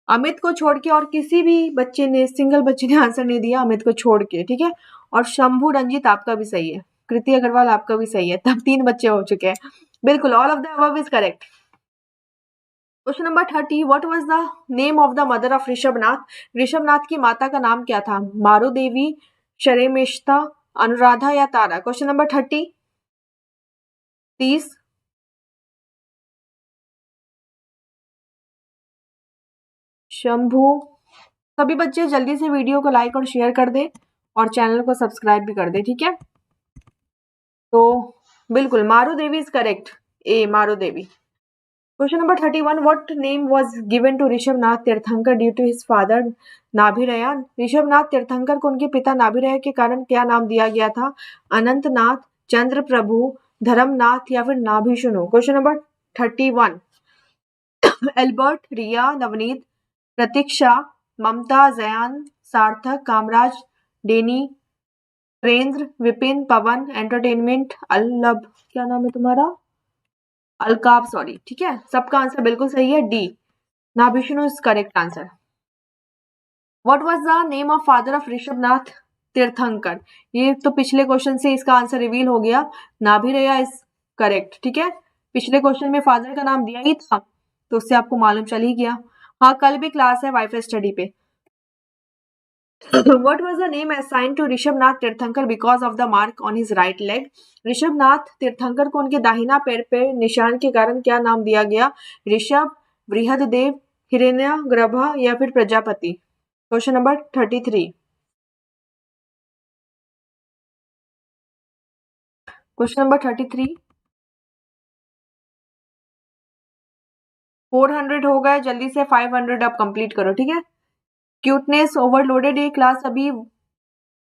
अमित को छोड़ के और किसी भी बच्चे ने, सिंगल बच्चे ने आंसर नहीं दिया अमित को छोड़ के। ठीक है, और शंभू रंजीत आपका भी सही है, कृति अग्रवाल आपका भी सही है, तब 3 बच्चे हो चुके हैं। बिल्कुल, all of the above is correct. Question number 30, what was the name of the mother of Rishabhnath? Rishabhnath की माता का नाम क्या था? मारू देवी, शरेमेश्ता, अनुराधा, या तारा? Question number 30, Shambhu. सभी बच्चे जल्दी से वीडियो को लाइक और शेयर कर दें और चैनल को सब्सक्राइब भी कर दें। ठीक है, तो बिल्कुल मारू देवी is correct, A Maru Devi. Question number 31, what name was given to Rishabhanath Tirthankar due to his father Nabhirayan? Rishabhanath Tirthankar को उनके पिता नाभिरय के कारण क्या नाम दिया गया था? अनंतनाथ, चंद्र प्रभु, धर्मनाथ, या फिर Nabhisunu? Question number 31, Albert, Riya, Navneet, Pratiksha, Mamata, Jayan, Sarthak, Kamraj, Danny, Surendra, Vipin, Pawan, entertainment, Allab, क्या नाम है तुम्हारा? अलकाब, सॉरी। ठीक है, सबका आंसर बिल्कुल सही है, D Nabhishnu is correct answer. What was the name of father of Rishabhanath Tirthankar? ये तो पिछले क्वेश्चन से इसका आंसर रिवील हो गया, नाभिरया इज करेक्ट। ठीक है, पिछले क्वेश्चन में फादर का नाम दिया ही था, तो उससे आपको मालूम चल ही गया। हाँ, कल भी क्लास है वाईफाई स्टडी पे। What was the name assigned to Rishabhnath Tirthankar because of the mark on his right leg? Rishabhanatha Tirthankar को उनके दाहिना पैर पे निशान के कारण क्या नाम दिया गया? ऋषभ, बृहददेव, हिरण्यगर्भा, या फिर Prajapati? Question number 33। Question number 33, 400 हो गए, जल्दी से 500 आप कंप्लीट करो। ठीक है, क्यूटनेस ओवरलोडेड ये क्लास अभी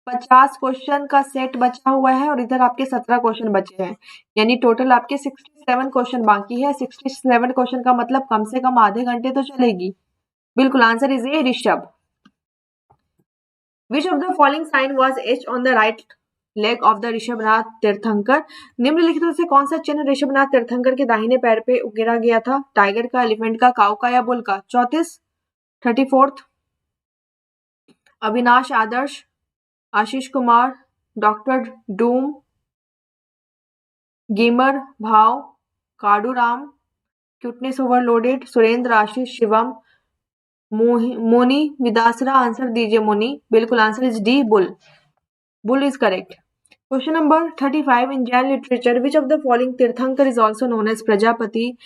50 क्वेश्चन का सेट बचा हुआ है और इधर आपके 17 क्वेश्चन बचे हैं, यानी टोटल आपके 67 क्वेश्चन बाकी है। 67 क्वेश्चन का मतलब कम से कम आधे घंटे तो चलेगी। बिल्कुल, answer is A, Rishabh. Which of the following sign was etched on the right leg of the Rishabhnath Tirthankar? निम्नलिखित में से कौन सा चिन्ह ऋषभनाथ तीर्थंकर के दाहिने पैर पे उकेरा गया था? टाइगर का, एलिफेंट का, काऊ का, या बुल का? 34, 34, Avinash Adarsh, Ashish Kumar, doctor doom, gamer Bhav, Kaduram, cuteness overloaded, Surendra, Ashish, Shivam, Moni विदासरा? आंसर दीजिए मोनी। बिल्कुल, answer is D, bull. Bull is correct. Question number 35, in Jain literature which of the following Tirthankar is also known as Prajapati,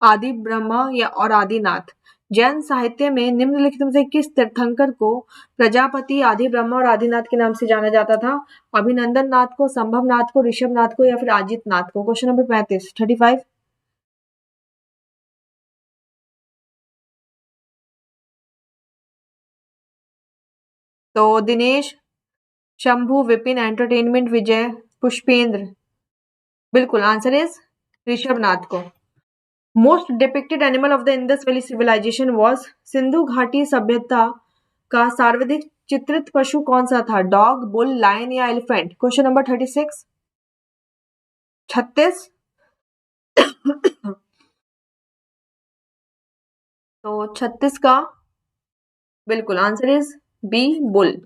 Adi Brahma, या और आदिनाथ? जैन साहित्य में निम्नलिखित में से किस तीर्थंकर को प्रजापति, आदि ब्रह्मा और आदिनाथ के नाम से जाना जाता था? अभिनंदन नाथ को, संभव नाथ को, ऋषभ नाथ को, या फिर अजित नाथ को? Question number 35, 35। तो दिनेश, शंभू, विपिन, एंटरटेनमेंट, विजय, पुष्पेंद्र? बिल्कुल, आंसर इज ऋषभ नाथ को। Most depicted animal of the Indus valley civilisation was? Sindhu घाटी सभ्यता का सर्वाधिक चित्रित पशु कौन सा था? डॉग, बुल, लायन, या एलिफेंट? Question number 36, 36। तो 36 का बिल्कुल answer is B, bull.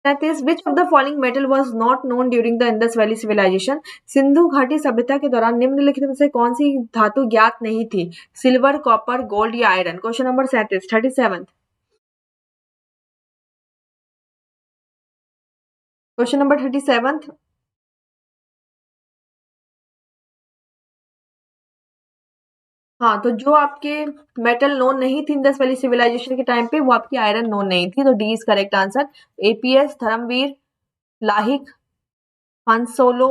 37, which of the following metal was not known during the Indus valley civilisation? Sindhu घाटी सभ्यता के दौरान निम्नलिखित में से कौन सी धातु ज्ञात नहीं थी? सिल्वर, कॉपर, गोल्ड, या iron? Question number 37, 37। Question number 37, हाँ, तो जो आपके मेटल नोन नहीं थी इंडस वैली सिविलाइजेशन के टाइम पे, वो आपकी आयरन नोन नहीं थी, तो D is correct answer. APS, Dharamveer, Lahik, Han Solo,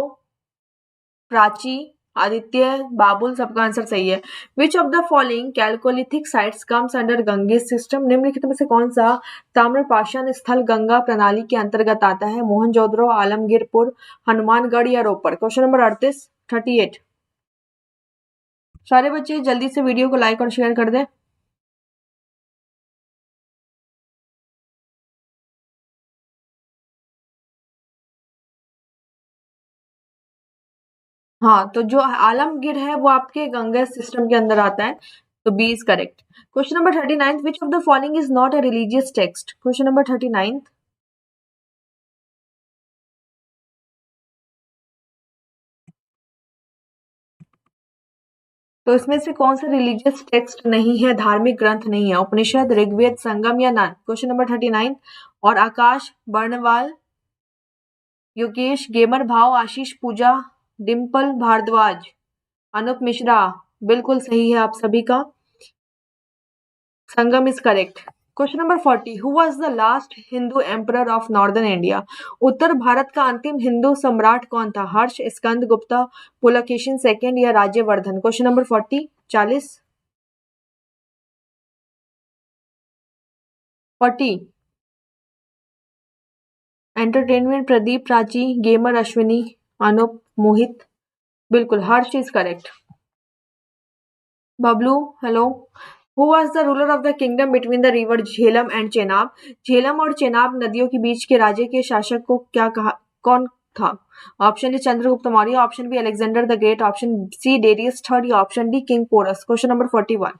Prachi, Aditya, Babul, सबका आंसर सही है। Which of the following chalcolithic sites comes under Ganges system? निम्नलिखित में से कौन सा ताम्रपाषाण स्थल गंगा प्रणाली के अंतर्गत आता है? मोहनजोदड़ो, आलमगीरपुर, हनुमानगढ़ या रोपड़? Question number 38। सारे बच्चे जल्दी से वीडियो को लाइक और शेयर कर दें। हाँ, तो जो आलमगीर है वो आपके गंगा सिस्टम के अंदर आता है, तो B is correct. Question number 39, which of the following is not a religious text? Question number 39। तो इसमें से कौन सा रिलीजियस टेक्स्ट नहीं है, धार्मिक ग्रंथ नहीं है? उपनिषद, ऋग्वेद, संगम या नन? Question number 39। और आकाश, बर्णवाल, योगेश, गेमर भाव, आशीष पूजा, डिम्पल भारद्वाज, अनुप मिश्रा, बिल्कुल सही है आप सभी का। Sangam is correct. Question number 40, who was the last Hindu emperor of northern India? उत्तर भारत का अंतिम हिंदू सम्राट कौन था? हर्ष, स्कंद गुप्ता, पुलकेशिन सेकंड या Rajyavardhan? Question number 40। Entertainment Pradeep, Prachi, gamer Ashwini, Anup, Mohit, बिल्कुल Harsh is correct. Bablu, hello. Who was the ruler of the kingdom between the river Jhelum and Chenab? Jhelum और चेनाब नदियों के बीच के राज्य के शासक को क्या कहा, कौन था? Option A Chandragupta Maurya, option B Alexander the great, option C Darius third या option D king Porus? Question number 41।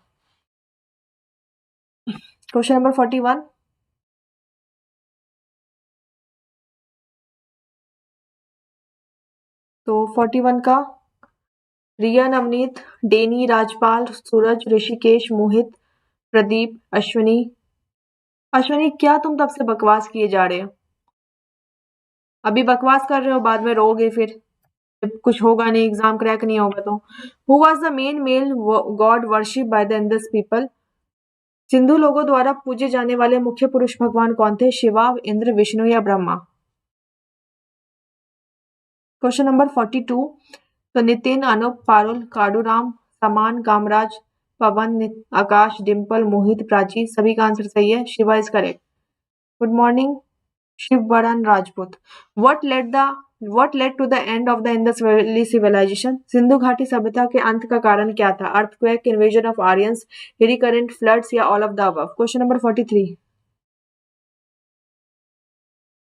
Question number 41। तो 41 का रिया, नवनीत, डेनी, राजपाल, सूरज, ऋषिकेश, मोहित, प्रदीप, अश्विनी। अश्विनी क्या तुम तब से बकवास किए जा रहे हो? अभी बकवास कर रहे हो, बाद में रोगे फिर कुछ होगा नहीं, एग्जाम क्रैक नहीं होगा तो। Who was the main male god worship by the Indus people? Sindhu लोगों द्वारा पूजे जाने वाले मुख्य पुरुष भगवान कौन थे? शिवा, इंद्र, विष्णु या ब्रह्मा? Question number 42। तो नितिन, अनुप, पारुल, काडूराम, समान, कामराज, पवन, आकाश, डिम्पल, मोहित, प्राची, सभी का आंसर सही है। Shiva is correct. Good morning Shivbaran Rajput. What led to the end of the Indus Valley civilization? सिंधु घाटी सभ्यता के अंत का कारण क्या था? Earthquake, invasion of Aryans, recurrent floods या all of the above? Question number 43।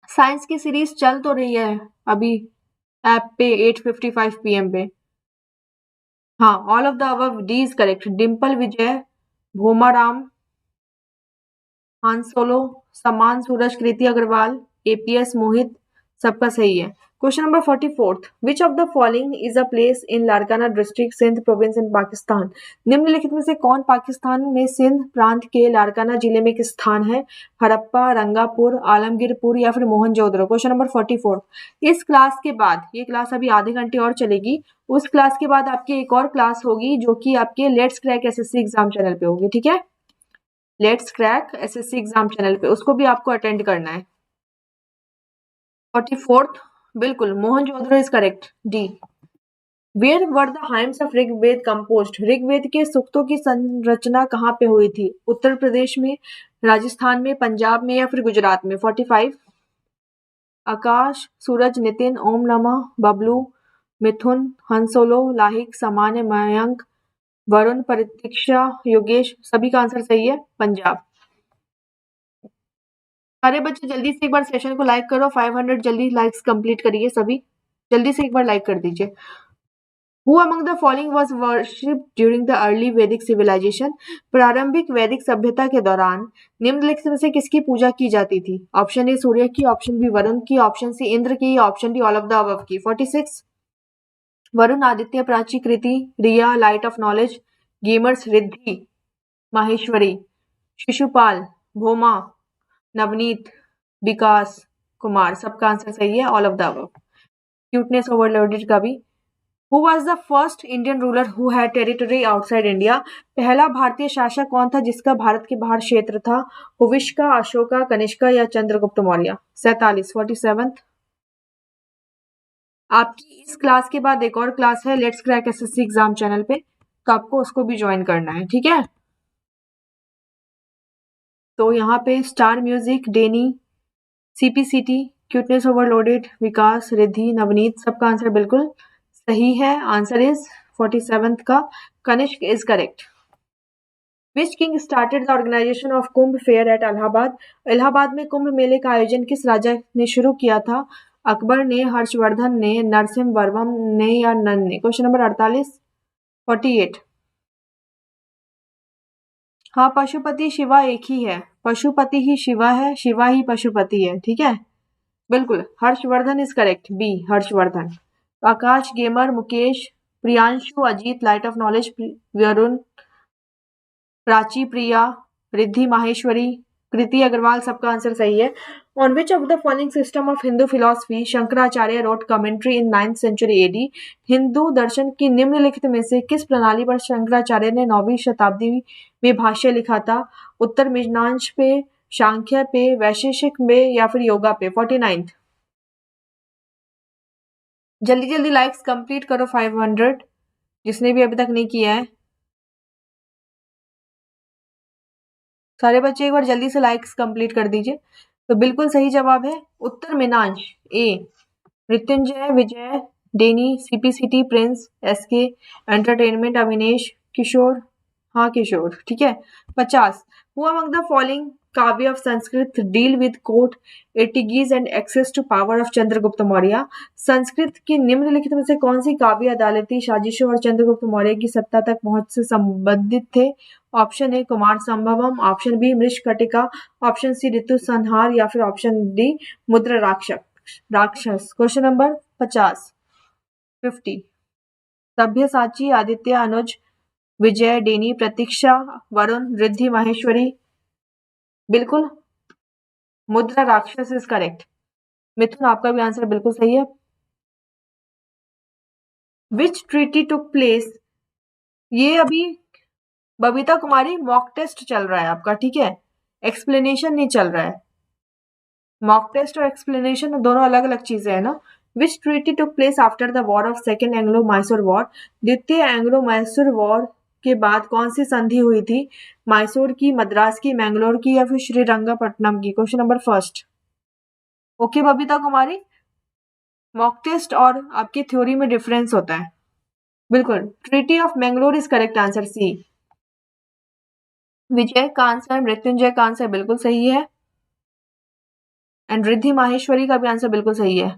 Science की सीरीज चल तो रही है अभी ऐप पे 8:55 PM पे। हाँ, all of the above, D is correct. Dimple, Vijay, Bhomaram, Han Solo, Saman, Suraj, Kriti Agarwal, APS, Mohit, सबका सही है। Question number 44, which of the following is a place in Larkana district Sindh province in Pakistan? निम्नलिखित में से कौन पाकिस्तान में सिंध प्रांत के लारकाना जिले में एक स्थान है? हड़प्पा, रंगापुर, आलमगीरपुर या फिर मोहनजोदड़ो? Question number 44। इस क्लास के बाद, ये क्लास अभी आधे घंटे और चलेगी, उस क्लास के बाद आपकी एक और क्लास होगी जो कि आपके let's crack SSC exam channel पे होगी, ठीक है? Let's crack SSC exam channel पे, उसको भी आपको अटेंड करना है। 44th, बिल्कुल Mohenjodaro is correct, D. Where were the hymns of Rigveda composed? Rigveda के सूक्तों की संरचना कहाँ पे हुई थी? उत्तर प्रदेश में, राजस्थान में, पंजाब में या फिर गुजरात में? 45। आकाश, सूरज, नितिन, ओम नमः, बबलू, मिथुन, हंसोलो, लाहिक, सामान्य, मयंक, वरुण, प्रतीक्षा, योगेश, सभी का आंसर सही है, पंजाब। सारे बच्चे जल्दी से एक बार सेशन को लाइक करो, 500 जल्दी लाइक्स कंप्लीट करिए सभी, जल्दी से एक बार लाइक कर दीजिए। Who among the following was worshipped during the early Vedic civilization? प्रारंभिक वैदिक सभ्यता के दौरान निम्नलिखित में से किसकी पूजा की जाती थी? ऑप्शन ए सूर्य की, ऑप्शन बी वरुण की, ऑप्शन सी इंद्र की, option D all of the above की? 46। Varun, Aditya, Prachi, Kriti, Riya, light of knowledge, gamers, Riddhi, Maheshwari, Shishupal, Bhoma, Navneet, Vikas, Kumar, सबका आंसर सही है, all of the above. Cuteness overloaded का भी। Who was the first Indian ruler who had territory outside India? पहला भारतीय शासक कौन था जिसका भारत के बाहर क्षेत्र था? हुविष्का, अशोका, कनिष्का या चंद्रगुप्त मौर्य? 47, 47th। आपकी इस क्लास के बाद एक और क्लास है let's crack SSC exam channel पे, तो आपको उसको भी ज्वाइन करना है, ठीक है। तो यहाँ पे star music, Danny, CPCT, cuteness overloaded, Vikas, Riddhi, Navneet, सबका आंसर बिल्कुल सही है। आंसर इज 47th का Kanishka is correct. Which king started the organisation of Kumbh fair at Allahabad? Allahabad में कुंभ मेले का आयोजन किस राजा ने शुरू किया था? अकबर ने, हर्षवर्धन ने, नरसिम्हवर्मन ने या नन ने? Question number 48, 48। हाँ, पशुपति शिवा एक ही है, पशुपति ही शिवा है, शिवा ही पशुपति है, ठीक है। बिल्कुल, Harshvardhan is correct, B Harshavardhan. Akash, gamer, Mukesh, Priyanshu, Ajit, light of knowledge, Varun, Prachi, Priya, Riddhi Maheshwari, Kriti Agarwal, सबका आंसर सही है। On which of the following system of Hindu philosophy Shankaracharya wrote commentary in 9th century AD? Hindu दर्शन की निम्नलिखित में से किस प्रणाली पर शंकराचार्य ने 9वीं शताब्दी में भाष्य लिखा था? उत्तर मीमांस पे, सांख्य पे, वैशेषिक में या फिर योगा पे? 49th। जल्दी जल्दी लाइक्स कंप्लीट करो 500, जिसने भी अभी तक नहीं किया है। सारे बच्चे एक बार जल्दी से लाइक्स कंप्लीट कर दीजिए। तो बिल्कुल सही जवाब है उत्तर Mimamsa, A. Mrityunjay, Vijay, Danny, CPCT, Prince, SK, entertainment, Avinesh, Kishore, हाँ किशोर, ठीक है। 50, who among the following kavya of Sanskrit deal with court intrigues and access to power of Chandragupta Maurya? Sanskrit की निम्नलिखित में से कौन सी काव्य अदालती साजिशों और चंद्रगुप्त मौर्य की सत्ता तक पहुंच से संबंधित थे? Option A Kumar Sambhavam, option B Mrichchhakatika, option C Ritu Samhara या फिर option D Mudra Rakshasa. Question number 50, 50। सभ्यसाची, आदित्य, अनुज, विजय, डेनी, प्रतीक्षा, वरुण, रिद्धि माहेश्वरी? बिल्कुल, मुद्रा राक्षस इज करेक्ट। मिथुन, आपका भी आंसर बिल्कुल सही है। विच ट्रीटी टुक प्लेस? ये अभी बबीता कुमारी मॉक टेस्ट चल रहा है आपका, ठीक है, एक्सप्लेनेशन नहीं चल रहा है। मॉक टेस्ट और एक्सप्लेनेशन दोनों अलग अलग चीजें हैं ना। Which treaty took place after the war of second Anglo Mysore war? द्वितीय एंग्लो मैसूर वॉर के बाद कौन सी संधि हुई थी? मैसूर की, मद्रास की, मैंगलोर की या फिर श्रीरंगपट्टनम की? Question number first. Okay Babita Kumari, mock test और आपकी थ्योरी में डिफरेंस होता है। बिल्कुल, treaty of Mangalore is correct answer, C. Vijay का आंसर, मृत्युंजय का आंसर बिल्कुल सही है, एंड रिद्धि माहेश्वरी का भी आंसर बिल्कुल सही है।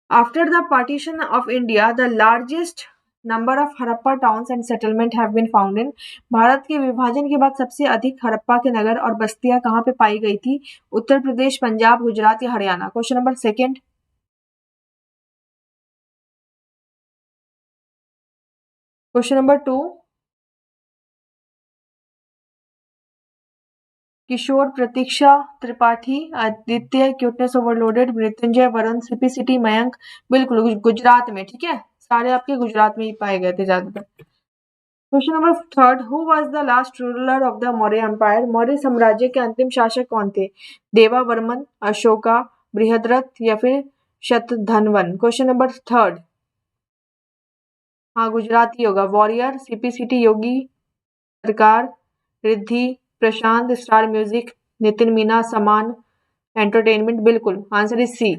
After the partition of India the largest number of Harappa towns and settlement have been found in? Bharat के विभाजन के बाद सबसे अधिक हड़प्पा के नगर और बस्तियां कहाँ पे पाई गई थी? उत्तर प्रदेश, पंजाब, गुजरात या Haryana? Question number second. Question number 2, Kishore, Pratiksha, Tripathi, Aditya, cuteness overloaded, Mrityunjay, Varun, CPCT, Mayank? बिल्कुल गुजरात में, ठीक है, सारे आपके गुजरात में ही पाए गए थे ज्यादातर। Question number third, who was the last ruler of the Maurya empire? Maurya साम्राज्य के अंतिम शासक कौन थे? देवा वर्मन, अशोका, बृहद्रथ या फिर शतधन्वन? क्वेश्चन नंबर थर्ड, हाँ गुजराती होगा। Warrior, CPCT, Yogi Sarkar, Riddhi, Prashant, star music, Nitin Meena, Saman, entertainment? बिल्कुल answer is C.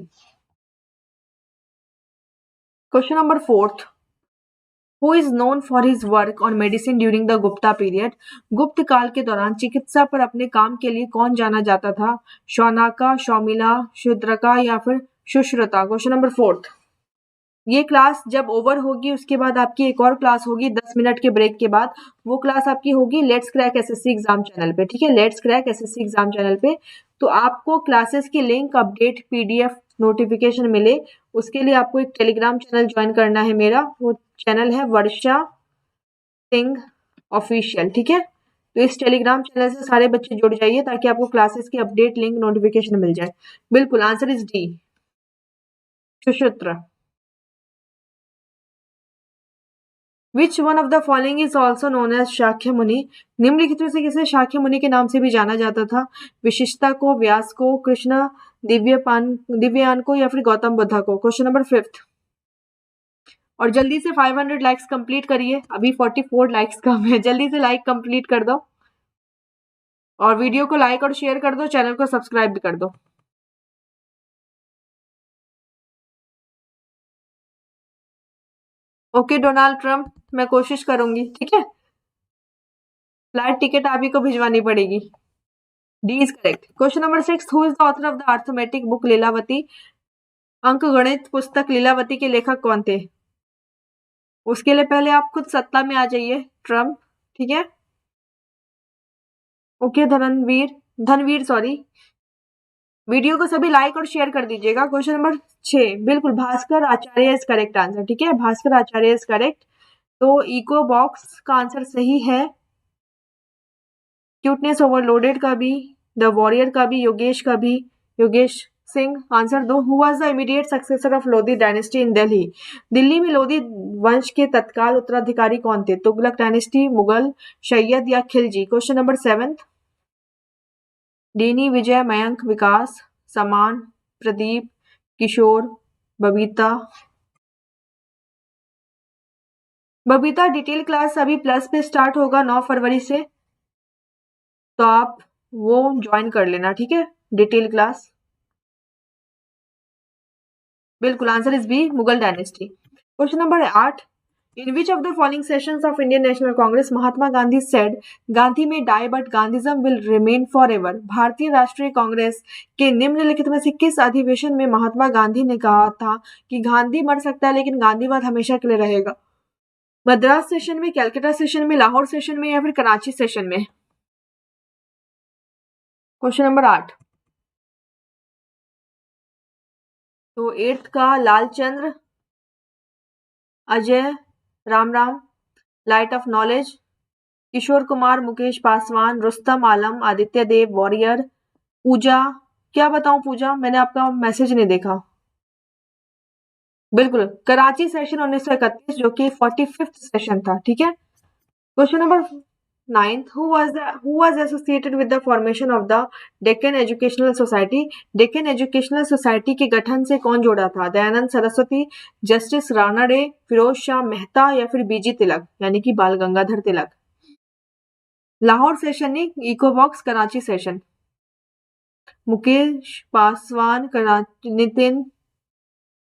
Question number fourth, who is known for his work on medicine during the Gupta period? Gupta काल के दौरान चिकित्सा पर अपने काम के लिए कौन जाना जाता था? शौनका, शौमिला, शूद्रका या फिर सुश्रुता? Question number fourth. ये क्लास जब ओवर होगी उसके बाद आपकी एक और क्लास होगी 10 मिनट के ब्रेक के बाद। वो क्लास आपकी होगी let's crack SSC exam channel पे, ठीक है, let's crack SSC exam channel पे। तो आपको क्लासेस की लिंक, अपडेट, पीडीएफ, नोटिफिकेशन मिले उसके लिए आपको एक टेलीग्राम चैनल ज्वाइन करना है मेरा। वो चैनल है वर्षा सिंह ऑफिशियल, ठीक है। तो इस टेलीग्राम चैनल से सारे बच्चे जुड़ जाइए ताकि आपको क्लासेस की अपडेट, लिंक, नोटिफिकेशन मिल जाए। बिल्कुल answer is D, Sushruta. Which one of the following is also known as Shakya Muni? निम्नलिखित में से किसे शाक्य मुनि के नाम से भी जाना जाता था? विशिष्टा को, व्यास को, कृष्ण दिव्यान को या फिर गौतम बुद्धा को? Question number 5। और जल्दी से 500 लाइक्स कंप्लीट करिए, अभी 44 लाइक्स कम है, जल्दी से लाइक कंप्लीट कर दो और वीडियो को लाइक और शेयर कर दो, चैनल को सब्सक्राइब भी कर दो। ओके डोनाल्ड ट्रम्प, मैं कोशिश करूंगी, ठीक है। फ्लाइट टिकट आप ही को भिजवानी पड़ेगी। D is correct. Question number 6, who is the author of the arithmetic book Lilavati? अंक गणित पुस्तक लीलावती के लेखक कौन थे? उसके लिए पहले आप खुद सत्ता में आ जाइए ट्रम्प, ठीक है। ओके धनवीर सॉरी, वीडियो को सभी लाइक और शेयर कर दीजिएगा। क्वेश्चन नंबर 6, बिल्कुल भास्कर आचार्य इज करेक्ट आंसर, ठीक है, भास्कर आचार्य इज करेक्ट। तो इको बॉक्स का आंसर सही है, क्यूटनेस ओवरलोडेड का भी, द वॉरियर का भी, योगेश का भी, योगेश सिंह आंसर दो। Who was the immediate successor of Lodhi dynasty in Delhi? Delhi में लोधी वंश के तत्काल उत्तराधिकारी कौन थे? तुगलक डायनेस्टी, मुगल, सैयद या खिलजी? क्वेश्चन नंबर 7, डेनी, विजय, मयंक, विकास, समान, प्रदीप, किशोर, बबीता। बबीता डिटेल क्लास अभी प्लस पे स्टार्ट होगा 9 फरवरी से, तो आप वो ज्वाइन कर लेना, ठीक है, डिटेल क्लास। बिल्कुल answer is B, Mughal dynasty. Question number 8, in which of the following sessions of Indian National Congress Mahatma Gandhi said Gandhi may die but Gandhism will remain forever एवर? भारतीय राष्ट्रीय कांग्रेस के निम्नलिखित में से किस अधिवेशन में महात्मा गांधी ने कहा था कि गांधी मर सकता है लेकिन गांधीवाद हमेशा के लिए रहेगा? मद्रास सेशन में, कैलकाटा सेशन में, लाहौर सेशन में या फिर कराची सेशन में? क्वेश्चन नंबर 8, तो 8th का Lalchandra, Ajay, Ram, light of knowledge, Kishore Kumar, Mukesh Paswan, Rustam Alam, Aditya Dev, warrior, Pooja. क्या बताऊं पूजा, मैंने आपका मैसेज नहीं देखा। बिल्कुल कराची सेशन 1931 जो कि 45th सेशन था, ठीक है। Question number 9, who was associated with the formation of the Deccan Educational Society? Deccan educational society के गठन से कौन जोड़ा था? दयानंद सरस्वती, जस्टिस राणा डे, फिरोज शाह मेहता या फिर बीजी तिलक यानी कि बाल गंगाधर तिलक? लाहौर सेशन नहीं, echo box Karachi session. Mukesh Paswan Karachi, Nitin,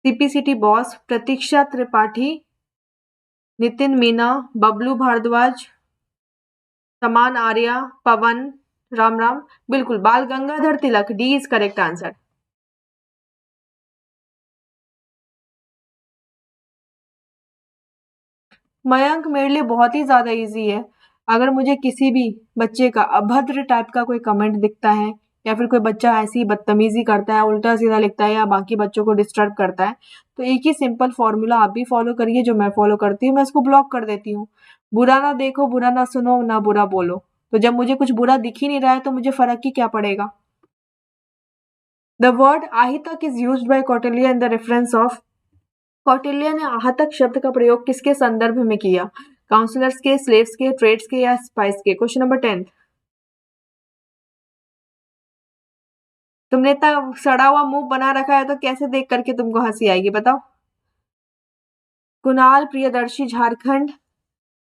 CPCT boss, Pratiksha Tripathi, Nitin Meena, Bablu Bhardwaj, Saman Arya, Pawan, Ram, बिल्कुल Bal Gangadhar Tilak, D is correct answer. Mayank मेरे लिए बहुत ही ज्यादा इजी है, अगर मुझे किसी भी बच्चे का अभद्र टाइप का कोई कमेंट दिखता है या फिर कोई बच्चा ऐसी बदतमीजी करता है, उल्टा सीधा लिखता है या बाकी बच्चों को डिस्टर्ब करता है, तो एक ही सिंपल फॉर्मूला आप भी फॉलो करिए जो मैं फॉलो करती हूँ, मैं इसको ब्लॉक कर देती हूँ। बुरा ना देखो, बुरा ना सुनो, ना बुरा बोलो। तो जब मुझे कुछ बुरा दिख ही नहीं रहा है तो मुझे फर्क ही क्या पड़ेगा। The word Ahitaka is used by Kautilya in the reference of? Kautilya ने आहतक शब्द का प्रयोग किसके संदर्भ में किया? काउंसलर्स के, स्लेव्स के, ट्रेड्स के या स्पाइस के? क्वेश्चन नंबर 10, तुमने इतना सड़ा हुआ मुंह बना रखा है तो कैसे देख करके तुमको हंसी आएगी बताओ? कुणाल प्रियदर्शी झारखंड,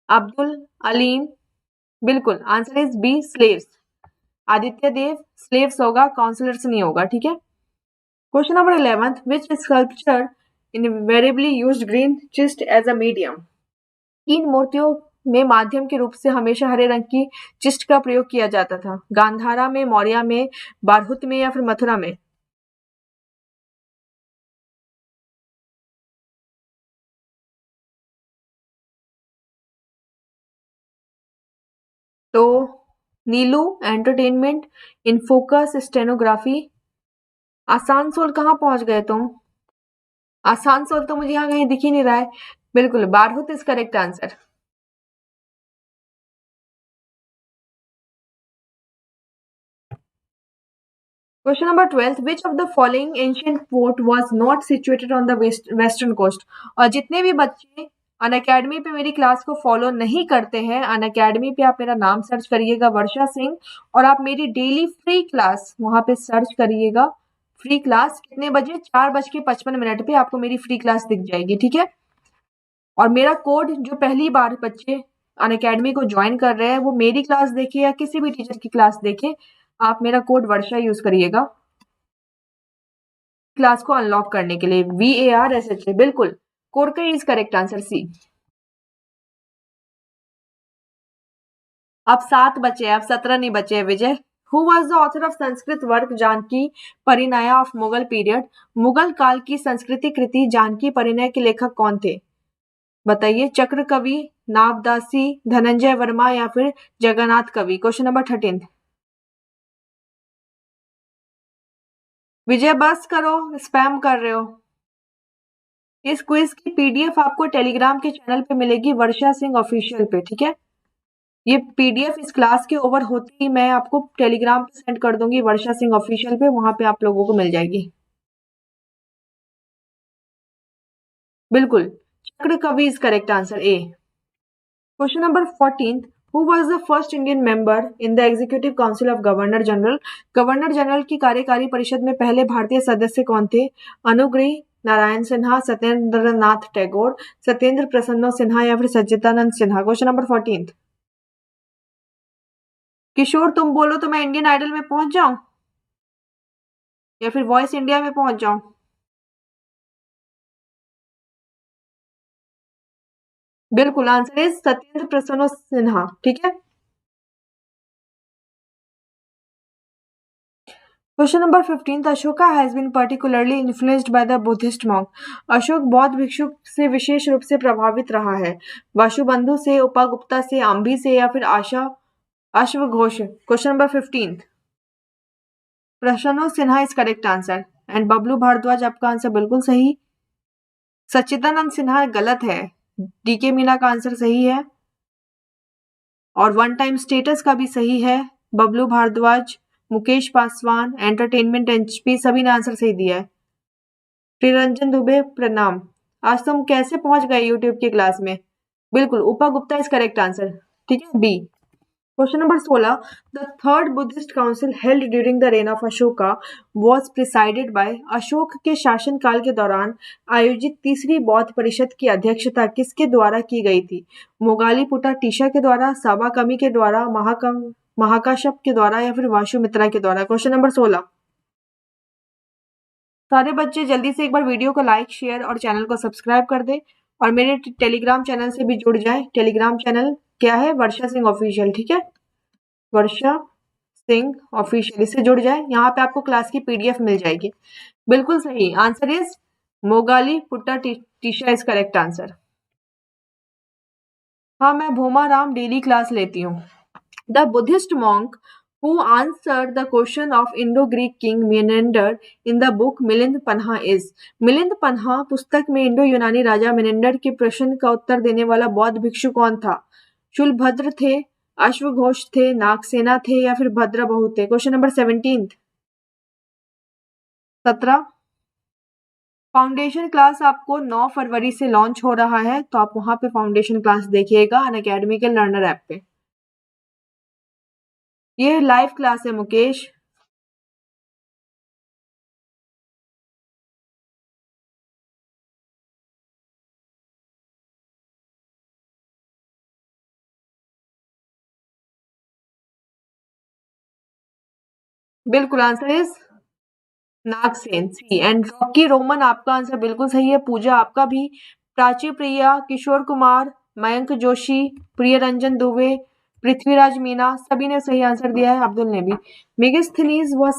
अब्दुल अलीम, बिल्कुल answer is B, slaves. Aditya Dev slaves होगा, काउंसलर्स नहीं होगा, ठीक है। Question number 11, which sculpture invariably used green schist as a medium? इन मूर्तियों में माध्यम के रूप से हमेशा हरे रंग की चिस्ट का प्रयोग किया जाता था? गांधारा में, मौर्या में, बारहुत में या फिर मथुरा में? तो नीलू एंटरटेनमेंट, इनफोकस स्टेनोग्राफी। आसानसोल कहाँ पहुंच गए तुम? आसानसोल तो मुझे यहाँ कहीं दिख ही नहीं रहा है। बिल्कुल बारहुत is correct answer. Question number 12, which of the following ancient port was not situated on the western coast? और जितने भी बच्चे अनअकैडमी पे मेरी क्लास को फॉलो नहीं करते हैं, अनअकैडमी पे आप मेरा नाम सर्च करिएगा वर्षा सिंह, और आप मेरी डेली फ्री क्लास वहां पे सर्च करिएगा। फ्री क्लास कितने बजे? 4:55 पे आपको मेरी फ्री क्लास दिख जाएगी, ठीक है। और मेरा कोड, जो पहली बार बच्चे अनअकैडमी को ज्वाइन कर रहे हैं, वो मेरी क्लास देखे या किसी भी टीचर की क्लास देखे, आप मेरा कोड वर्षा यूज करिएगा क्लास को अनलॉक करने के लिए। VARSHA, बिल्कुल। कोड का इज करेक्ट आंसर सी। अब 7 बचे, अब 17 नहीं बचे Vijay. Who was the author of Sanskrit work Janaki Parinaya of Mughal period? Mughal काल की संस्कृति कृति जानकी परिणय के लेखक कौन थे? बताइए। चक्र कवि, नावदासी, धनंजय वर्मा या फिर जगन्नाथ कवि? Question number 13। विजय बस करो, स्पैम कर रहे हो। इस क्विज की पीडीएफ आपको टेलीग्राम के चैनल पे मिलेगी, वर्षा सिंह ऑफिशियल पे, ठीक है। ये पीडीएफ इस क्लास के ओवर होती ही मैं आपको टेलीग्राम पे सेंड कर दूंगी, वर्षा सिंह ऑफिशियल पे, वहां पे आप लोगों को मिल जाएगी। बिल्कुल, चक्र कवि is correct answer A. Question number 14। Who was the first Indian member in the Executive Council of Governor General? Governor general की कार्यकारी परिषद में पहले भारतीय सदस्य कौन थे? अनुग्रही, नारायण सिन्हा, सत्येंद्र नाथ टैगोर, सत्येंद्र प्रसन्न सिन्हा या फिर सच्चिदानंद सिन्हा? Question number 14। किशोर तुम बोलो तो मैं इंडियन आइडल में पहुंच जाऊं या फिर वॉइस इंडिया में पहुंच जाऊं? बिल्कुल, आंसर इज सत्येंद्र प्रसन्न सिन्हा, ठीक है। Question number 15। Ashoka has been particularly influenced by the Buddhist monk? Ashok बौद्ध भिक्षु से विशेष रूप से प्रभावित रहा है। वासुबंधु से, उपगुप्ता से, आम्भी से या फिर आशा अश्वघोष? Question number 15। Prasanna Sinha is correct answer. And Bablu Bharadwaj आपका आंसर बिल्कुल सही। सच्चिदानंद सिन्हा गलत है। डीके मीना का आंसर सही है और वन टाइम स्टेटस का भी सही है। बबलू भारद्वाज, मुकेश पासवान, एंटरटेनमेंट एचपी, सभी ने आंसर सही दिया है। प्रियरंजन दुबे प्रणाम, आज तुम कैसे पहुंच गए यूट्यूब की क्लास में? बिल्कुल, उपा गुप्ता इज करेक्ट आंसर, ठीक है, B. Question number 16। The third Buddhist council held during the reign of Ashoka was presided by? Ashok के शासनकाल के दौरान आयोजित तीसरी बौद्ध परिषद की अध्यक्षता किसके द्वारा की गई थी? मोगालीपुटा टीशा के द्वारा, साबाकमी के द्वारा, महाकाश्यप के द्वारा या फिर वाशुमित्रा के द्वारा? Question number 16। सारे बच्चे जल्दी से एक बार वीडियो को लाइक, शेयर और चैनल को सब्सक्राइब कर दे और मेरे टेलीग्राम चैनल से भी जुड़ जाए। टेलीग्राम चैनल क्या है? वर्षा सिंह ऑफिशियल, ठीक है, वर्षा सिंह ऑफिशियल, इससे जुड़ जाए। यहाँ पे आपको क्लास की पीडीएफ मिल जाएगी। बिल्कुल सही answer is Moggaliputta Tissa is correct answer. हाँ, मैं भोमा राम डेली क्लास लेती हूँ। The Buddhist monk who answered the question of Indo-Greek king Menander in the book Milinda Panha is? Milinda Panha पुस्तक में इंडो यूनानी राजा मेनेंडर के प्रश्न का उत्तर देने वाला बौद्ध भिक्षु कौन था? शूलभद्र थे, अश्वघोष थे, नागसेना थे या फिर भद्रबहु थे? Question number 17। फाउंडेशन क्लास आपको 9 फरवरी से लॉन्च हो रहा है, तो आप वहां पे फाउंडेशन क्लास देखिएगा अनअकैडमी के लर्नर ऐप पे। ये लाइव क्लास है मुकेश। बिल्कुल, answer is Nagasena, C. And Rocky Roman आपका आंसर बिल्कुल सही है। पूजा आपका भी। प्राची प्रिया, किशोर कुमार, मयंक जोशी, प्रियरंजन दुबे, पृथ्वीराज मीना, सभी ने सही आंसर दिया है। अब्दुल ने भी। Megasthenes was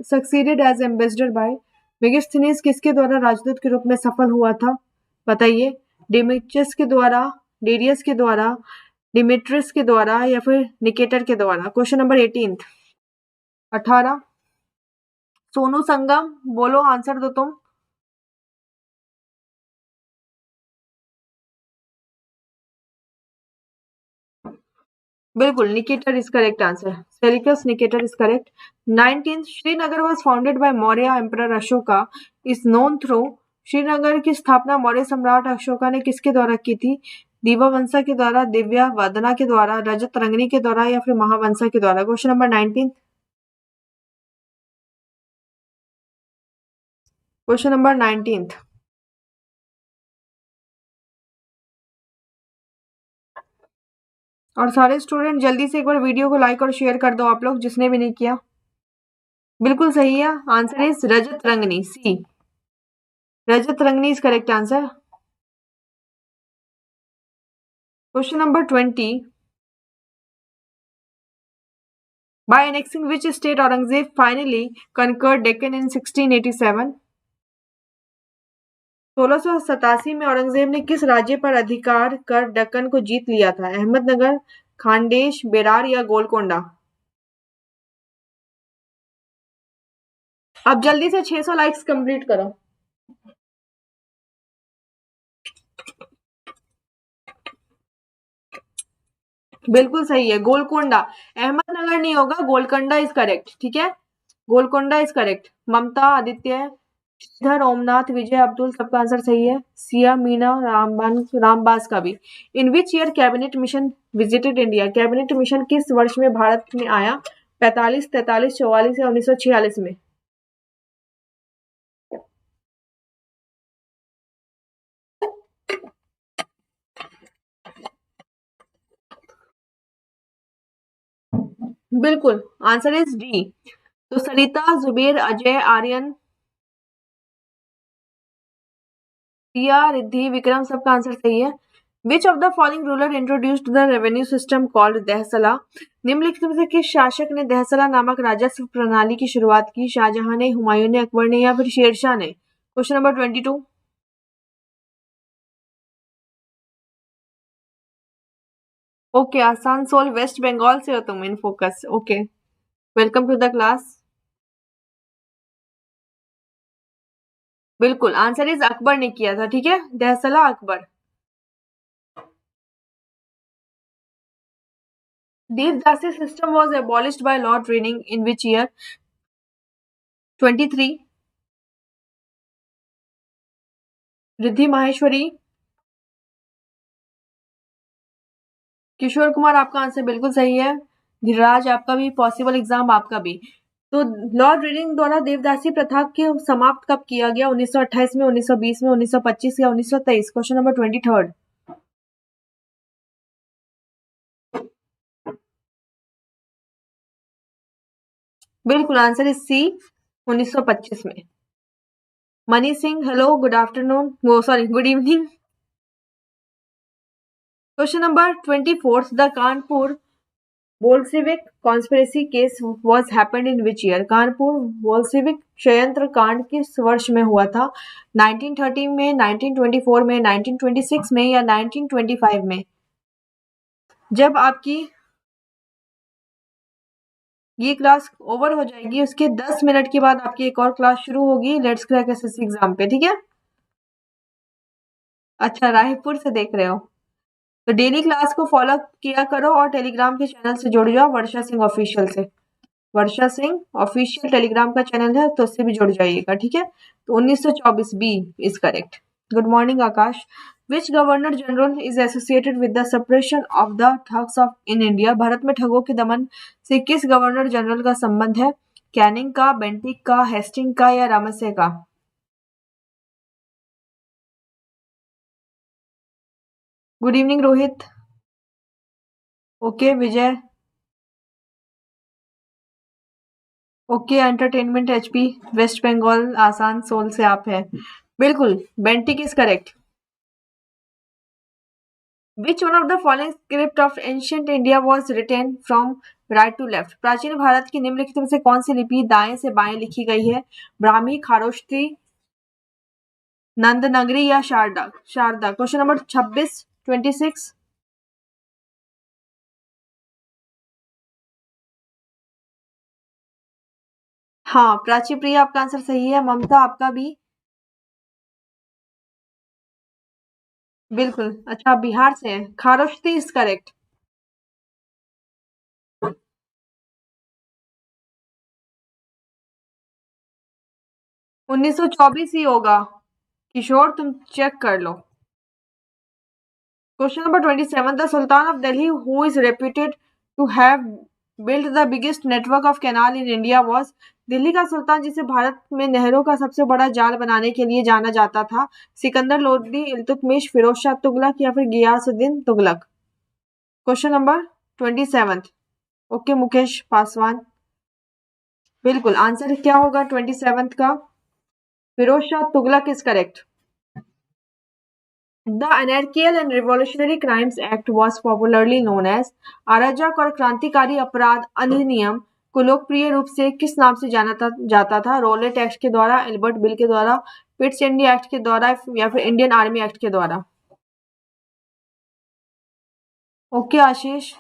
succeeded as ambassador by? Megasthenes किसके द्वारा राजदूत के रूप में सफल हुआ था? बताइए। डिमिट्रियस के द्वारा, डेरियस के द्वारा, डिमिट्रियस के द्वारा या फिर निकेटर के द्वारा? Question number 18। सोनू संगम बोलो, आंसर दो तुम। बिल्कुल, Nicator is correct answer. Seleucus Nicator is correct. 19th, Srinagar was founded by Maurya Emperor Ashoka is known through Srinagar की स्थापना मौर्य सम्राट अशोका ने किसके द्वारा की थी? दीपावंसा के द्वारा, दिव्या वदना के द्वारा, रजत रंगनी के द्वारा या फिर महावंसा के द्वारा? Question number 19। Question number 19। और सारे स्टूडेंट जल्दी से एक बार वीडियो को लाइक और शेयर कर दो, आप लोग जिसने भी नहीं किया। बिल्कुल सही है, answer is Rajatarangini, C. Rajatarangini is correct answer. Question number 20। By annexing which state Aurangzeb finally conquered Deccan in 1687? 1687 में औरंगजेब ने किस राज्य पर अधिकार कर दक्कन को जीत लिया था? अहमदनगर, खानदेश, बेरार या गोलकोंडा? अब जल्दी से 600 लाइक्स कंप्लीट करो। बिल्कुल सही है, गोलकोंडा। अहमदनगर नहीं होगा, गोलकोंडा इज करेक्ट। ठीक है, गोलकोंडा इज करेक्ट। ममता, आदित्य, श्रीधर, ओमनाथ, विजय, अब्दुल, सबका आंसर सही है। सिया, मीना, रामबास का भी। In which year cabinet mission visited India? Cabinet mission किस वर्ष में भारत में आया? 45, 43, 44 या 1946 में? बिल्कुल, आंसर इज डी। तो सरिता, जुबेर, अजय, आर्यन, सिया, रिद्धि, विक्रम, सबका आंसर सही है। Which of the following ruler introduced the revenue system called Dahsala? निम्नलिखित में से किस शासक ने दहसला नामक राजस्व प्रणाली की शुरुआत की? शाहजहां ने, हुमायूं ने, अकबर ने या फिर शेरशाह ने? Question number 22। Okay, Asansol West Bengal से हो तुम, in focus. Okay, welcome to the class. बिल्कुल, आंसर इज अकबर ने किया था। ठीक है, Dahsala Akbar. Devadasi system was abolished by Lord Renning in which year? 23। Riddhi Maheshwari, Kishore Kumar, आपका आंसर बिल्कुल सही है। धीरराज, आपका भी। पॉसिबल एग्जाम, आपका भी। तो लॉर्ड रीडिंग द्वारा देवदासी प्रथा के समाप्त कब किया गया? 1928 में, 1920 में, 1925 या 1923? Question number 23। बिल्कुल, आंसर इज सी, 1925 में। Mani Singh, hello, good afternoon, वो sorry, good evening. Question number 24। The Kanpur Bolshevik conspiracy case was happened in which year? Kanpur Bolshevik षड्यंत्र कांड किस वर्ष में हुआ था? 1930 में, 1924 में, 1926 में या 1925 में? जब आपकी ये क्लास ओवर हो जाएगी, उसके 10 मिनट के बाद आपकी एक और क्लास शुरू होगी लेट्स क्रैक एसएससी एग्जाम पे। ठीक है, अच्छा, रायपुर से देख रहे हो तो डेली क्लास को फॉलो किया करो और टेलीग्राम के चैनल से जुड़ जाओ, वर्षा सिंह ऑफिशियल से। वर्षा सिंह ऑफिशियल टेलीग्राम का चैनल है, तो उससे भी जुड़ जाइएगा। ठीक है, तो 1924 B is correct. Good morning Akash. Which governor general is associated with the suppression of the thugs of in India? Bharat में ठगों के दमन से किस गवर्नर जनरल का संबंध है? कैनिंग का, बेंटिक का, हेस्टिंग का या रामसे का? Good evening Rohit. Okay Vijay. Okay entertainment HP, West Bengal Asansol से आप हैं। बिल्कुल, Bentinck is correct. Which one of the following script of ancient India was written from right to left? प्राचीन भारत की निम्नलिखित में से कौन सी लिपि दाएं से बाएं लिखी गई है? ब्राह्मी, खारोष्ठी, नंदनगरी या शारदा? शारदा। Question number 26, 26। हाँ, प्राची प्रिया, आपका आंसर सही है। ममता, आपका भी। बिल्कुल, अच्छा, आप बिहार से हैं। खारोष्ठी इज करेक्ट। 1924 ही होगा, किशोर तुम चेक कर लो। Question number 27, the sultan of Delhi who is reputed to have built the biggest network of canal in India was. Delhi का सुल्तान जिसे भारत में नहरों का सबसे बड़ा जाल बनाने के लिए जाना जाता था, सिकंदर लोदी, इल्तुतमिश, फिरोज शाह तुगलक या फिर Ghiyasuddin Tughlaq. Question number 27। Okay Mukesh Paswan, बिल्कुल आंसर क्या होगा 27 का? Firoz Shah Tughlaq is correct. The Anarchical and Revolutionary Crimes Act was popularly known as अराजक और क्रांतिकारी अपराध अधिनियम को लोकप्रिय रूप से किस नाम से जाना जाता था? रोलेट एक्ट के द्वारा, एल्बर्ट बिल के द्वारा, पिट्स इंडिया एक्ट के द्वारा या फिर इंडियन आर्मी एक्ट के द्वारा? Okay Ashish,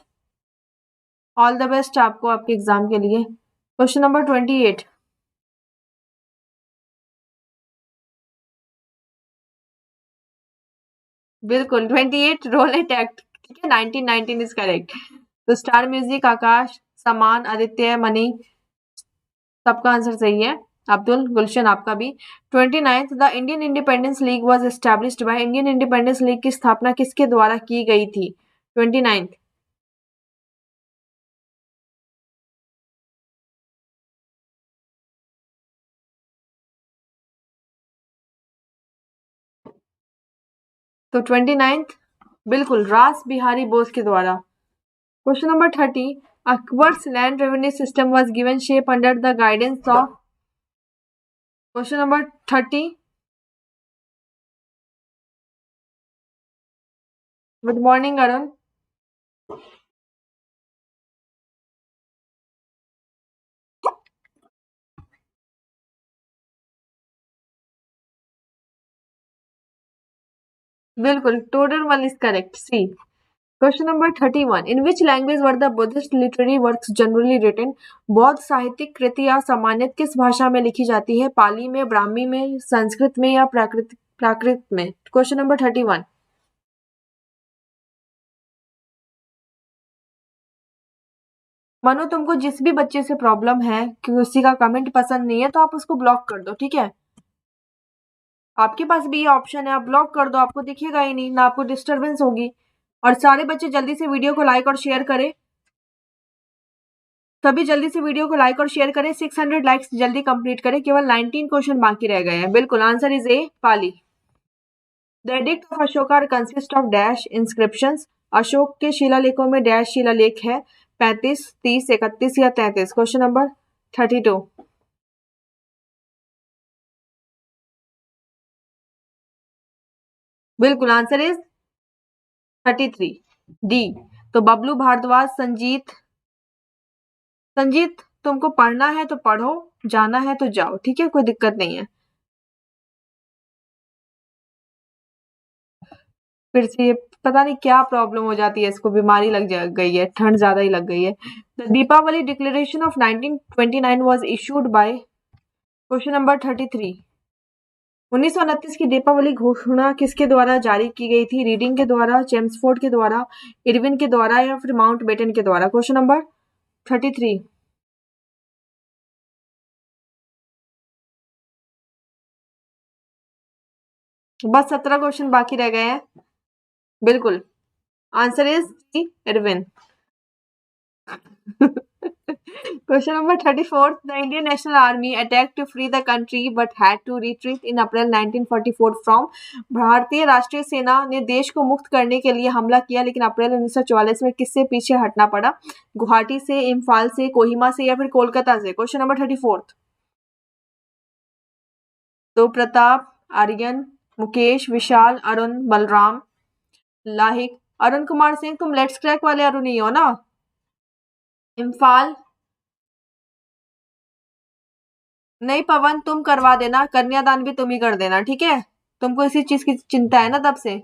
all the best आपको आपके एग्जाम के लिए। Question number 28। बिल्कुल 28 रोलेट एक्ट, ठीक है 1919 इज करेक्ट। तो स्टार म्यूजिक, आकाश, समान, आदित्य, मनी, सबका आंसर सही है। अब्दुल, गुलशन आपका भी। 29th the Indian independence league was established bye. Indian independence league की स्थापना किसके द्वारा की गई थी? 29th। तो 29th बिल्कुल रास बिहारी बोस के द्वारा। Question number 30 Akbar's land revenue system was given shape under the guidance of. Question number 30। Good morning Arun. बिल्कुल Todarmal is correct, C. Question number 31 in which language were the Buddhist literary works generally written. बौद्ध साहित्यिक कृतियां सामान्यतः किस भाषा में लिखी जाती है? पाली में, ब्राह्मी में, संस्कृत में या प्राकृत में? Question number 31। मनु तुमको जिस भी बच्चे से प्रॉब्लम है कि उसी का कमेंट पसंद नहीं है तो आप उसको ब्लॉक कर दो, ठीक है? आपके पास भी ये ऑप्शन है, आप ब्लॉक कर दो, आपको दिखेगा ही नहीं, ना आपको डिस्टरबेंस होगी। और सारे बच्चे जल्दी से वीडियो को लाइक और शेयर करें। सभी जल्दी से वीडियो को लाइक और शेयर करें। 600 लाइक्स जल्दी कंप्लीट करें। केवल 19 क्वेश्चन बाकी रह गए हैं। बिल्कुल answer is A, Pali. The edict of Ashoka consist of dash inscriptions. Ashok के शिलालेखों में डैश शिलालेख है? 35, 30, 31 या 33? Question number 32। बिल्कुल आंसर इज 33 डी। तो बबलू भारद्वाज, संजीत तुमको पढ़ना है तो पढ़ो, जाना है तो जाओ, ठीक है, कोई दिक्कत नहीं है। फिर से ये पता नहीं क्या प्रॉब्लम हो जाती है, इसको बीमारी लग गई है, ठंड ज्यादा ही लग गई है। The Deepawali declaration of 1929 was issued by. Question number 33। 1929 की दीपावली घोषणा किसके द्वारा जारी की गई थी? रीडिंग के द्वारा, चेम्सफोर्ड के द्वारा, इरविन के द्वारा या फिर माउंट बेटन के द्वारा? Question number 33। बस 17 क्वेश्चन बाकी रह गए हैं। बिल्कुल answer is Irwin. Question number 34. The Indian National Army attacked to free the country but had to retreat in April 1944 from। भारतीय राष्ट्रीय सेना ने देश को मुक्त करने के लिए हमला किया लेकिन अप्रैल 1944 में किससे पीछे हटना पड़ा? गुवाहाटी से, इम्फाल से, कोहिमा से या फिर कोलकाता से? Question number 34। तो प्रताप, आर्यन, मुकेश, विशाल, अरुण, बलराम, लाहिक। अरुण कुमार सिंह तुम लेट्स क्रैक वाले अरुण ही हो ना? इम्फाल। नहीं पवन तुम करवा देना, कन्यादान भी तुम ही कर देना, ठीक है? तुमको इसी चीज की चिंता है ना तब से।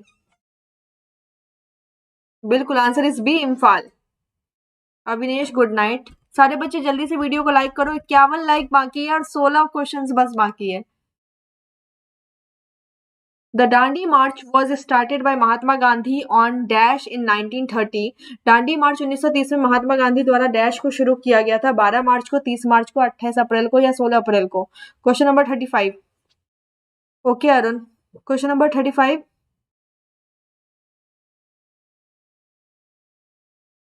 बिल्कुल answer is B, Imphal. Avinesh good night. सारे बच्चे जल्दी से वीडियो को लाइक करो। 51 लाइक बाकी है और 16 क्वेश्चंस बस बाकी है। The Dandi march was started by Mahatma Gandhi on dash in 1930। डांडी मार्च 1930 में महात्मा गांधी द्वारा डैश को शुरू किया गया था? 12 मार्च को, 30 मार्च को, 28 अप्रैल को या 16 अप्रैल को? Question number 35। Okay Arun. Question number 35,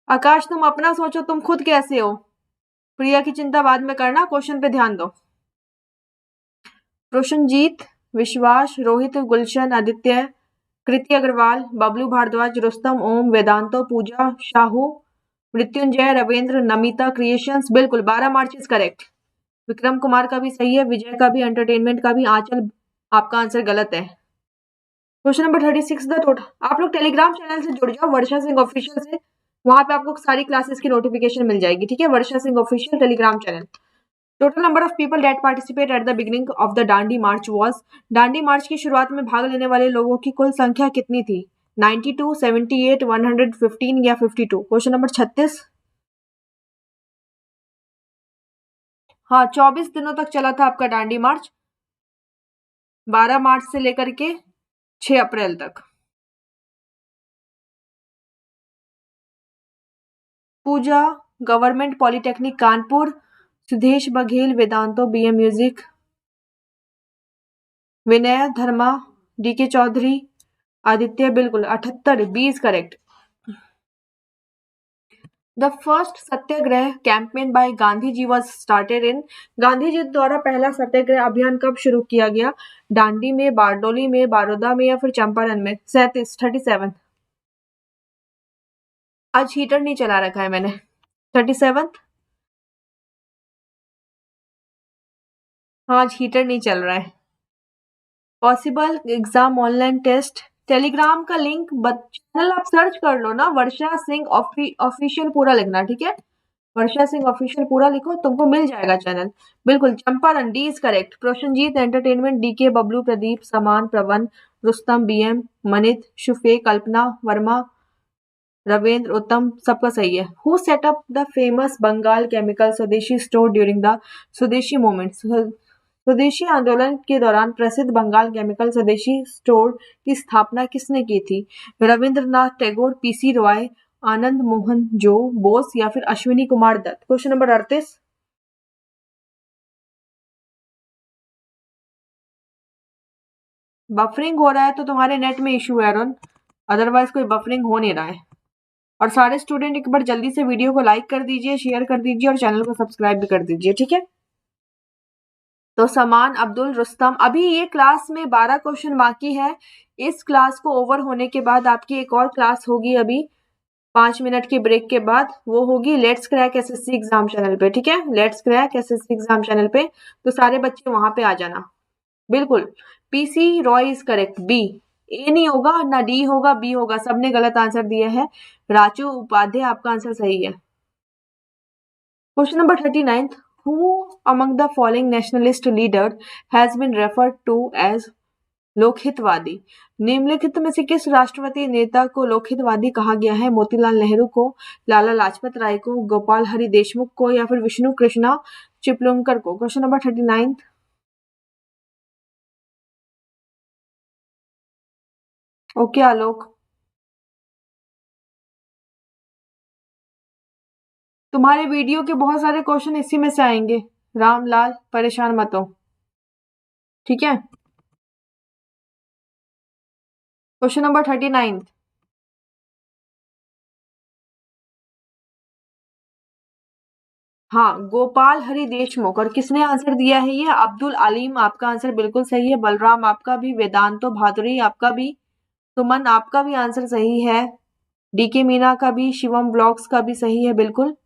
आकाश तुम अपना सोचो, तुम खुद कैसे हो? प्रिया की चिंता बाद में करना, क्वेश्चन पे ध्यान दो। रोशनजीत, विश्वास, रोहित, गुलशन, आदित्य, कृति अग्रवाल, बबलू भारद्वाज, रुस्तम, ओम, वेदांतो, पूजा, शाहू, मृत्युंजय, रविंद्र, नमिता क्रिएशंस। बिल्कुल 12 मार्च इज करेक्ट। विक्रम कुमार का भी सही है, विजय का भी, एंटरटेनमेंट का भी। आंचल, आपका आंसर गलत है। Question number 36, the total. आप लोग टेलीग्राम चैनल से जुड़ जाओ, वर्षा सिंह ऑफिशियल से, वहां पे आपको सारी क्लासेस की नोटिफिकेशन मिल जाएगी, ठीक है? Varsha Singh official Telegram channel. Total number of people that participate at the beginning of the Dandi march was. Dandi march की शुरुआत में भाग लेने वाले लोगों की कुल संख्या कितनी थी? 92, 78, 115 या 52? Question number 36। हाँ, 24 दिनों तक चला था आपका डांडी मार्च, 12 मार्च से लेकर के 6 अप्रैल तक। Pooja, government polytechnic Kanpur, Sudesh Baghel, Vedanto BM music, Vinay Dharma, DK Chaudhary, Aditya. बिल्कुल 78, 20 correct. The first satyagraha campaign by Gandhi ji was started in. Gandhi ji द्वारा पहला सत्याग्रह अभियान कब शुरू किया गया? दांडी में, बारडोली में, बारोदा में या फिर चंपारण में? 37। आज हीटर नहीं चला रखा है मैंने। 37। हाँ, आज हीटर नहीं चल रहा है। Possible exam online test, Telegram का लिंक चैनल आप सर्च कर लो ना, वर्षा सिंह ऑफिशियल पूरा लिखना, ठीक है? वर्षा सिंह ऑफिशियल पूरा लिखो, तुमको मिल जाएगा चैनल। बिल्कुल Champaran, D is correct. Prosenjit, entertainment, DK, Bablu, Pradeep, Saman, Pravan, Rustam, BM, Manit, शुफे, कल्पना वर्मा, रविंद्र, उत्तम, सबका सही है। Who set up the famous Bengal chemical swadeshi store during the swadeshi movement. स्वदेशी आंदोलन के दौरान प्रसिद्ध बंगाल केमिकल स्वदेशी स्टोर की स्थापना किसने की थी? रविंद्रनाथ टैगोर, पीसी रॉय, आनंद मोहन जो बोस या फिर Ashwini Kumar Dutt? Question number 38। Buffering हो रहा है तो तुम्हारे नेट में इशू है अरुण, अदरवाइज कोई बफरिंग हो नहीं रहा है। और सारे स्टूडेंट एक बार जल्दी से वीडियो को लाइक कर दीजिए, शेयर कर दीजिए और चैनल को सब्सक्राइब भी कर दीजिए, ठीक है? तो समान, अब्दुल, रुस्तम। अभी ये क्लास में 12 क्वेश्चन बाकी है। इस क्लास को ओवर होने के बाद आपकी एक और क्लास होगी अभी 5 मिनट के ब्रेक के बाद, वो होगी let's crack SSC exam channel पे, ठीक है? Let's crack SSC exam channel पे, तो सारे बच्चे वहां पे आ जाना। बिल्कुल, PC Ray is correct, B. A नहीं होगा ना, डी होगा, बी होगा, सबने गलत आंसर दिया है। राजू उपाध्याय आपका आंसर सही है। Question number 39, who among the following nationalist leader has been referred to as लोकहितवादी? निम्नलिखित में से किस राष्ट्रवादी नेता को लोकहितवादी कहा गया है? मोतीलाल नेहरू को, लाला लाजपत राय को, गोपाल हरि देशमुख को या फिर विष्णु कृष्णा चिपलुंकर को? Question number 39। ओके आलोक, तुम्हारे वीडियो के बहुत सारे क्वेश्चन इसी में से आएंगे। रामलाल परेशान मत हो, ठीक है? Question number 39। हाँ, गोपाल हरि देशमुख। और किसने आंसर दिया है ये? अब्दुल अलीम, आपका आंसर बिल्कुल सही है। बलराम आपका भी, वेदांतो भादुरी आपका भी, सुमन आपका भी आंसर सही है, डीके मीना का भी, शिवम ब्लॉग्स का भी सही है बिल्कुल,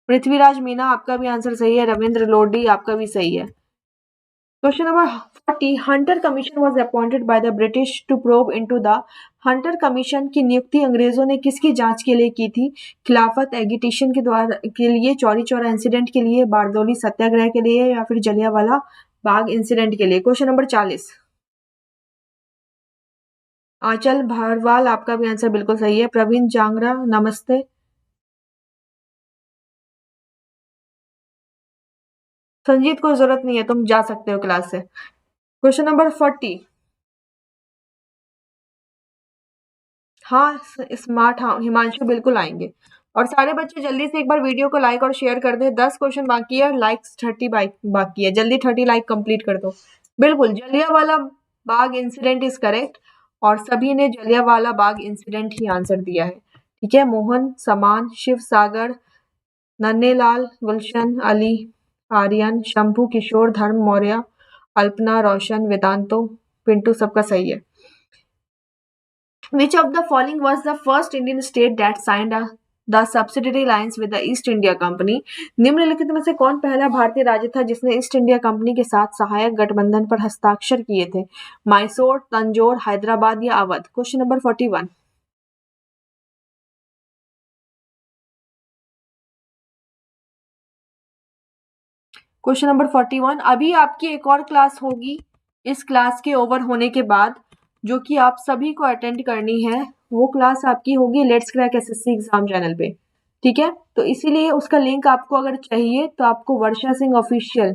पृथ्वीराज मीना आपका भी आंसर सही है, रविंद्र लोडी आपका भी सही है। Question number 40, Hunter commission was appointed by the British to probe into the. Hunter commission की नियुक्ति अंग्रेजों ने किसकी जांच के लिए की थी? खिलाफत एगिटेशन के द्वारा के लिए, चौरी चौरा इंसिडेंट के लिए, बारदौली सत्याग्रह के लिए या फिर जलियांवाला बाग इंसिडेंट के लिए? Question number 40। आंचल भारवाल आपका भी आंसर बिल्कुल सही है। प्रवीण जांगरा नमस्ते। संजीत को जरूरत नहीं है, तुम जा सकते हो क्लास से। Question number 40। हाँ, स्मार्ट, हाँ हिमांशु बिल्कुल आएंगे। और सारे बच्चे जल्दी से एक बार वीडियो को लाइक और शेयर कर दे। 10 क्वेश्चन बाकी है, लाइक्स 30 बाकी है, जल्दी 30 लाइक कंप्लीट कर दो। बिल्कुल, Jallianwala Bagh incident is correct और सभी ने जलियांवाला बाग इंसिडेंट ही आंसर दिया है। ठीक है, मोहन, समान, शिव सागर, नन्हेलाल, गुलशन, अली, आर्यन, शंभू, किशोर, धर्म मौर्य, अल्पना, रोशन, वेदांतो, पिंटू सबका सही है। Which of the following was the first Indian state that signed the subsidiary alliance with the East India Company? निम्नलिखित में से कौन पहला भारतीय राज्य था जिसने ईस्ट इंडिया कंपनी के साथ सहायक गठबंधन पर हस्ताक्षर किए थे? मैसूर, तंजौर, हैदराबाद या Awadh? Question number 41। Question number 41। अभी आपकी एक और क्लास होगी इस क्लास के ओवर होने के बाद, जो कि आप सभी को अटेंड करनी है। वो क्लास आपकी होगी let's crack SSC exam channel पे। ठीक है, तो इसीलिए उसका लिंक आपको अगर चाहिए तो आपको वर्षा सिंह ऑफिशियल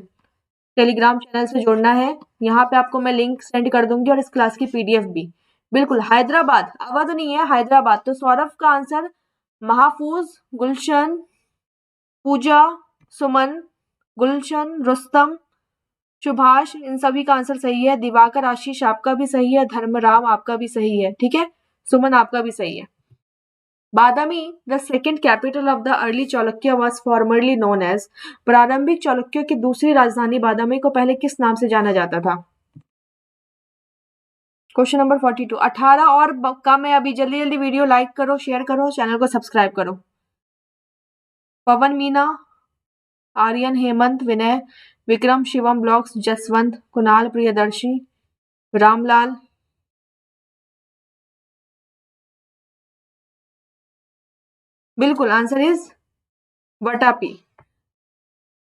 टेलीग्राम चैनल से जुड़ना है। यहाँ पे आपको मैं लिंक सेंड कर दूंगी और इस क्लास की पीडीएफ भी। बिल्कुल, हैदराबाद, अवध नहीं है, हैदराबाद। तो सौरभ का आंसर महफूज, गुलशन, पूजा, सुमन, गुलशन, रुस्तम, सुभाष, इन सभी का आंसर सही है। दिवाकर, आशीष आपका भी सही है। धर्मराम आपका भी सही है। ठीक है, सुमन आपका भी सही है। Badami, the second capital of the early Chalukya was formerly known as. प्रारंभिक चालुक्यों की दूसरी राजधानी बादामी को पहले किस नाम से जाना जाता था? Question number 42। 18 और कम है अभी, जल्दी जल्दी वीडियो लाइक करो, शेयर करो, चैनल को सब्सक्राइब करो। पवन मीना, आर्यन, हेमंत, विनय, विक्रम, शिवम ब्लॉग्स, जसवंत, कुणाल, प्रियदर्शी, रामलाल, बिल्कुल answer is वटापी।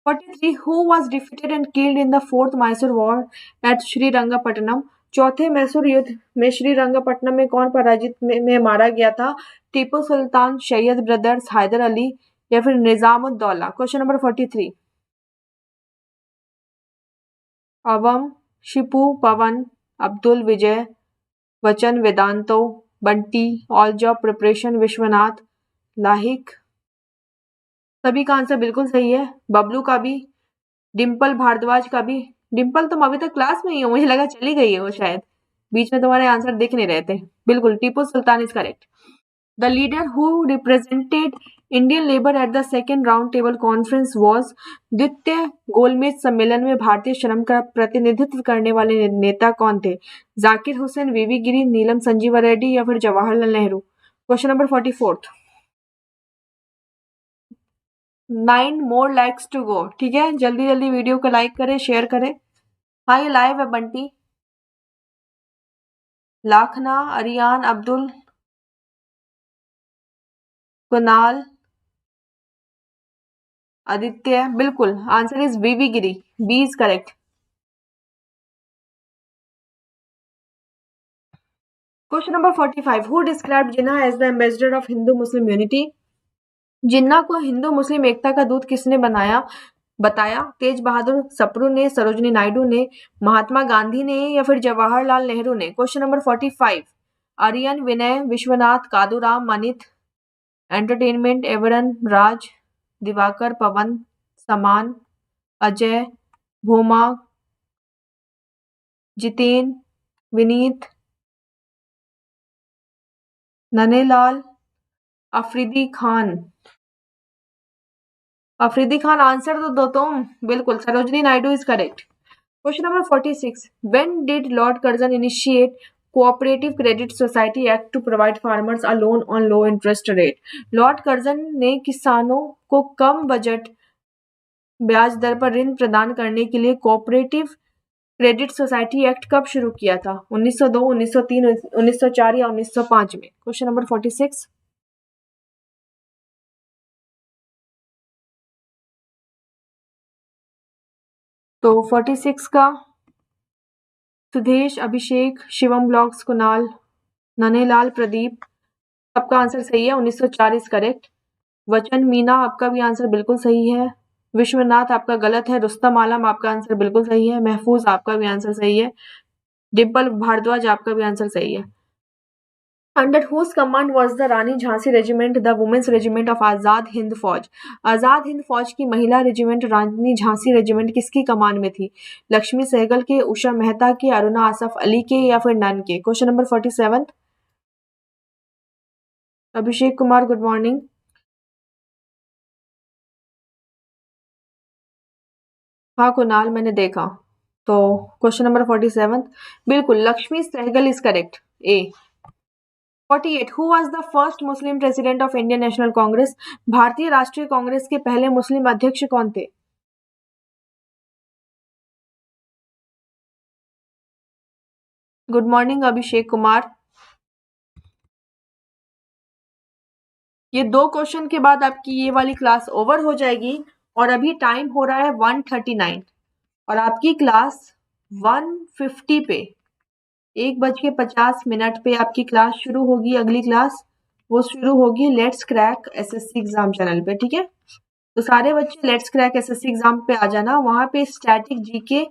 43 Who was defeated and killed in the fourth Mysore war at Srirangapatnam? चौथे मैसूर युद्ध में श्रीरंगपट्टनम में कौन पराजित में मारा गया था? टीपू सुल्तान, सैयद ब्रदर्स, हैदर अली या फिर Nizamuddaula? Question number 43। Awam, Shipu, Pawan, Abdul, Vijay, Vachan, Vedanto, Bunty, all job preparation, Vishwanath, Lahik, सभी का आंसर बिल्कुल सही है। बबलू का भी, डिम्पल भारद्वाज का भी। डिम्पल तुम अभी तक क्लास में ही हो, मुझे लगा चली गई है वो शायद, बीच में तुम्हारे आंसर दिख नहीं रहे थे। बिल्कुल, Tipu Sultan is correct. The leader who represented Indian labour at the second round table conference was. द्वितीय गोलमेज सम्मेलन में भारतीय श्रम का प्रतिनिधित्व करने वाले नेता कौन थे? जाकिर हुसैन, वीवी गिरी, नीलम संजीवा रेड्डी या फिर Jawaharlal Nehru? Question number 44। 9 more likes to go. ठीक है, जल्दी जल्दी वीडियो को लाइक करें, शेयर करें। हाँ, ये लाइव है बंटी। लाखना, अरियान, अब्दुल, कुणाल, आदित्य, बिल्कुल answer is VV Giri, B is correct. Question number 45। Who describe Jinnah as the ambassador of Hindu Muslim unity? Jinnah को हिंदू मुस्लिम एकता का दूत किसने बताया? तेज बहादुर सप्रू ने, सरोजनी नायडू ने, महात्मा गांधी ने या फिर जवाहरलाल नेहरू ने? Question number 45। Aryan, Vinay, Vishwanath, Kaduram, Manit, entertainment, Evran, Raj, Diwakar, Pawan, Saman, Ajay, Bhuma, Jiten, Vineet, Nanelal, Afridi Khan. Afridi Khan answer तो दो तुम। बिल्कुल, Sarojini Naidu is correct. Question number 46। When did lord Curzon initiate cooperative credit society act to provide farmers a loan on low interest rate? Lord Curzon ने किसानों को कम बजट ब्याज दर पर ऋण प्रदान करने के लिए कोऑपरेटिव क्रेडिट सोसाइटी एक्ट कब शुरू किया था? 1902, 1903, 1904 या 1905 में? Question number 46। तो 46 का सुदेश, अभिषेक, शिवम ब्लॉग्स, कुणाल, ननेलाल, प्रदीप, सबका आंसर सही है। 1904 इज करेक्ट। वचन मीना आपका भी आंसर बिल्कुल सही है। विश्वनाथ आपका गलत है। रुस्तम आलम आपका आंसर बिल्कुल सही है। महफूज आपका भी आंसर सही है। डिम्पल भारद्वाज आपका भी आंसर सही है। Under whose command was the Rani Jhansi regiment the women's regiment of Azad Hind Fauj? Azad Hind फौज की महिला रेजिमेंट रानी झांसी रेजिमेंट किसकी कमान में थी? लक्ष्मी सहगल के, उषा मेहता के, अरुणा आसफ अली के, या फिर नन के? Question number 47। Abhishek Kumar, good morning. हाँ कुणाल, मैंने देखा। तो क्वेश्चन नंबर 47 बिल्कुल Lakshmi Sahgal is correct, A. 48 who was the first Muslim president of Indian National Congress? भारतीय राष्ट्रीय कांग्रेस के पहले मुस्लिम अध्यक्ष कौन थे? Good morning Abhishek Kumar. ये 2 क्वेश्चन के बाद आपकी ये वाली क्लास ओवर हो जाएगी और अभी टाइम हो रहा है 1:39 और आपकी क्लास 1:50 पे 1:50 पे आपकी क्लास शुरू होगी। अगली क्लास वो शुरू होगी let's crack SSC exam channel पे, ठीक है? तो सारे बच्चे लेट्स क्रैक एसएससी एग्जाम पे आ जाना। वहां पे स्टैटिक जीके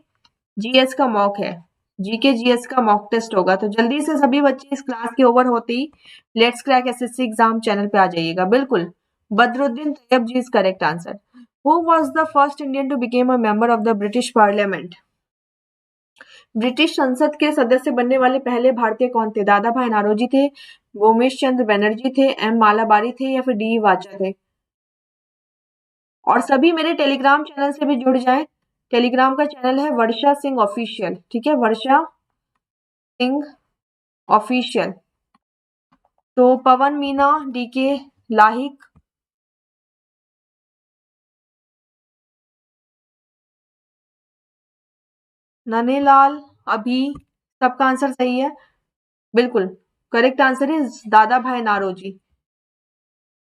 जीएस का मॉक है, जीके जीएस का मॉक टेस्ट होगा। तो जल्दी से सभी बच्चे इस क्लास के ओवर होते ही let's crack SSC exam channel पे आ जाइएगा। बिल्कुल Badruddin Tyabji is correct answer. Who was the first Indian to become a member of the British parliament? British संसद के सदस्य बनने वाले पहले भारतीय कौन थे? दादा भाई नारोजी थे, गोमेश चंद्र बनर्जी थे, एम मालाबारी थे, या फिर डी वाचा थे? और सभी मेरे टेलीग्राम चैनल से भी जुड़ जाएं। टेलीग्राम का चैनल है वर्षा सिंह ऑफिशियल, ठीक है? वर्षा सिंह ऑफिशियल। तो पवन मीना, डीके लाहिक, ननेलाल, अभी सबका आंसर सही है। बिल्कुल करेक्ट आंसर इज दादा भाई नारोजी।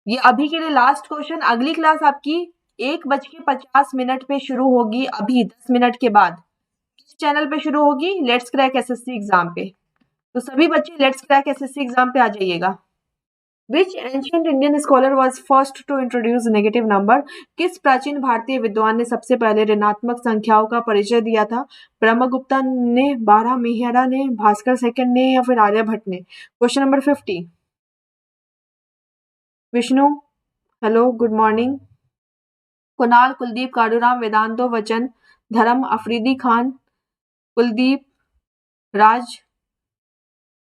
ये अभी के लिए लास्ट क्वेश्चन। अगली क्लास आपकी 1:50 पे शुरू होगी, अभी 10 मिनट के बाद। किस चैनल पे शुरू होगी? लेट्स क्रैक एसएससी एग्जाम पे। तो सभी बच्चे लेट्स क्रैक एसएससी एग्जाम पे आ जाइएगा। Which ancient Indian scholar was first to introduce negative number? किस प्राचीन भारतीय विद्वान ने सबसे पहले ऋणात्मक संख्याओं का परिचय दिया था? ब्रह्मगुप्ता ने, बारह मेहरा ने, भास्कर सेकंड ने, या फिर आर्यभट्ट ने? Question number 50। Vishnu, hello, good morning. Kunal, Kuldeep, Kaduram, Vedanto, Vachan, Dharm, Afridi Khan, Kuldeep, Raj,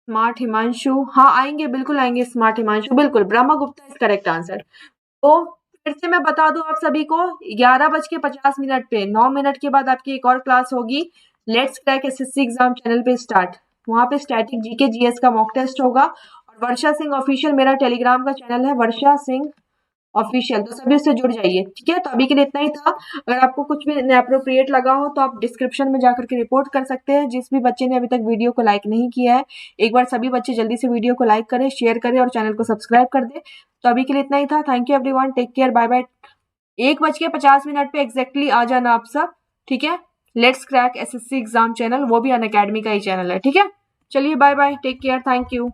smart Himanshu. हाँ आएंगे, बिल्कुल आएंगे स्मार्ट हिमांशु, बिल्कुल ब्रह्मगुप्ता इज करेक्ट आंसर। तो फिर से मैं बता दूं आप सभी को 11:50 पे 9 मिनट के बाद आपकी एक और क्लास होगी let's crack SSC exam channel पे स्टार्ट। वहां पे स्टैटिक जीके जीएस का मॉक टेस्ट होगा और वर्षा सिंह ऑफिशियल मेरा टेलीग्राम का चैनल है, वर्षा सिंह ऑफिशियल। तो सभी उससे जुड़ जाइए, ठीक है? तो अभी के लिए इतना ही था। अगर आपको कुछ भी इनएप्रोप्रिएट लगा हो तो आप डिस्क्रिप्शन में जाकर के रिपोर्ट कर सकते हैं। जिस भी बच्चे ने अभी तक वीडियो को लाइक नहीं किया है, एक बार सभी बच्चे जल्दी से वीडियो को लाइक करें, शेयर करें और चैनल को सब्सक्राइब कर दें। तो अभी के लिए इतना ही था। Thank you everyone, take care, bye bye. 1:50 पे एग्जैक्टली आ जाना आप सब, ठीक है? Let's crack SSC exam channel, वो भी अनअकैडमी का ही चैनल है, ठीक है? चलिए bye bye, take care, thank you.